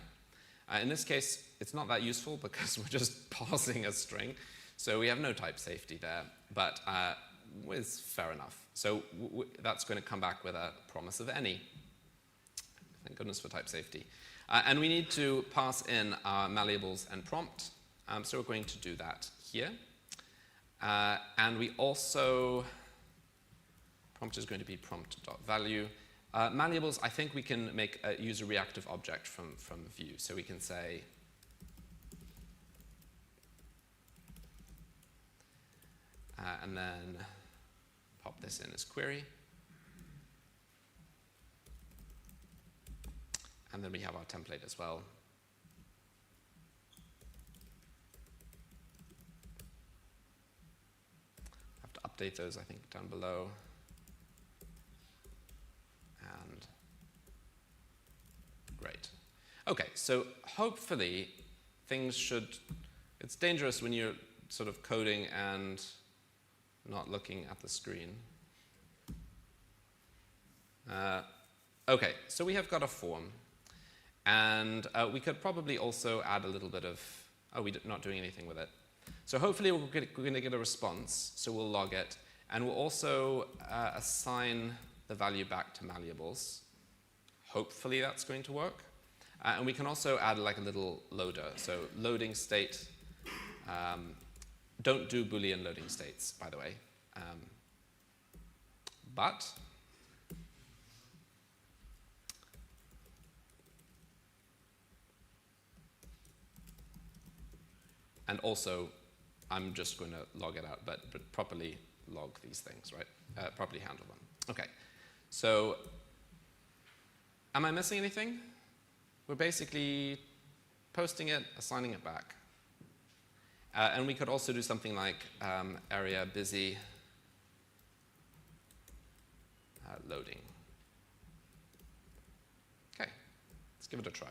In this case, it's not that useful because we're just parsing a string. So we have no type safety there, but it's fair enough. So that's going to come back with a promise of any. Thank goodness for type safety. And we need to pass in our malleables and prompt. So we're going to do that here. And we also, prompt is going to be prompt.value. Malleables, I think we can use a reactive object from view. So we can say, and then pop this in as query. And then we have our template as well. Have to update those, I think, down below. And great. Okay, so hopefully things should, it's dangerous when you're sort of coding and not looking at the screen. Okay, so we have got a form. And we could probably also add a little bit of, we're not doing anything with it. So hopefully we're going to get a response, so we'll log it. And we'll also assign the value back to malleables. Hopefully that's going to work. And we can also add like a little loader. So loading state, don't do Boolean loading states, by the way. But And also, I'm just going to log it out, but properly log these things, right? Properly handle them. Okay, so am I missing anything? We're basically posting it, assigning it back. And we could also do something like area busy loading. Okay, let's give it a try.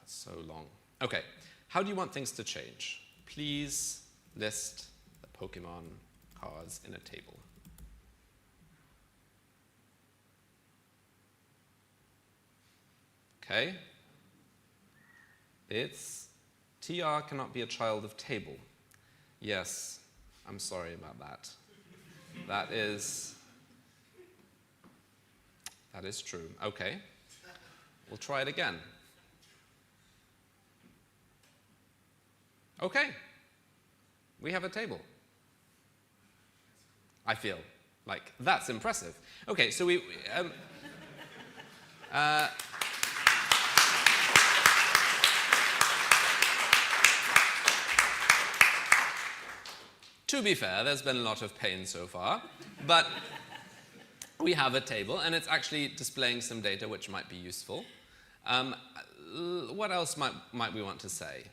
It's so long. Okay, how do you want things to change? Please list the Pokemon cards in a table. Okay. It's TR cannot be a child of table. Yes, I'm sorry about that. That is true. Okay. We'll try it again. Okay. We have a table. I feel like that's impressive. Okay, so to be fair, there's been a lot of pain so far, but we have a table, and it's actually displaying some data which might be useful. What else might we want to say?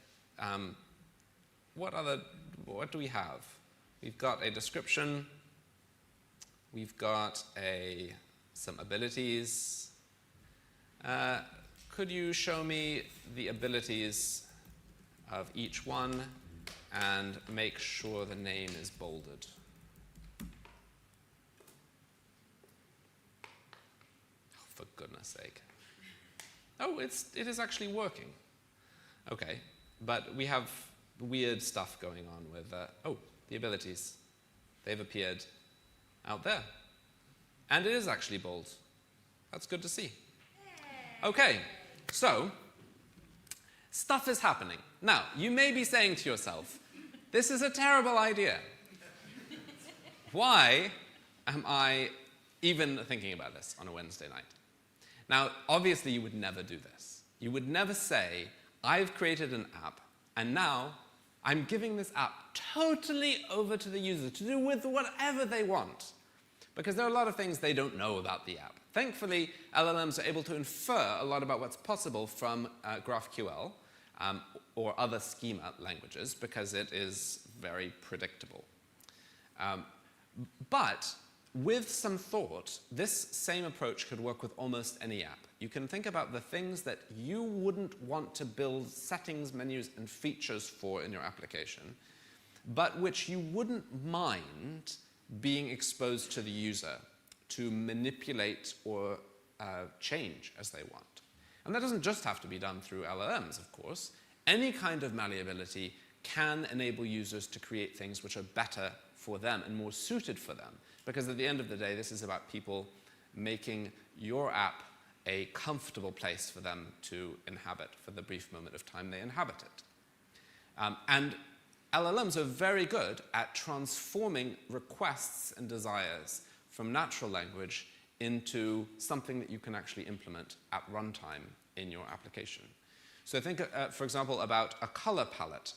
What do we have? We've got a description. We've got some abilities. Could you show me the abilities of each one and make sure the name is bolded? Oh, for goodness sake. Oh, it is actually working. Okay, but we have weird stuff going on with, the abilities. They've appeared out there. And it is actually bold. That's good to see. Okay, so stuff is happening. Now, you may be saying to yourself, this is a terrible idea. Why am I even thinking about this on a Wednesday night? Now, obviously, you would never do this. You would never say, I've created an app, and now I'm giving this app totally over to the user to do with whatever they want. Because there are a lot of things they don't know about the app. Thankfully, LLMs are able to infer a lot about what's possible from GraphQL or other schema languages because it is very predictable. But with some thought, this same approach could work with almost any app. You can think about the things that you wouldn't want to build settings, menus, and features for in your application, but which you wouldn't mind being exposed to the user to manipulate or change as they want. And that doesn't just have to be done through LLMs, of course. Any kind of malleability can enable users to create things which are better for them and more suited for them. Because at the end of the day, this is about people making your app a comfortable place for them to inhabit for the brief moment of time they inhabit it. And LLMs are very good at transforming requests and desires from natural language into something that you can actually implement at runtime in your application. So think, for example, about a color palette.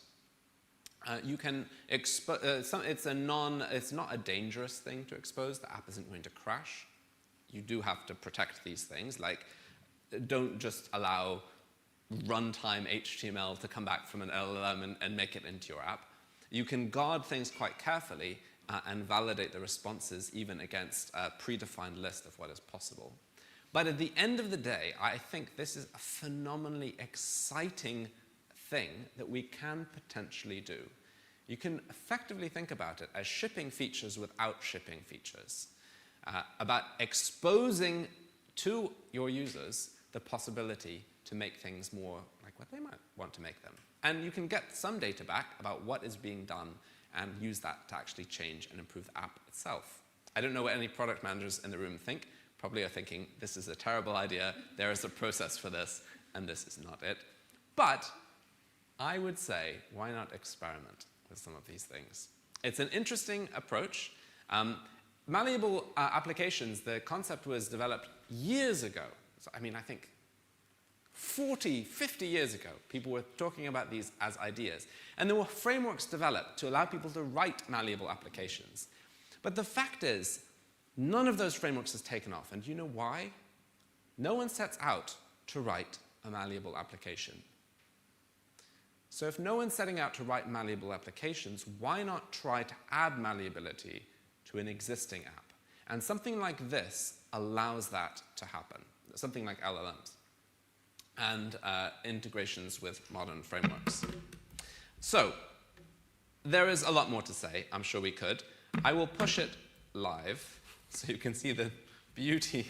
You can expose, it's not a dangerous thing to expose. The app isn't going to crash. You do have to protect these things, like don't just allow runtime HTML to come back from an LLM and make it into your app. You can guard things quite carefully and validate the responses even against a predefined list of what is possible. But at the end of the day, I think this is a phenomenally exciting thing that we can potentially do. You can effectively think about it as shipping features without shipping features, about exposing to your users the possibility to make things more like what they might want to make them. And you can get some data back about what is being done and use that to actually change and improve the app itself. I don't know what any product managers in the room think. Probably are thinking, this is a terrible idea, there is a process for this, and this is not it. But I would say, why not experiment with some of these things? It's an interesting approach. Malleable applications, the concept was developed years ago, so, I mean, I think 40, 50 years ago, people were talking about these as ideas. And there were frameworks developed to allow people to write malleable applications. But the fact is, none of those frameworks has taken off. And do you know why? No one sets out to write a malleable application. So if no one's setting out to write malleable applications, why not try to add malleability to an existing app? And something like this allows that to happen, something like LLMs and integrations with modern frameworks. So there is a lot more to say. I'm sure we could. I will push it live so you can see the beauty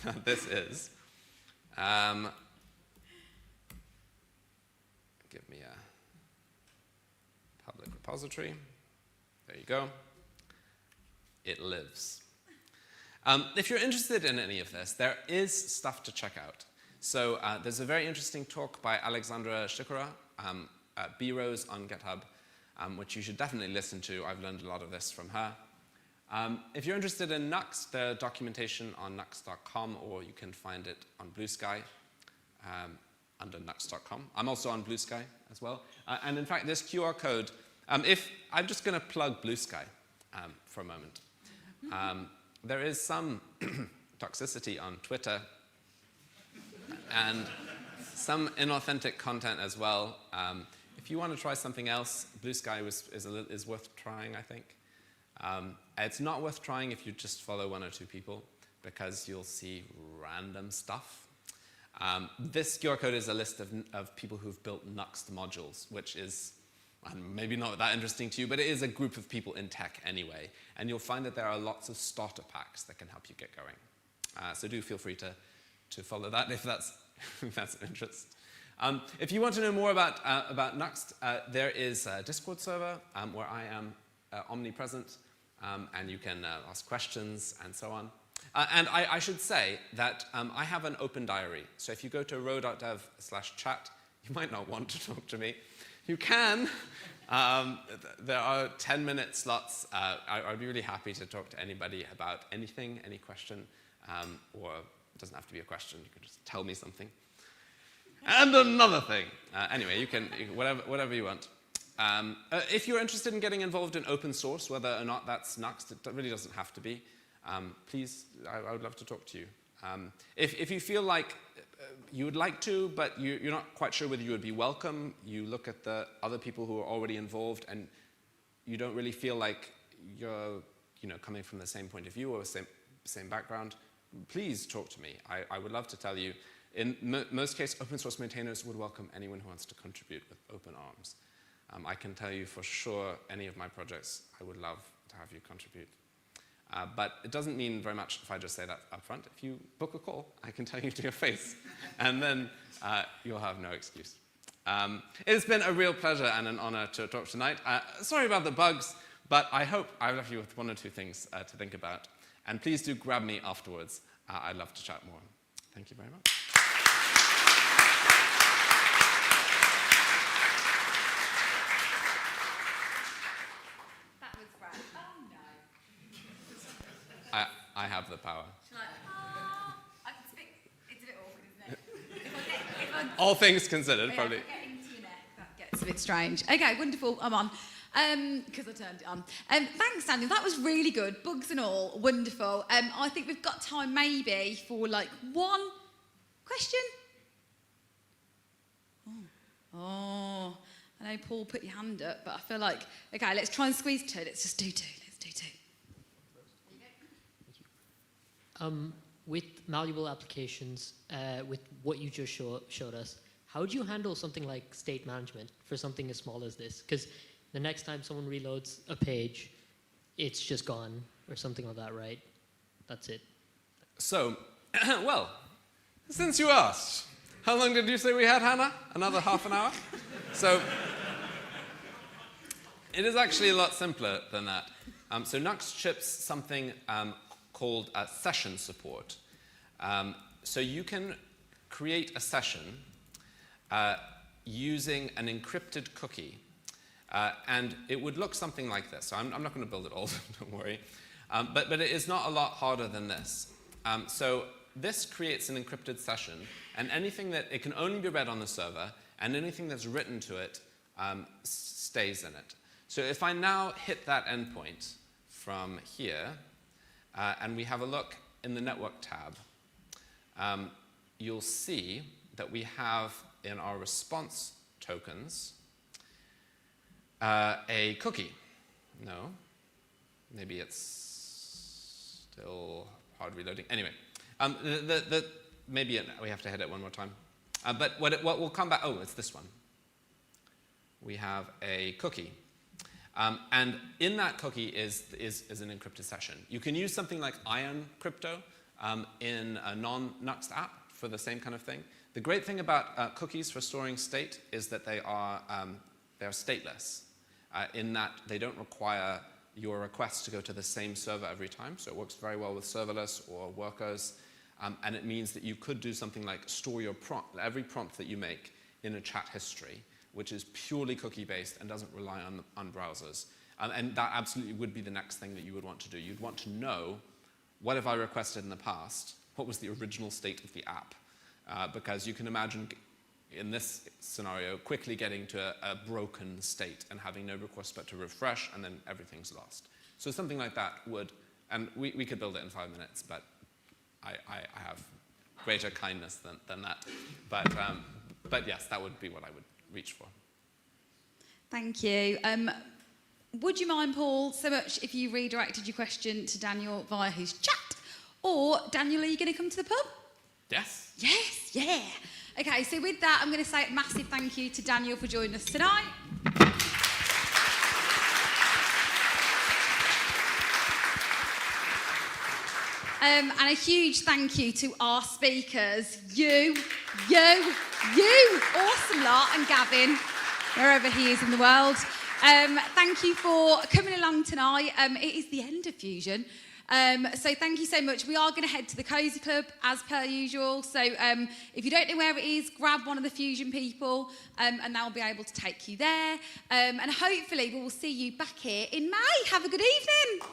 that this is. Give me a public repository. There you go. It lives. If you're interested in any of this, there is stuff to check out. So there's a very interesting talk by Alexandra Shikora at B-Rose on GitHub, which you should definitely listen to. I've learned a lot of this from her. If you're interested in Nuxt, there's documentation on nuxt.com, or you can find it on Blue Sky under nuxt.com. I'm also on Blue Sky as well. And in fact, this QR code, I'm just going to plug Blue Sky for a moment. There is some toxicity on Twitter and some inauthentic content as well. If you want to try something else, Blue Sky is worth trying, I think. It's not worth trying if you just follow one or two people, because you'll see random stuff. This QR code is a list of people who've built Nuxt modules, which is maybe not that interesting to you, but it is a group of people in tech anyway. And you'll find that there are lots of starter packs that can help you get going. So do feel free to follow that if that's of interest. If you want to know more about Nuxt, there is a Discord server where I am omnipresent, and you can ask questions and so on. And I should say that I have an open diary. So if you go to ro.dev/chat, you might not want to talk to me. You can. There are 10-minute slots. I'd be really happy to talk to anybody about anything, any question, or it doesn't have to be a question. You can just tell me something. And another thing. Anyway, you can whatever you want. If you're interested in getting involved in open source, whether or not that's Nuxt, it really doesn't have to be. Please, I would love to talk to you. If you feel like you would like to, but you're not quite sure whether you would be welcome, you look at the other people who are already involved, and you don't really feel like you're coming from the same point of view or same background, please talk to me. I would love to tell you. In most cases, open source maintainers would welcome anyone who wants to contribute with open arms. I can tell you for sure, any of my projects, I would love to have you contribute. But it doesn't mean very much if I just say that up front. If you book a call, I can tell you to your face, and then you'll have no excuse. It's been a real pleasure and an honor to talk tonight. Sorry about the bugs, but I hope I've left you with one or two things to think about. And please do grab me afterwards. I'd love to chat more. Thank you very much. That was great. Oh, no. I have the power. It's a bit awkward, isn't it? All things considered, probably. If I get into your neck, that gets a bit strange. Okay, wonderful. I'm on. Because I turned it on. Thanks, Daniel. That was really good. Bugs and all, wonderful. I think we've got time maybe for like one question. Oh, I know Paul put your hand up, but I feel like, okay, let's try and squeeze two. Let's just do two. Let's do two. With malleable applications, with what you just showed us, how do you handle something like state management for something as small as this? Because the next time someone reloads a page, it's just gone, or something like that, right? That's it. So, well, since you asked, how long did you say we had, Hannah? Another half an hour? So, it is actually a lot simpler than that. So Nuxt ships something called session support. So you can create a session using an encrypted cookie. And it would look something like this. So I'm not going to build it all, don't worry. But it is not a lot harder than this. So this creates an encrypted session, and anything that, it can only be read on the server, and anything that's written to it stays in it. So if I now hit that endpoint from here, and we have a look in the network tab, you'll see that we have in our response tokens a cookie. No, maybe it's still hard reloading. Anyway, maybe we have to hit it one more time. But what will come back, oh, it's this one. We have a cookie. And in that cookie is an encrypted session. You can use something like Ion Crypto in a non-Nuxt app for the same kind of thing. The great thing about cookies for storing state is that they're stateless, in that they don't require your request to go to the same server every time. So it works very well with serverless or workers. And it means that you could do something like store your every prompt that you make in a chat history, which is purely cookie-based and doesn't rely on browsers. And that absolutely would be the next thing that you would want to do. You'd want to know, what have I requested in the past? What was the original state of the app? Because you can imagine, in this scenario, quickly getting to a broken state and having no recourse but to refresh, and then everything's lost. So something like that would, and we could build it in 5 minutes, but I have greater kindness than that. But yes, that would be what I would reach for. Thank you. Would you mind, Paul, so much if you redirected your question to Daniel via his chat? Or, Daniel, are you going to come to the pub? Yes. Yes, yeah. Okay, so with that, I'm going to say a massive thank you to Daniel for joining us tonight. And a huge thank you to our speakers, you, awesome lot, and Gavin, wherever he is in the world. Thank you for coming along tonight. It is the end of Fusion. So thank you so much. We are going to head to the Cozy Club as per usual. So if you don't know where it is, grab one of the Fusion people and they'll be able to take you there. And hopefully we will see you back here in May. Have a good evening.